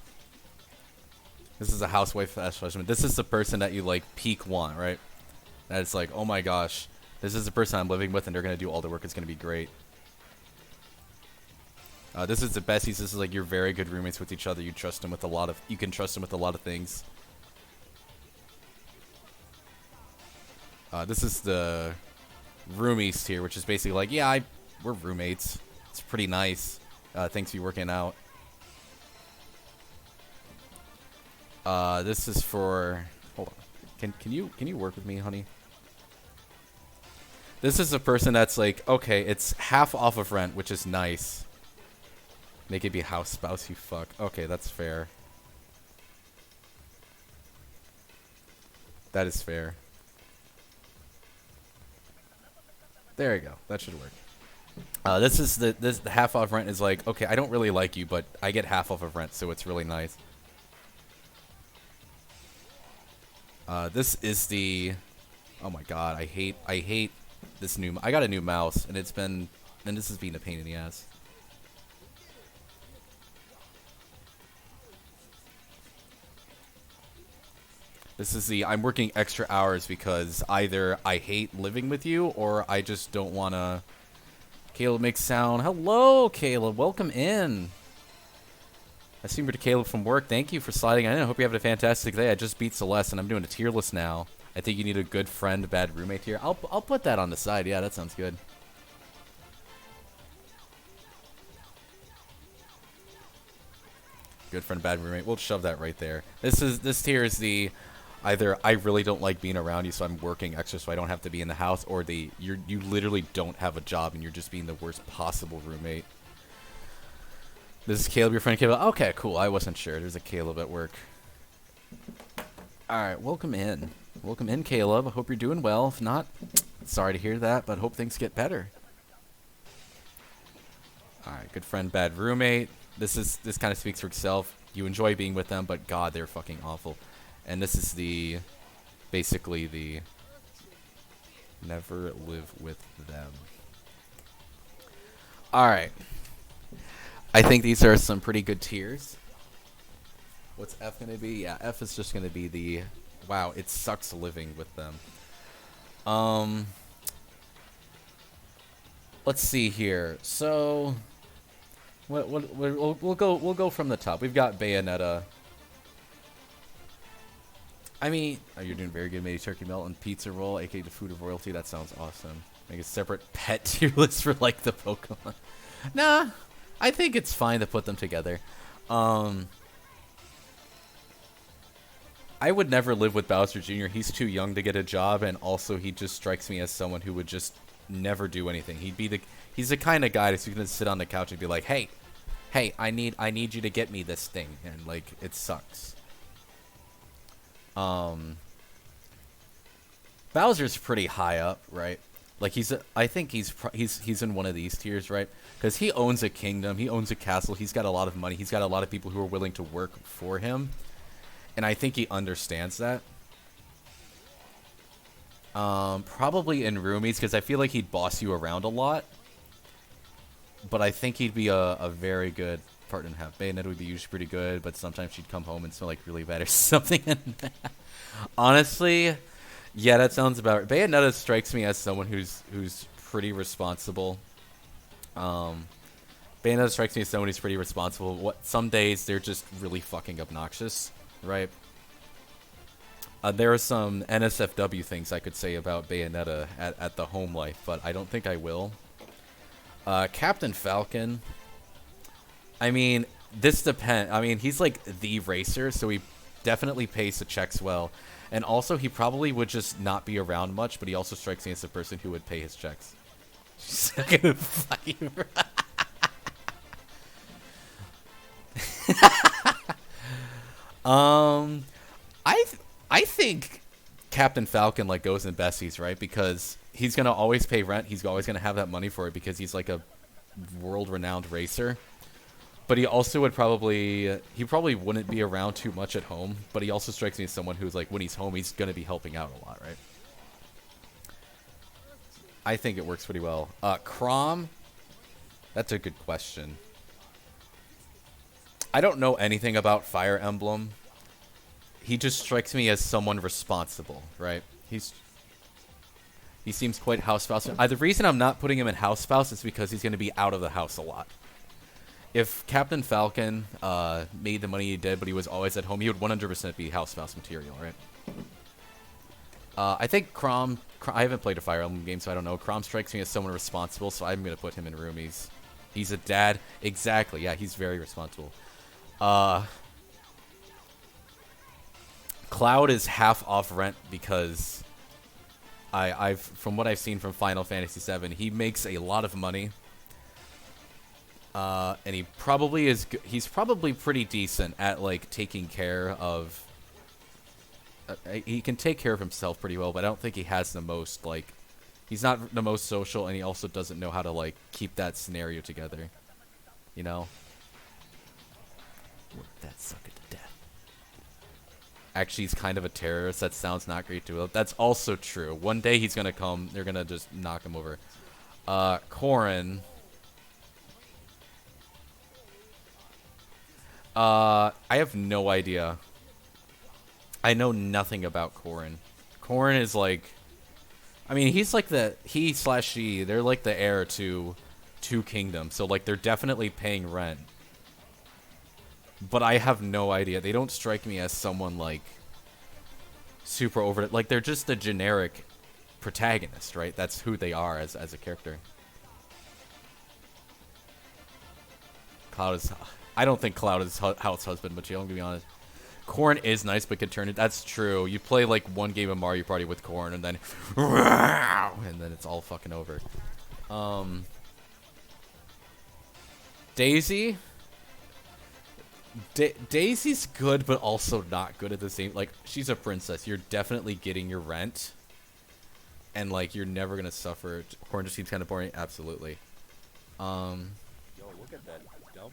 This is a housewife slash husband. This is the person that you like peak want, right? That it's like, oh my gosh, this is the person I'm living with, and they're gonna do all the work. It's gonna be great. This is the besties. This is like you're very good roommates with each other. You trust them with a lot of. You can trust them with a lot of things. This is the roomies tier, which is basically like, yeah, we're roommates. It's pretty nice. Thanks for working out. This is for... Hold on. Can you work with me, honey? This is a person that's like, okay, it's half off of rent, which is nice. Make it be house spouse, you fuck. Okay, that's fair. That is fair. There you go. That should work. This is the half off rent is like, okay, I don't really like you, but I get half off of rent, so it's really nice. This is the... Oh my god, I hate this new... I got a new mouse, and it's been... And this has been a pain in the ass. This is the... I'm working extra hours because either I hate living with you, or I just don't want to... Caleb makes sound. Hello, Caleb. Welcome in. I see you're to Caleb from work. Thank you for sliding in. I hope you're having a fantastic day. I just beat Celeste, and I'm doing a tier list now. I think you need a good friend, bad roommate tier. I'll put that on the side. Yeah, that sounds good. Good friend, bad roommate. We'll shove that right there. This tier is the either I really don't like being around you, so I'm working extra so I don't have to be in the house, or you literally don't have a job and you're just being the worst possible roommate. This is Caleb, your friend Caleb. Okay, cool. I wasn't sure. There's a Caleb at work. All right, welcome in. Welcome in, Caleb. I hope you're doing well. If not, sorry to hear that, but hope things get better. All right, good friend, bad roommate. This kind of speaks for itself. You enjoy being with them, but God, they're fucking awful. And this is basically the never live with them. All right. I think these are some pretty good tiers. What's F going to be? Yeah, F is just going to be the, wow, it sucks living with them. Let's see here. So, we'll go from the top. We've got Bayonetta. I mean, oh, you're doing very good. Maybe turkey melt and pizza roll, aka the food of royalty. That sounds awesome. Make a separate pet tier list for like the Pokemon. Nah, I think it's fine to put them together. I would never live with Bowser Jr. He's too young to get a job, and also he just strikes me as someone who would just never do anything. He's the kind of guy that's gonna sit on the couch and be like, hey, I need you to get me this thing, and like it sucks. Bowser's pretty high up, right? Like I think he's in one of these tiers, right? Because he owns a kingdom, he owns a castle, he's got a lot of money, he's got a lot of people who are willing to work for him, and I think he understands that. Probably in roomies, because I feel like he'd boss you around a lot. But I think he'd be a very good partner to have. Bayonetta would be usually pretty good, but sometimes she'd come home and smell like really bad or something. Honestly, yeah, that sounds about right. Bayonetta strikes me as someone who's pretty responsible. Bayonetta strikes me as someone who's pretty responsible. Some days they're just really fucking obnoxious, right? There are some NSFW things I could say about Bayonetta at the home life, but I don't think I will. Captain Falcon. I mean, this depends. I mean, he's like the racer, so he definitely pays the checks well. And also, he probably would just not be around much, but he also strikes me as a person who would pay his checks. She's not gonna fight. I think Captain Falcon like goes in besties, right? Because he's gonna always pay rent. He's always gonna have that money for it because he's like a world-renowned racer. But he also would probably wouldn't be around too much at home. But he also strikes me as someone who's like when he's home, he's gonna be helping out a lot, right? I think it works pretty well. Chrom, that's a good question. I don't know anything about Fire Emblem. He just strikes me as someone responsible, right? He seems quite house spouse. The reason I'm not putting him in house spouse is because he's going to be out of the house a lot. If Captain Falcon made the money he did, but he was always at home, he would 100% be house spouse material, right? I think I haven't played a Fire Emblem game, so I don't know. Crom strikes me as someone responsible, so I'm gonna put him in roomies. He's a dad. Exactly. Yeah, he's very responsible. Cloud is half off rent because I've from what I've seen from Final Fantasy VII, he makes a lot of money. And he probably is. He's probably pretty decent at like taking care of. He can take care of himself pretty well, but I don't think he has the most like. He's not the most social, and he also doesn't know how to like keep that scenario together. You know. Work that sucker to death. Actually, he's kind of a terrorist. That sounds not great to him. That's also true. One day he's gonna come. They're gonna just knock him over. Corrin. I have no idea. I know nothing about Corrin. Corrin is like, I mean, he's like he/she. They're like the heir to Two Kingdoms, so like they're definitely paying rent. But I have no idea. They don't strike me as someone like super over it. Like they're just a generic protagonist, right? That's who they are as a character. Cloud is. I don't think Cloud is House husband, but I'm gonna be honest. Corrin is nice, but can turn it. That's true. You play like one game of Mario Party with Corrin, and then it's all fucking over. Daisy. Daisy's good, but also not good at the same. Like she's a princess. You're definitely getting your rent, and like you're never gonna suffer. Corrin just seems kind of boring. Absolutely. Yo, look at that dump.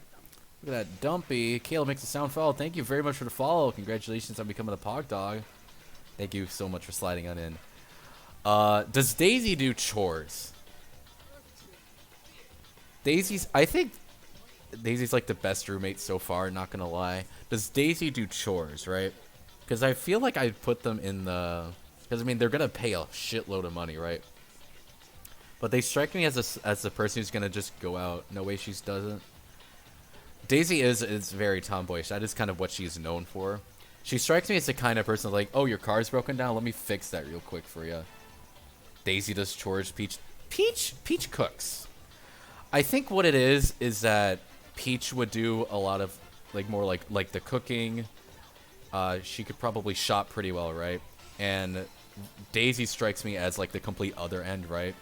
Look at that dumpy. Caleb makes a sound follow. Thank you very much for the follow. Congratulations on becoming a Pog Dog. Thank you so much for sliding on in. Does Daisy do chores? I think Daisy's like the best roommate so far, not gonna lie. Does Daisy do chores, right? Because I feel like I'd put them in the... Because, I mean, they're gonna pay a shitload of money, right? But they strike me as the person who's gonna just go out. No way she doesn't. Daisy is very tomboyish. That is kind of what she's known for. She strikes me as the kind of person like, oh, your car's broken down? Let me fix that real quick for you. Daisy does chores. Peach cooks. I think what it is that Peach would do a lot of, like, more like the cooking. She could probably shop pretty well, right? And Daisy strikes me as, like, the complete other end, right?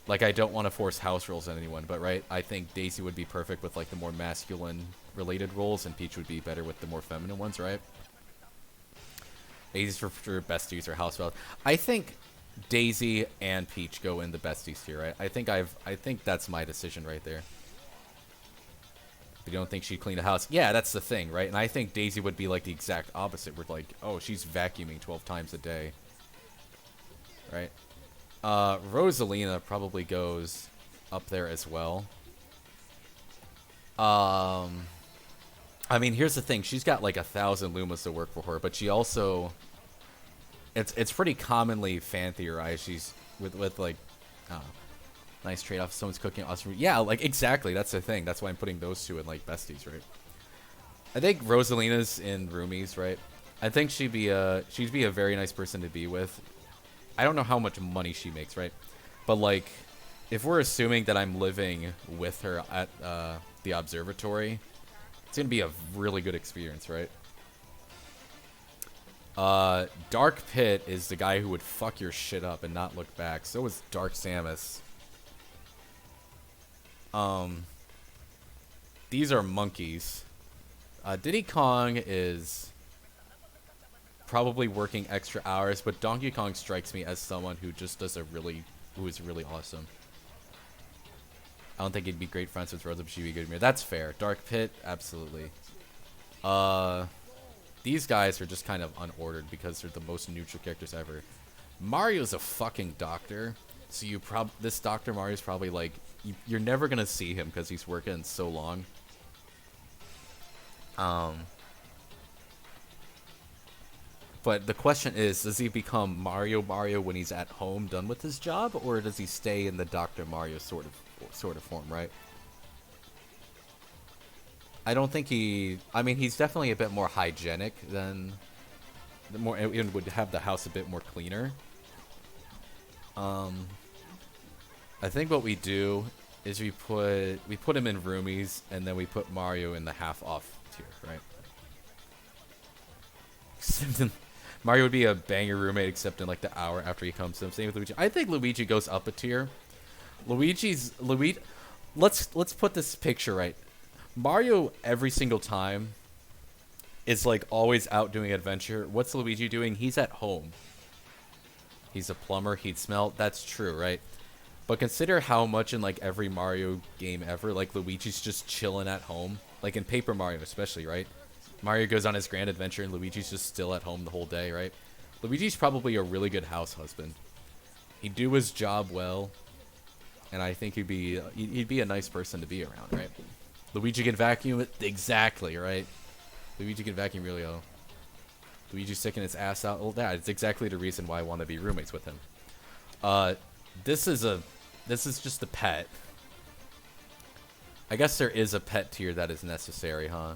Like, I don't want to force house rules on anyone, but, right, I think Daisy would be perfect with, like, the more masculine-related roles, and Peach would be better with the more feminine ones, right? Daisy's for sure besties or house rules. I think Daisy and Peach go in the besties tier, right? I think that's my decision right there. You don't think she'd clean the house? Yeah, that's the thing, right? And I think Daisy would be, like, the exact opposite. We're like, oh, she's vacuuming 12 times a day. Right? Rosalina probably goes up there as well. I mean, here's the thing. She's got like 1,000 Lumas to work for her, but she also... It's pretty commonly fan theorized. She's with like... nice trade-off. Someone's cooking awesome. Yeah, like, exactly. That's the thing. That's why I'm putting those two in, like, besties, right? I think Rosalina's in roomies, right? I think she'd be a very nice person to be with. I don't know how much money she makes, right? But, like, if we're assuming that I'm living with her at the observatory, it's going to be a really good experience, right? Dark Pit is the guy who would fuck your shit up and not look back. So is Dark Samus. These are monkeys. Diddy Kong is probably working extra hours, but Donkey Kong strikes me as someone who just does who is really awesome. I don't think he'd be great friends with Rosa, but she'd be good mirror. That's fair. Dark Pit, absolutely. These guys are just kind of unordered because they're the most neutral characters ever. Mario's a fucking doctor, so this Dr. Mario's probably like, you're never gonna see him because he's working so long. But the question is, does he become Mario when he's at home done with his job, or does he stay in the Dr. Mario sort of form, right? I don't think I mean, he's definitely a bit more hygienic than the more it would have the house a bit more cleaner. I think what we do is we put him in roomies, and then we put Mario in the half off tier, right? Mario would be a banger roommate, except in like the hour after he comes to him. Same with Luigi. I think Luigi goes up a tier. Luigi. Let's put this picture right. Mario every single time is like always out doing adventure. What's Luigi doing? He's at home. He's a plumber. He'd smell. That's true, right? But consider how much in like every Mario game ever, like Luigi's just chilling at home. Like in Paper Mario especially, right? Mario goes on his grand adventure and Luigi's just still at home the whole day, right? Luigi's probably a really good house husband. He'd do his job well, and I think he'd be a nice person to be around, right? Luigi can vacuum it exactly, right? Luigi can vacuum really well. Luigi's sticking his ass out. Well, that's exactly the reason why I want to be roommates with him. This is just a pet. I guess there is a pet tier that is necessary, huh?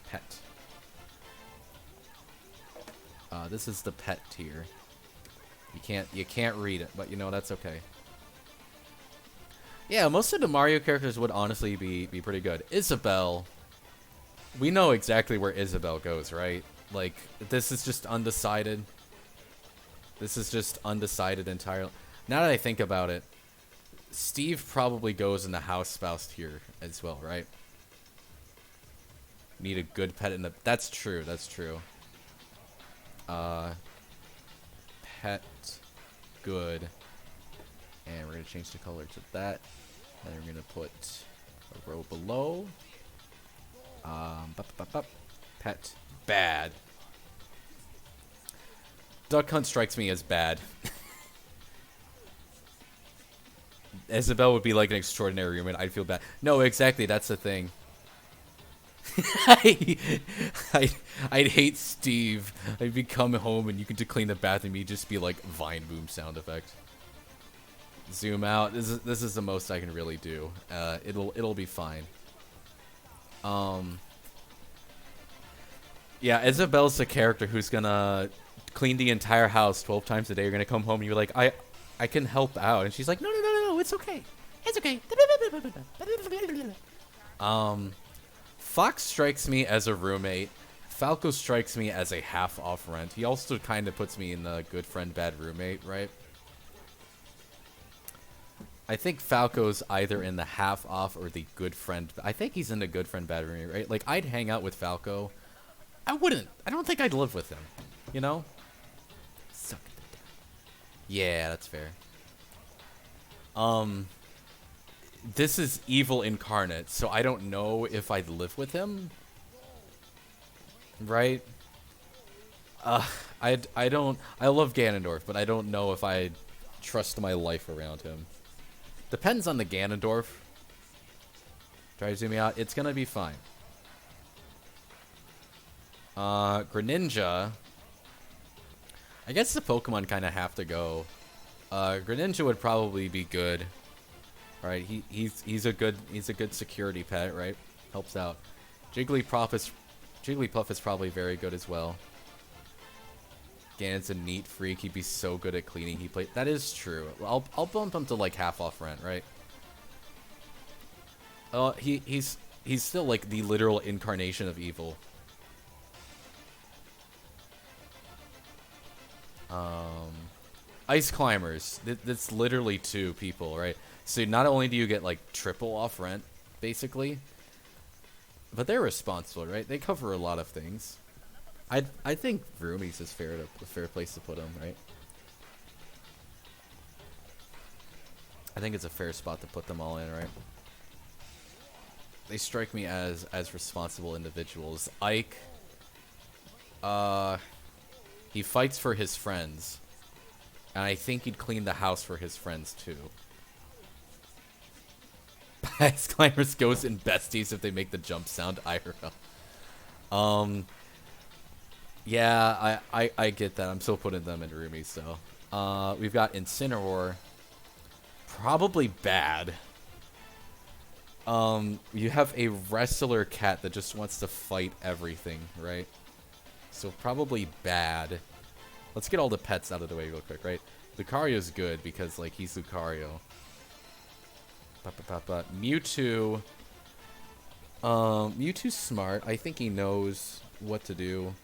Pet. This is the pet tier. You can't read it, but you know that's okay. Yeah, most of the Mario characters would honestly be pretty good. Isabelle, we know exactly where Isabelle goes, right? Like, this is just undecided. This is just undecided entirely. Now that I think about it, Steve probably goes in the house spouse tier as well, right? Need a good pet in the... That's true, that's true. Pet, good. And we're going to change the color to that. And we're going to put a row below. Pet, bad. Duck Hunt strikes me as bad. Isabelle would be like an extraordinary roommate. I'd feel bad. No, exactly. That's the thing. I'd hate Steve. I'd come home and you could clean the bathroom. He'd just be like Vine Boom sound effect. Zoom out. This is the most I can really do. It'll be fine. Yeah, Isabelle's the character who's gonna clean the entire house 12 times a day. You're gonna come home and you're like, I can help out, and she's like, no, it's okay, it's okay. Fox strikes me as a roommate. Falco strikes me as a half off rent. He also kind of puts me in the good friend, bad roommate, right? I think Falco's either in the half off or the good friend. I think he's in the good friend, bad roommate, right? Like, I'd hang out with Falco. I don't think I'd live with him, you know? Suck it. Yeah, that's fair. This is evil incarnate, so I don't know if I'd live with him. Right? I love Ganondorf, but I don't know if I'd trust my life around him. Depends on the Ganondorf. Try to zoom me out. It's gonna be fine. Greninja. I guess the Pokemon kind of have to go. Greninja would probably be good. Right? He's a good security pet, right? Helps out. Jigglypuff is probably very good as well. Ganon's a neat freak. He'd be so good at cleaning. That is true. I'll bump him to like half off rent, right? He's still like the literal incarnation of evil. Ice climbers. That's literally 2 people, right? So not only do you get like triple off rent, basically, but they're responsible, right? They cover a lot of things. I think roomies is a fair place to put them, right? I think it's a fair spot to put them all in, right? They strike me as responsible individuals. Ike, he fights for his friends, and I think he'd clean the house for his friends too. Ice climbers goes in besties if they make the jump sound IRL. Yeah, I get that. I'm still putting them in roomies, so. We've got Incineroar. Probably bad. You have a wrestler cat that just wants to fight everything, right? So probably bad. Let's get all the pets out of the way real quick, right? Lucario's good because, like, he's Lucario. Mewtwo. Mewtwo's smart. I think he knows what to do.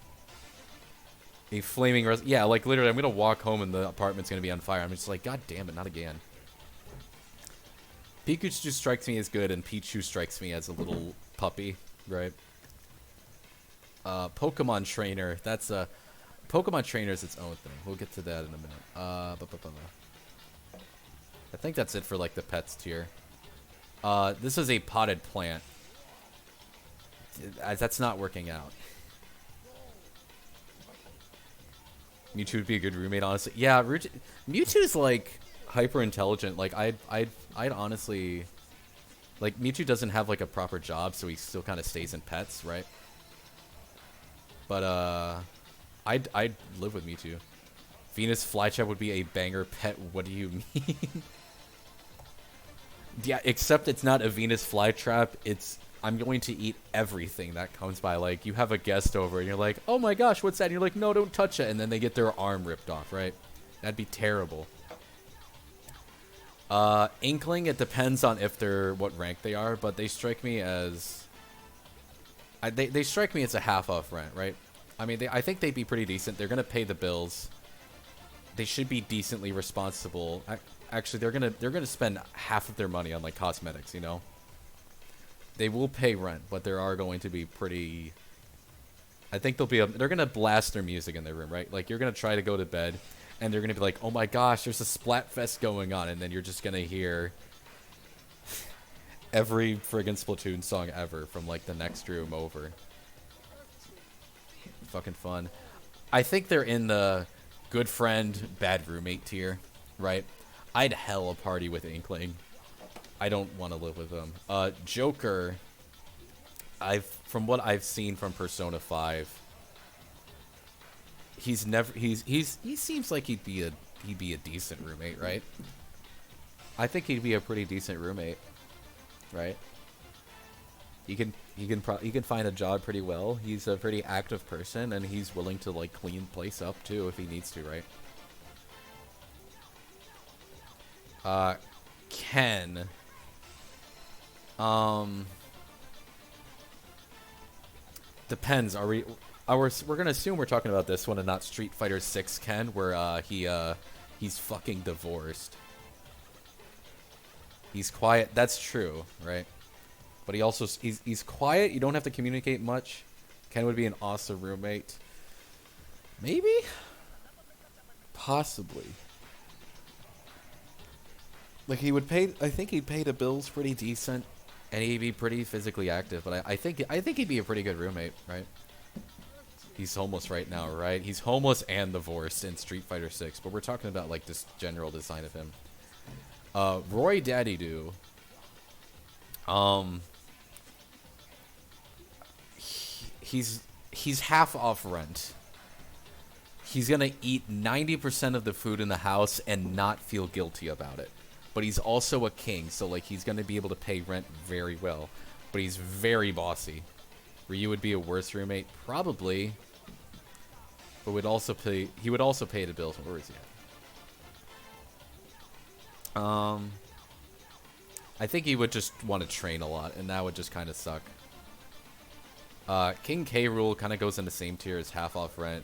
A flaming yeah, like literally, I'm gonna walk home and the apartment's gonna be on fire. I'm just like, God damn it, not again. Pikachu strikes me as good, and Pichu strikes me as a little puppy, right? Pokemon Trainer. That's a Pokemon Trainer is its own thing. We'll get to that in a minute. I think that's it for like the pets tier. This is a potted plant. That's not working out. Mewtwo would be a good roommate, honestly. Yeah, Mewtwo's like hyper intelligent. Like I'd honestly, like Mewtwo doesn't have like a proper job, so he still kind of stays in pets, right? But I'd live with Mewtwo. Venus Flytrap would be a banger pet. What do you mean? Yeah, except it's not a Venus Flytrap. It's I'm going to eat everything that comes by. Like, you have a guest over, and you're like, oh my gosh, what's that? And you're like, no, don't touch it. And then they get their arm ripped off, right? That'd be terrible. Inkling, it depends on if they're what rank they are, but they strike me as... They strike me as a half-off rent, right? I mean, I think they'd be pretty decent. They're going to pay the bills. They should be decently responsible. Actually, they're gonna spend half of their money on, like, cosmetics, you know? They will pay rent, but there are going to be pretty... I think they're going to blast their music in their room, right? Like, you're going to try to go to bed, and they're going to be like, oh my gosh, there's a Splatfest going on, and then you're just going to hear every friggin' Splatoon song ever from, like, the next room over. Fucking fun. I think they're in the good friend, bad roommate tier, right? I'd hell a party with Inkling. I don't want to live with them. Joker, from what I've seen from Persona 5, he seems like he'd be a decent roommate, right? I think he'd be a pretty decent roommate, right? He can find a job pretty well. He's a pretty active person, and he's willing to like clean the place up too if he needs to, right? Ken. Depends. We're gonna assume we're talking about this one and not Street Fighter 6 Ken, where he's fucking divorced. He's quiet. That's true, right? But he's quiet. You don't have to communicate much. Ken would be an awesome roommate. Maybe? Possibly. Like, he would pay... I think he'd pay the bills pretty decent, and he'd be pretty physically active. But I think he'd be a pretty good roommate, right? He's homeless right now, right? He's homeless and divorced in Street Fighter 6. But we're talking about, like, this general design of him. Roy Daddy Doo. He's half off rent. He's gonna eat 90% of the food in the house and not feel guilty about it. But he's also a king, so like he's gonna be able to pay rent very well. But he's very bossy. Ryu would be a worse roommate, probably. But he would also pay the bills. Where is he at? I think he would just want to train a lot, and that would just kind of suck. King K. Rool kind of goes in the same tier as half off rent.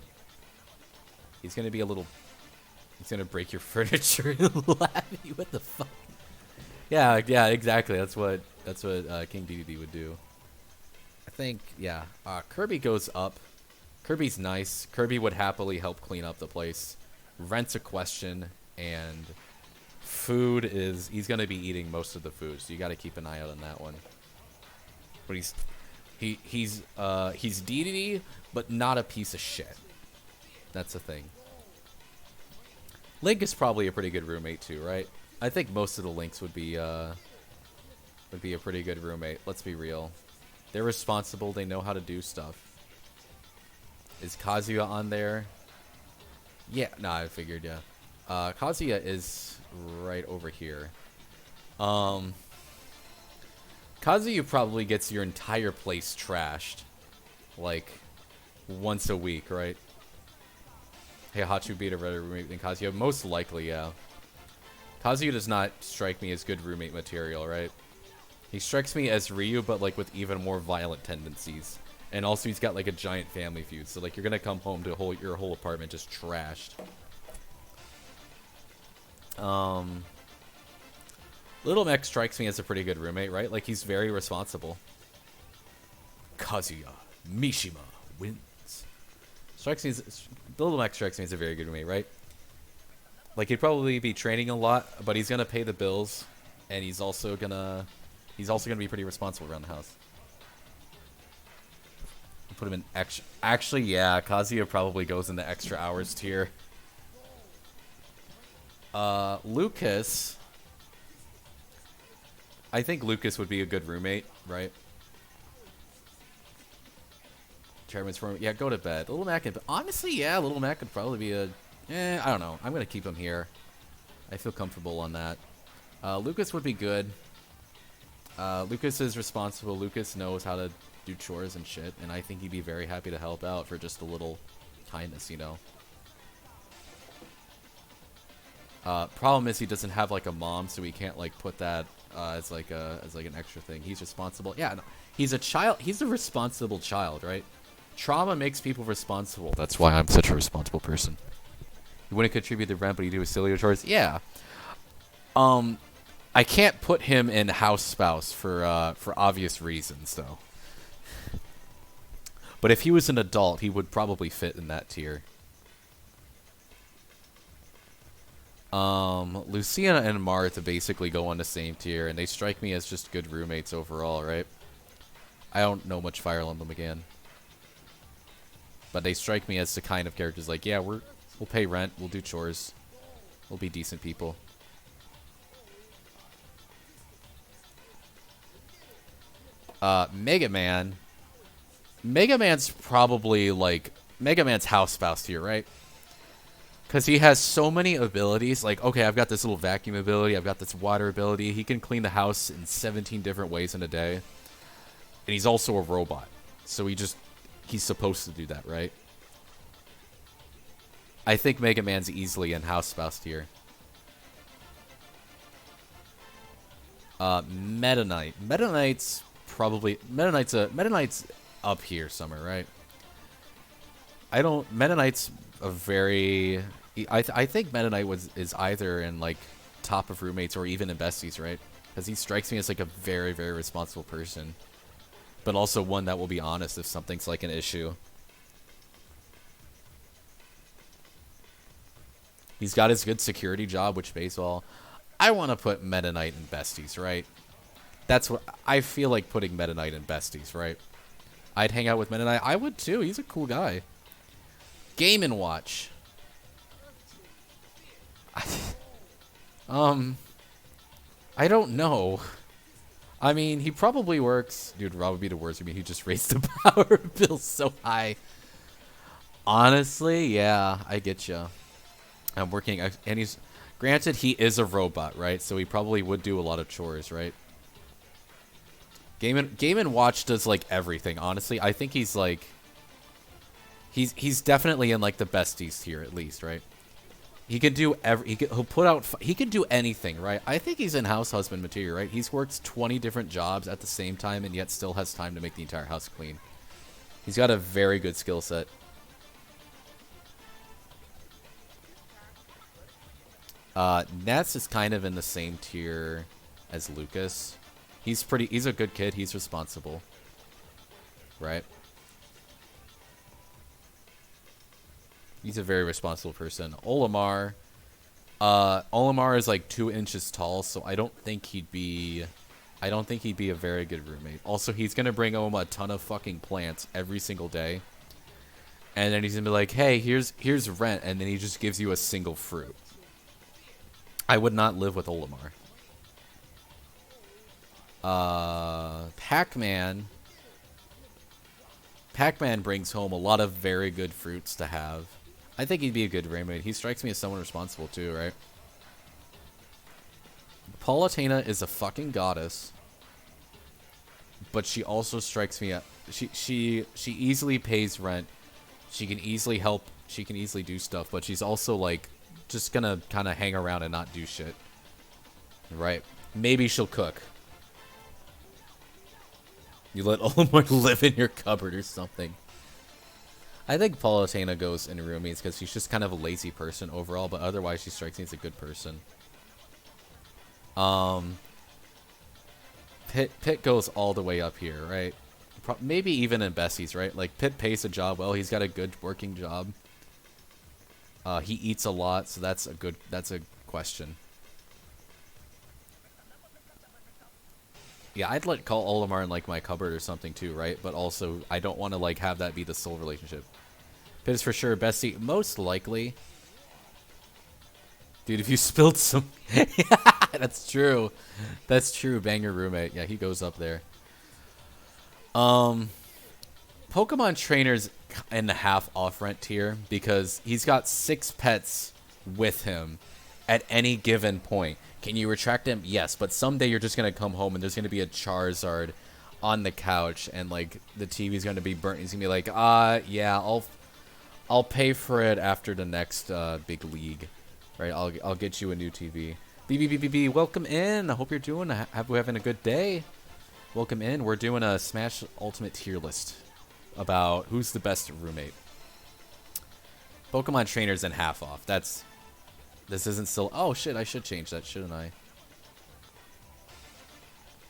He's gonna be a little... He's gonna break your furniture and laugh at you. What the fuck? Yeah, exactly. That's what King DDD would do. I think, yeah. Kirby goes up. Kirby's nice. Kirby would happily help clean up the place. Rent's a question, and food is... He's gonna be eating most of the food, so you gotta keep an eye out on that one. But he's DDD, but not a piece of shit. That's the thing. Link is probably a pretty good roommate too, right? I think most of the Links would be a pretty good roommate. Let's be real. They're responsible. They know how to do stuff. Is Kazuya on there? Yeah, no, I figured, yeah. Kazuya is right over here. Kazuya probably gets your entire place trashed, like, once a week, right? Hey, Hachu beat a better roommate than Kazuya. Most likely, yeah. Kazuya does not strike me as good roommate material, right? He strikes me as Ryu, but, like, with even more violent tendencies. And also, he's got, like, a giant family feud. So, like, you're gonna come home to your whole apartment just trashed. Little Mech strikes me as a pretty good roommate, right? Like, he's very responsible. Kazuya Mishima wins. Little Mech strikes me as a very good roommate, right? Like, he'd probably be training a lot, but he's gonna pay the bills, and he's also gonna be pretty responsible around the house. Put him in extra. Actually, yeah, Kazuya probably goes in the extra hours tier. Lucas. I think Lucas would be a good roommate, right? Chairman's form. Yeah, go to bed. Little Mac could, honestly, yeah, Little Mac could probably be a. I don't know. I'm gonna keep him here. I feel comfortable on that. Lucas would be good. Lucas is responsible. Lucas knows how to do chores and shit, and I think he'd be very happy to help out for just a little kindness, you know. Problem is he doesn't have like a mom, so he can't like put that as like an extra thing. He's responsible. Yeah, no, he's a child. He's a responsible child, right? Trauma makes people responsible. That's why I'm such a responsible person. You wouldn't contribute to rent, but you do silly chores. Yeah. I can't put him in house spouse for obvious reasons, though. But if he was an adult, he would probably fit in that tier. Luciana and Martha basically go on the same tier, and they strike me as just good roommates overall, right? I don't know much Fire Emblem again. But they strike me as the kind of characters like, yeah, we'll pay rent, we'll do chores, we'll be decent people. Mega Man. Mega Man's probably, like, Mega Man's house spouse here, right? Because he has so many abilities. Like, okay, I've got this little vacuum ability. I've got this water ability. He can clean the house in 17 different ways in a day. And he's also a robot. So he's supposed to do that, right? I think Mega Man's easily in house spouse tier. Meta Knight. Meta Knight's probably... Meta Knight's up here somewhere, right? Meta Knight's a very... I think Meta Knight is either in, like, top of roommates or even in besties, right? Because he strikes me as, like, a very, very responsible person. But also one that will be honest if something's, like, an issue. He's got his good security job, which pays well. I want to put Meta Knight in besties, right? That's what... I feel like putting Meta Knight in besties, right? I'd hang out with Meta Knight. I would, too. He's a cool guy. Game & Watch. I don't know. I mean, he probably works... Dude, Rob would be the worst. I mean, he just raised the power bill so high. Honestly, yeah, I get you. I'm working... And he's... Granted, he is a robot, right? So he probably would do a lot of chores, right? Game & Watch does, like, everything, honestly. I think he's, like... He's definitely in, like, the besties tier, at least, right? He can do he can do anything, right? I think he's in house husband material, right? He's worked 20 different jobs at the same time and yet still has time to make the entire house clean. He's got a very good skill set. Ness is kind of in the same tier as Lucas. He's a good kid. He's responsible. Right? He's a very responsible person. Olimar. Olimar is like 2 inches tall, so I don't think he'd be a very good roommate. Also, he's gonna bring home a ton of fucking plants every single day. And then he's gonna be like, hey, here's rent, and then he just gives you a single fruit. I would not live with Olimar. Pac-Man. Pac-Man brings home a lot of very good fruits to have. I think he'd be a good roommate. He strikes me as someone responsible too, right? Palutena is a fucking goddess. but she also strikes me at she easily pays rent. She can easily help. She can easily do stuff, but she's also like just gonna kind of hang around and not do shit. Right? Maybe she'll cook. You let Olimar live in your cupboard or something. I think Palutena goes in roommates because she's just kind of a lazy person overall, but otherwise she strikes me as a good person. Pitt goes all the way up here, right? Maybe even in Bessie's, right? Like, Pitt pays a job well. He's got a good working job. He eats a lot, so that's a question. Yeah, I'd like call Olimar in like my cupboard or something too, right? But also, I don't want to like have that be the sole relationship. Pitt is for sure Bessie, most likely. Dude, if you spilled some... That's true. That's true. Banger roommate. Yeah, he goes up there. Pokemon Trainer's in the half off rent tier because he's got 6 pets with him at any given point. Can you retract him? Yes, but someday you're just going to come home and there's going to be a Charizard on the couch and like the TV's going to be burnt. He's going to be like, yeah, I'll pay for it after the next big league. Right? I'll get you a new TV. BBBBB, welcome in. I hope you're doing. We're having a good day. Welcome in. We're doing a Smash Ultimate tier list about who's the best roommate. Pokemon Trainers and half off. This isn't still. Oh shit! I should change that, shouldn't I?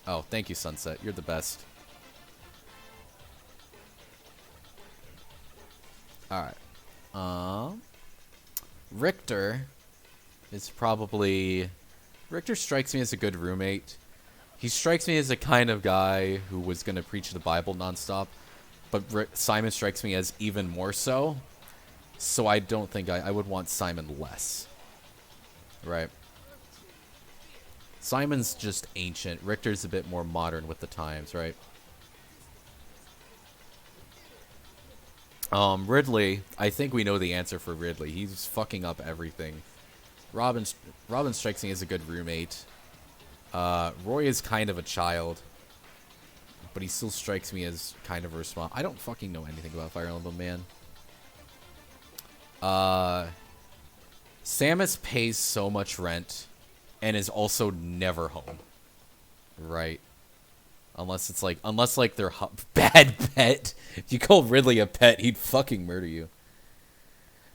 Oh, thank you, Sunset. You're the best. All right. Richter is probably. Richter strikes me as a good roommate. He strikes me as the kind of guy who was going to preach the Bible nonstop, but Simon strikes me as even more so. So I don't think I would want Simon less. Right? Simon's just ancient. Richter's a bit more modern with the times, right? Ridley, I think we know the answer for Ridley. He's fucking up everything. Robin strikes me as a good roommate. Roy is kind of a child, but he still strikes me as kind of a response. I don't fucking know anything about Fire Emblem, man. Samus pays so much rent and is also never home. Right. Unless they're bad pet. If you call Ridley a pet, he'd fucking murder you.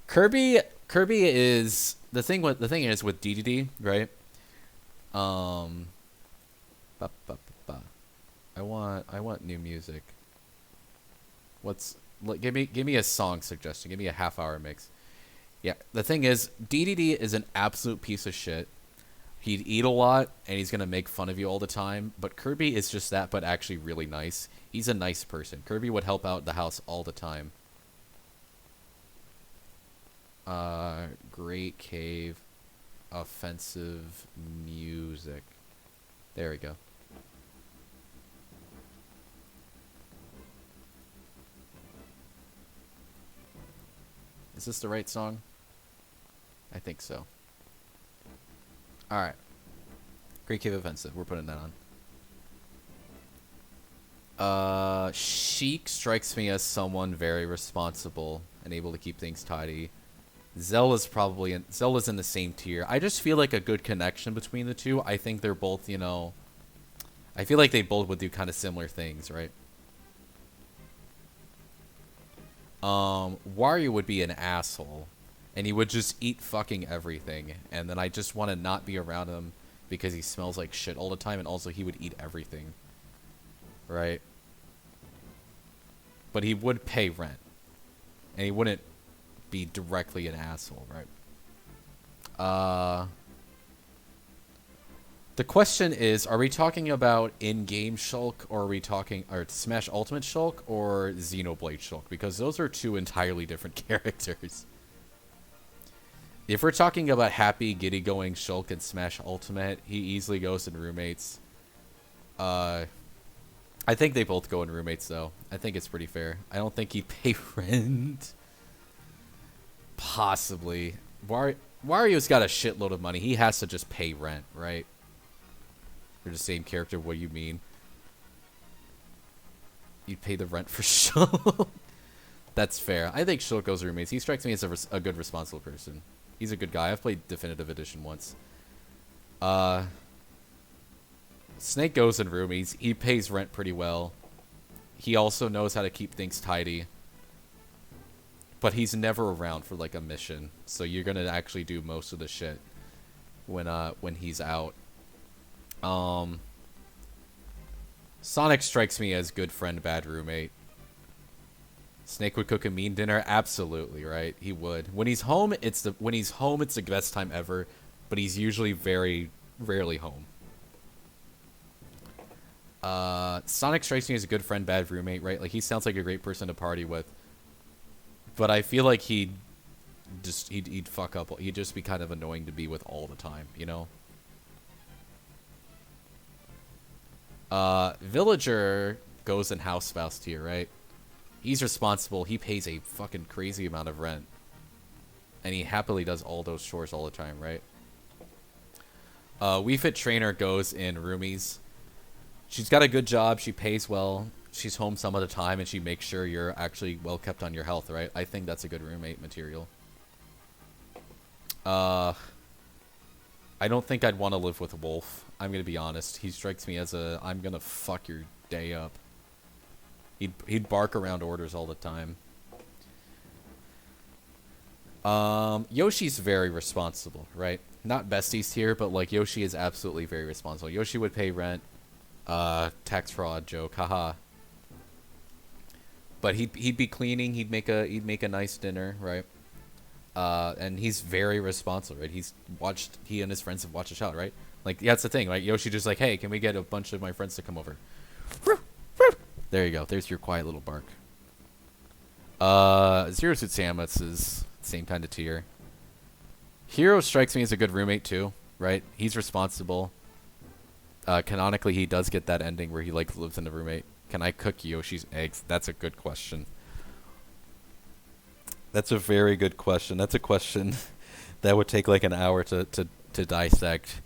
Kirby is the thing is with DDD, right? I want new music. Give me a song suggestion. Give me a half-hour mix. Yeah, the thing is, DDD is an absolute piece of shit. He'd eat a lot, and he's gonna make fun of you all the time. But Kirby is just that, but actually really nice. He's a nice person. Kirby would help out the house all the time. Great Cave, offensive music. There we go. Is this the right song? I think so. Alright. Great Cave Offensive. We're putting that on. Sheik strikes me as someone very responsible and able to keep things tidy. Zelda's in the same tier. I just feel like a good connection between the two. I think they're both, I feel like they both would do kind of similar things, right? Wario would be an asshole, and he would just eat fucking everything, and then I just want to not be around him because he smells like shit all the time, and also he would eat everything, right? But he would pay rent, and he wouldn't be directly an asshole, right? The question is, are we talking about in-game Shulk, or are we talking Smash Ultimate Shulk, or Xenoblade Shulk? Because those are two entirely different characters. If we're talking about happy, giddy-going Shulk and Smash Ultimate, he easily goes in roommates. I think they both go in roommates, though. I think it's pretty fair. I don't think he'd pay rent. Possibly. Wario's got a shitload of money. He has to just pay rent, right? They're the same character. What do you mean? You'd pay the rent for Shulk. That's fair. I think Shulk goes roommates. He strikes me as a good, responsible person. He's a good guy. I've played Definitive Edition once. Snake goes in roomies. He pays rent pretty well. He also knows how to keep things tidy. But he's never around for like a mission. So you're gonna actually do most of the shit when he's out. Sonic strikes me as good friend, bad roommate. Snake would cook a mean dinner, absolutely, right? He would. When he's home, it's the best time ever, but he's usually very rarely home. Sonic strikes me as a good friend, bad roommate, right? Like he sounds like a great person to party with. But I feel like he'd fuck up. He'd just be kind of annoying to be with all the time, you know? Villager goes in house spouse tier, right? He's responsible. He pays a fucking crazy amount of rent. And he happily does all those chores all the time, right? Wii Fit Trainer goes in roomies. She's got a good job. She pays well. She's home some of the time, and she makes sure you're actually well kept on your health, right? I think that's a good roommate material. I don't think I'd want to live with Wolf. I'm going to be honest. He strikes me as a, I'm going to fuck your day up. He'd bark around orders all the time. Yoshi's very responsible, right? Not besties here, but like Yoshi is absolutely very responsible. Yoshi would pay rent. Tax fraud joke, haha. But he'd be cleaning. He'd make a nice dinner, right? And he's very responsible, right? He and his friends have watched a child, right? Like that's the thing, right? Yoshi just like, hey, can we get a bunch of my friends to come over? There you go. There's your quiet little bark. Zero Suit Samus is same kind of tier. Hero strikes me as a good roommate too, right? He's responsible. Canonically, he does get that ending where he like lives in a roommate. Can I cook Yoshi's eggs? That's a good question. That's a very good question. That's a question that would take like an hour to dissect.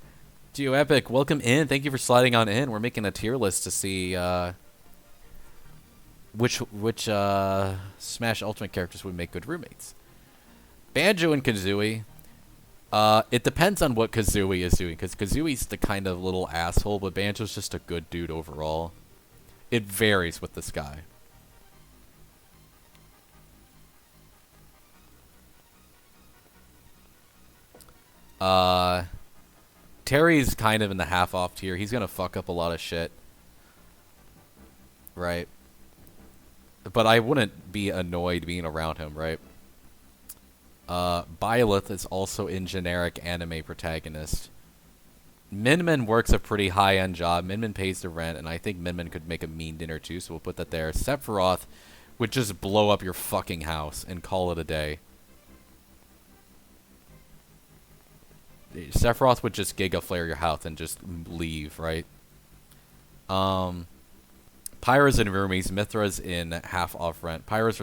Geo Epic, welcome in. Thank you for sliding on in. We're making a tier list to see which Smash Ultimate characters would make good roommates. Banjo and Kazooie. It depends on what Kazooie is doing, because Kazooie's the kind of little asshole, but Banjo's just a good dude overall. It varies with this guy. Terry's kind of in the half-off tier. He's gonna fuck up a lot of shit. Right? But I wouldn't be annoyed being around him, right? Byleth is also in generic anime protagonist. Minmin works a pretty high-end job. Minmin pays the rent, and I think Minmin could make a mean dinner too, so we'll put that there. Sephiroth would just blow up your fucking house and call it a day. Sephiroth would just giga flare your house and just leave, right? Pyra's in roomies. Mithra's in half-off rent. Pyra's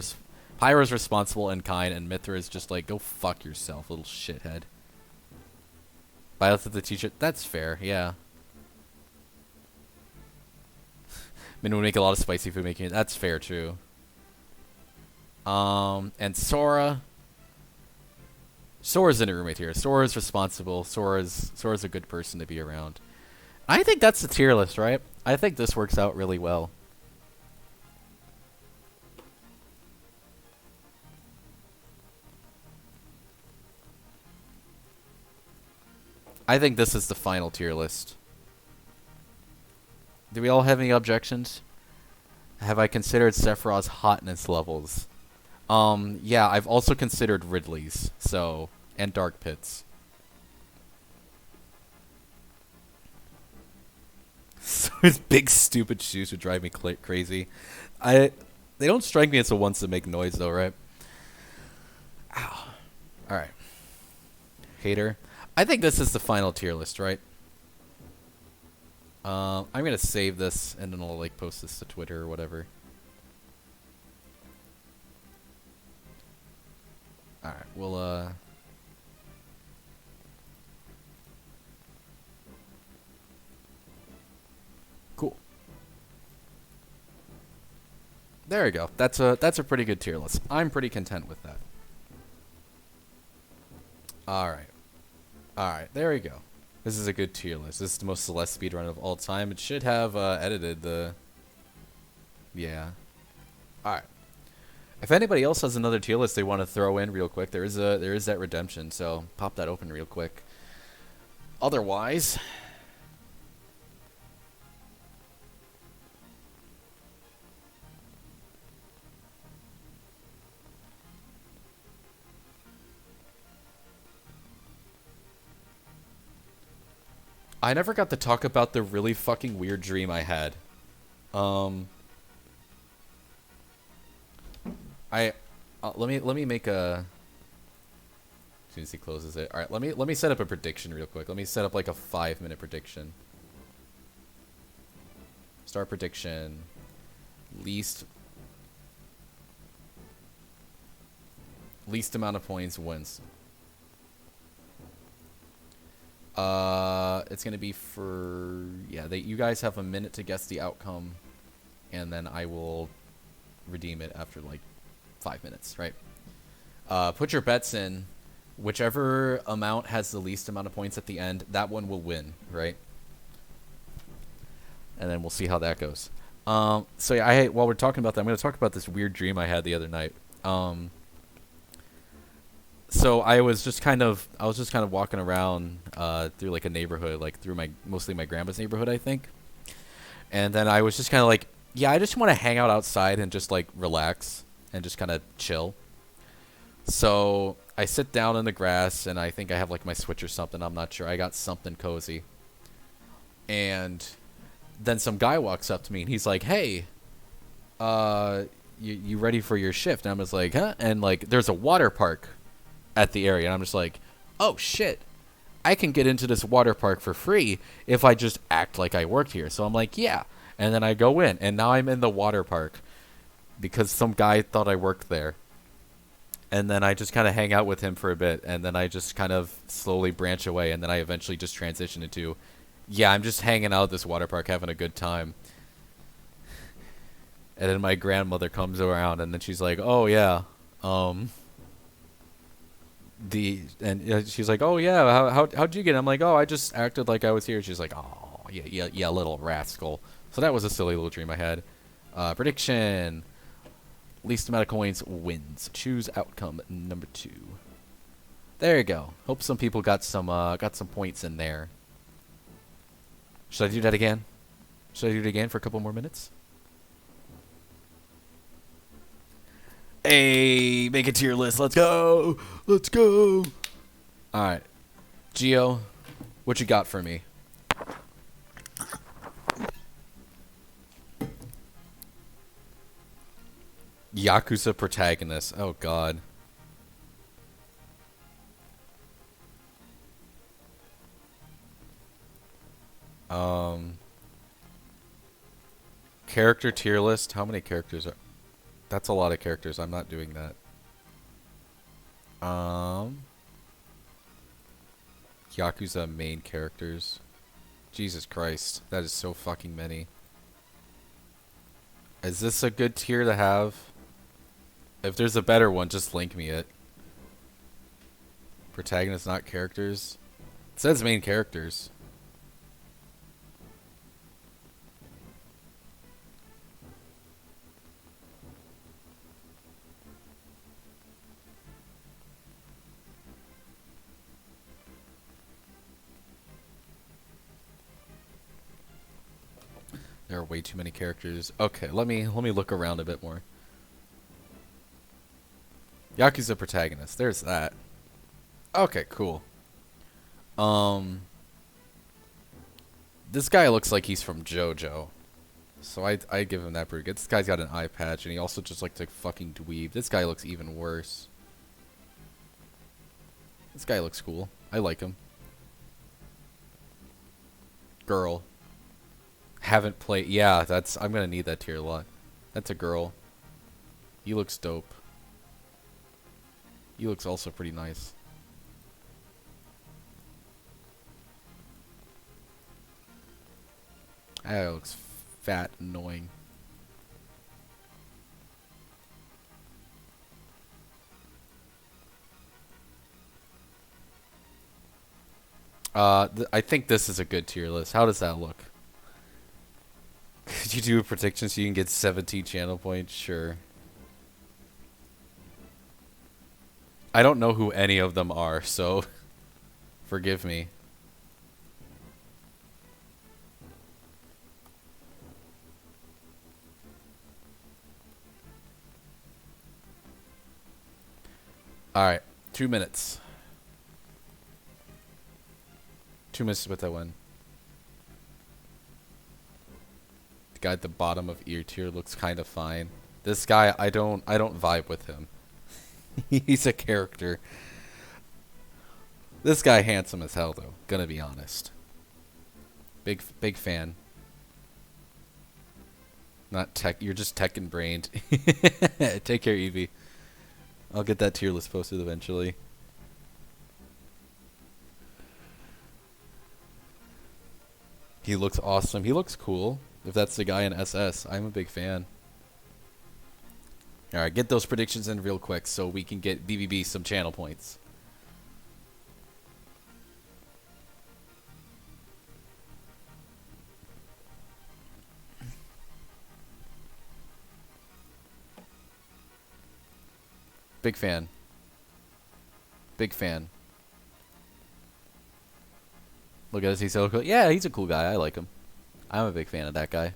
responsible and kind, and Mithra is just like, go fuck yourself, little shithead. Byleth at the teacher. That's fair, yeah. Min would make a lot of spicy food making it. That's fair, too. And Sora. Sora's in a roommate here. Sora's responsible. Sora's a good person to be around. I think that's the tier list, right? I think this works out really well. I think this is the final tier list. Do we all have any objections? Have I considered Sephiroth's hotness levels? Yeah, I've also considered Ridley's, so, and Dark Pit's. So his big stupid shoes would drive me crazy. They don't strike me as the ones that make noise though, right? Ow. Alright. Hater. I think this is the final tier list, right? I'm gonna save this and then I'll like post this to Twitter or whatever. Alright, we'll cool. There we go. That's a pretty good tier list. I'm pretty content with that. All right. All right. There we go. This is a good tier list. This is the most Celeste speedrun of all time. It should have edited the... Yeah. All right. If anybody else has another tier list they want to throw in real quick, there is that redemption, so pop that open real quick. Otherwise... I never got to talk about the really fucking weird dream I had. Let me make a... As soon as he closes it. All right, let me set up a prediction real quick. Let me set up like a 5-minute prediction. Start prediction. Least amount of points wins. It's gonna be for... Yeah, you guys have a minute to guess the outcome, and then I will redeem it after like 5 minutes, right? Put your bets in. Whichever amount has the least amount of points at the end, that one will win, right? And then we'll see how that goes. So yeah, while we're talking about that, I'm going to talk about this weird dream I had the other night. So I was just kind of walking around through like a neighborhood, like through mostly my grandma's neighborhood, I think. And then I was just kind of like, yeah, I just want to hang out outside and just like relax and just kind of chill. So I sit down in the grass, and I think I have like my Switch or something. I'm not sure. I got something cozy. And then some guy walks up to me, and he's like, "Hey, you ready for your shift?" And I'm just like, "Huh?" And like, there's a water park at the area, and I'm just like, "Oh shit, I can get into this water park for free if I just act like I worked here." So I'm like, "Yeah." And then I go in, and now I'm in the water park because some guy thought I worked there. And then I just kind of hang out with him for a bit, and then I just kind of slowly branch away, and then I eventually just transition into, yeah, I'm just hanging out at this water park having a good time. And then my grandmother comes around, and then she's like, "Oh yeah, she's like, "Oh yeah, how'd you get it?" I'm like, "Oh, I just acted like I was here." She's like, "Oh yeah, little rascal." So that was a silly little dream I had. Prediction. Least amount of coins wins. Choose outcome number 2. There you go. Hope some people got some points in there. Should I do that again? Should I do it again for a couple more minutes? Hey, make a tier list. Let's go. Let's go. All right, Gio, what you got for me? Yakuza protagonist. Oh, God. Character tier list. How many characters are... That's a lot of characters. I'm not doing that. Yakuza main characters. Jesus Christ. That is so fucking many. Is this a good tier to have? If there's a better one, just link me it. Protagonists, not characters. It says main characters. There are way too many characters. Okay, let me look around a bit more. Yakuza protagonist. There's that. Okay, cool. This guy looks like he's from JoJo. So I give him that pretty good. This guy's got an eye patch, and he also just looks like fucking dweeb. This guy looks even worse. This guy looks cool. I like him. Girl. Haven't played. Yeah, I'm gonna need that tier a lot. That's a girl. He looks dope. He looks also pretty nice. That looks fat, annoying. I think this is a good tier list. How does that look? Could you do a prediction so you can get 17 channel points? Sure. I don't know who any of them are, so forgive me. Alright, 2 minutes. 2 minutes to put that one. The guy at the bottom of ear tier looks kind of fine. This guy, I don't vibe with him. He's a character. This guy handsome as hell though, gonna be honest. Big fan. Not tech, you're just tech and brained. Take care, Evie. I'll get that tier list posted eventually. He looks awesome. He looks cool. If that's the guy in SS, I'm a big fan. Alright, get those predictions in real quick so we can get BBB some channel points. Big fan. Big fan. Look at this, he's so cool. Yeah, he's a cool guy. I like him. I'm a big fan of that guy.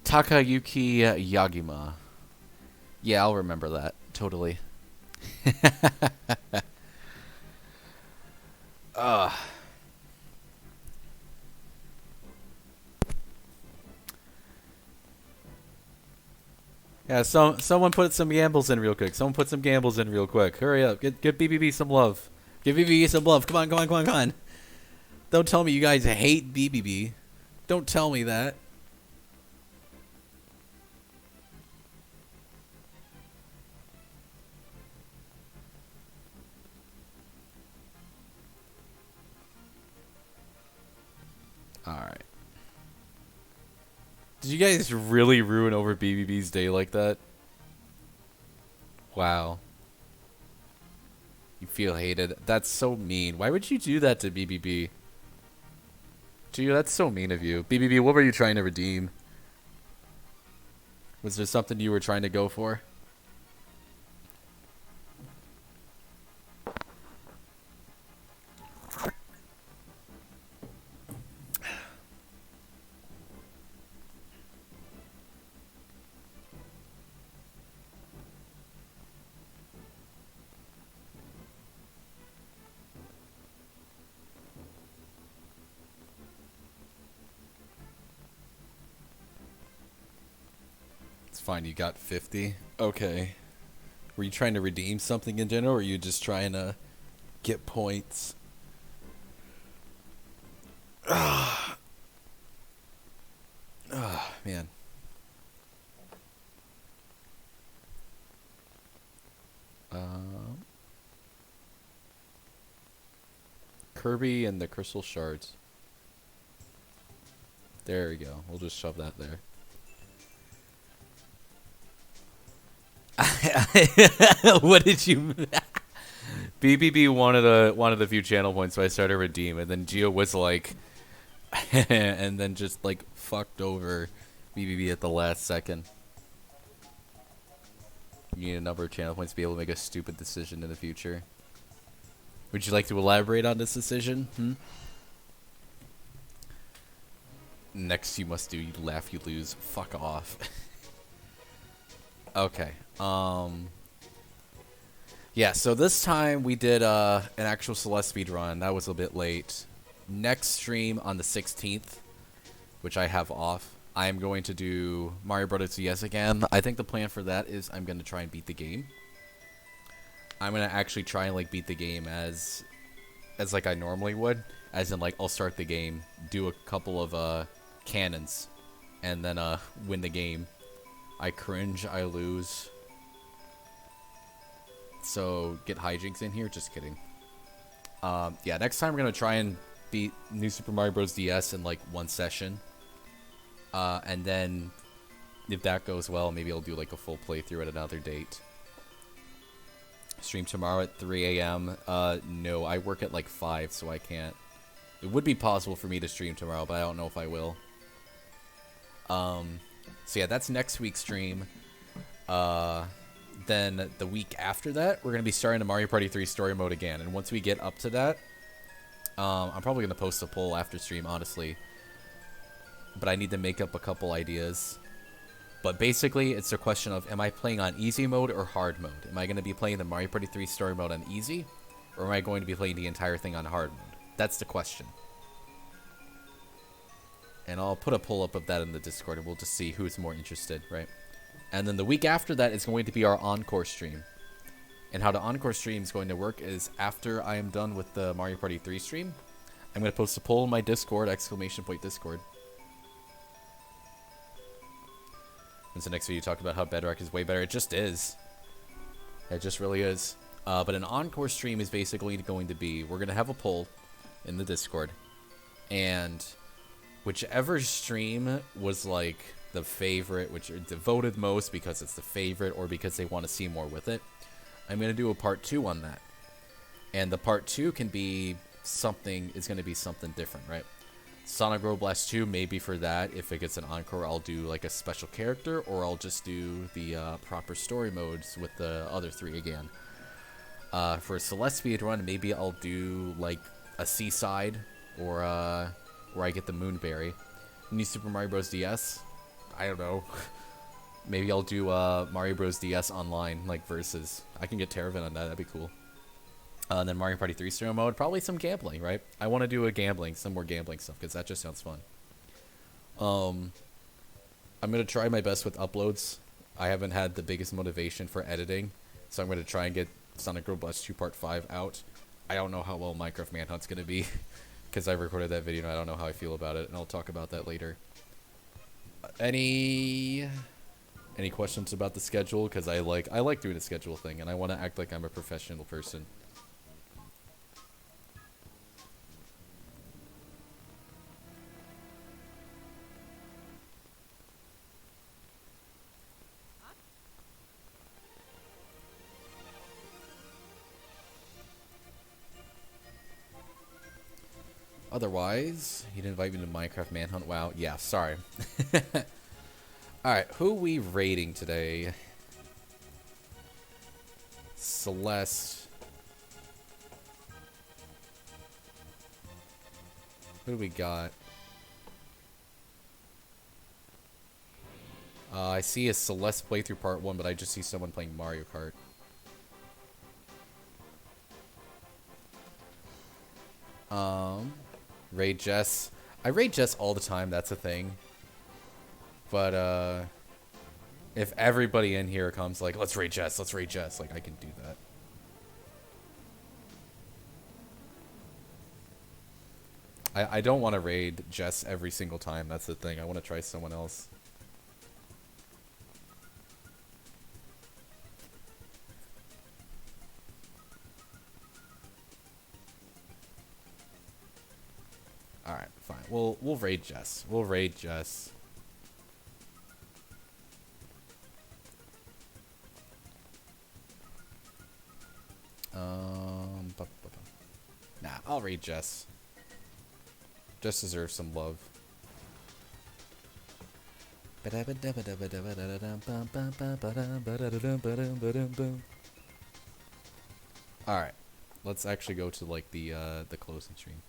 Takayuki Yagima. Yeah, I'll remember that. Totally. Yeah, someone put some gambles in real quick. Someone put some gambles in real quick. Hurry up. Give BBB some love. Give BBB some love. Come on, come on, come on, come on. Don't tell me you guys hate BBB. Don't tell me that. Alright. Did you guys really ruin over BBB's day like that? Wow. You feel hated. That's so mean. Why would you do that to BBB? Dude, that's so mean of you. BBB, what were you trying to redeem? Was there something you were trying to go for? It's fine, you got 50. Okay. Were you trying to redeem something in general, or were you just trying to get points? Man. Kirby and the crystal shards. There we go. We'll just shove that there. What did you? BBB wanted a few channel points, so I started redeem, and then Gio was like, and then just like fucked over BBB at the last second. You need a number of channel points to be able to make a stupid decision in the future. Would you like to elaborate on this decision? Next you must do, you laugh, you lose. Fuck off. Okay. Yeah, so this time we did an actual Celeste speedrun. That was a bit late. Next stream on the 16th, which I have off, I am going to do Mario Bros. DS again. I think the plan for that is I'm going to try and beat the game. I'm going to actually try and like beat the game as like I normally would. As in like I'll start the game, do a couple of cannons, and then win the game. I cringe, I lose. So get hijinks in here. Just kidding. Yeah, next time we're gonna try and beat New Super Mario Bros. DS in like one session. And then if that goes well, maybe I'll do like a full playthrough at another date. Stream tomorrow at 3 a.m. No, I work at like 5, so I can't. It would be possible for me to stream tomorrow, but I don't know if I will. So yeah, that's next week's stream. Then the week after that, we're going to be starting the Mario Party 3 story mode again. And once we get up to that, I'm probably going to post a poll after stream, honestly. But I need to make up a couple ideas. But basically, it's a question of, am I playing on easy mode or hard mode? Am I going to be playing the Mario Party 3 story mode on easy? Or am I going to be playing the entire thing on hard mode? That's the question. And I'll put a poll up of that in the Discord, and we'll just see who's more interested, right? And then the week after that is going to be our encore stream. And how the encore stream is going to work is after I am done with the Mario Party 3 stream, I'm going to post a poll in my Discord, !Discord. And so next video talked about how Bedrock is way better. It just is. It just really is. But an encore stream is basically going to be, we're going to have a poll in the Discord. And whichever stream was like the favorite, which are voted most because it's the favorite or because they want to see more with it, I'm going to do a part 2 on that. And the part 2 can be something, is going to be something different, right? Sonic Road Blast 2, maybe for that, if it gets an encore, I'll do like a special character, or I'll just do the proper story modes with the other 3 again. For Celeste Speedrun, maybe I'll do like a Seaside, or where I get the Moonberry. New Super Mario Bros. DS, I don't know. Maybe I'll do Mario Bros. DS online, like versus. I can get Terravan on that, that'd be cool. And then Mario Party 3 story mode, probably some gambling, right? I want to do some more gambling stuff, because that just sounds fun. I'm going to try my best with uploads. I haven't had the biggest motivation for editing, so I'm going to try and get Sonic Road Blast 2 Part 5 out. I don't know how well Minecraft Manhunt's going to be, because I recorded that video and I don't know how I feel about it, and I'll talk about that later. Any questions about the schedule? Because I like doing the schedule thing, and I want to act like I'm a professional person. Otherwise, he didn't invite me to Minecraft Manhunt. Wow. Yeah, sorry. Alright, who are we rating today? Celeste. Who do we got? I see a Celeste playthrough part 1, but I just see someone playing Mario Kart. Raid Jess. I raid Jess all the time, that's a thing. But, if everybody in here comes like, let's raid Jess, like, I can do that. I don't want to raid Jess every single time, that's the thing. I want to try someone else. Alright, fine. We'll raid Jess. We'll raid Jess. Nah, I'll raid Jess. Jess deserves some love. Alright. Let's actually go to like the closing stream.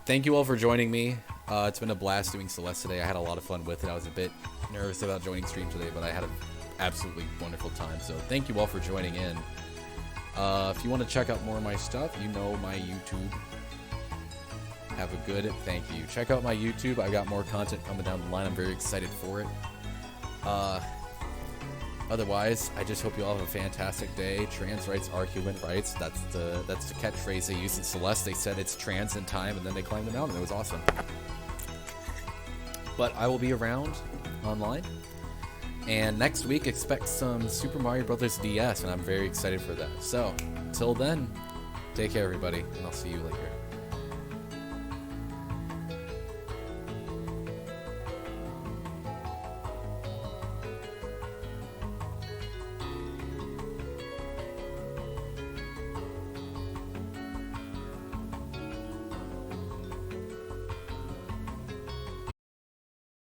Thank you all for joining me. It's been a blast doing Celeste today. I had a lot of fun with it. I was a bit nervous about joining stream today, but I had an absolutely wonderful time. So thank you all for joining in. If you want to check out more of my stuff, you know my YouTube. Have a good thank you. Check out my YouTube. I got more content coming down the line. I'm very excited for it. Otherwise, I just hope you all have a fantastic day. Trans rights are human rights. That's the catchphrase they used in Celeste. They said it's trans in time, and then they climbed the mountain. It was awesome. But I will be around online. And next week, expect some Super Mario Bros. DS, and I'm very excited for that. So, until then, take care, everybody, and I'll see you later.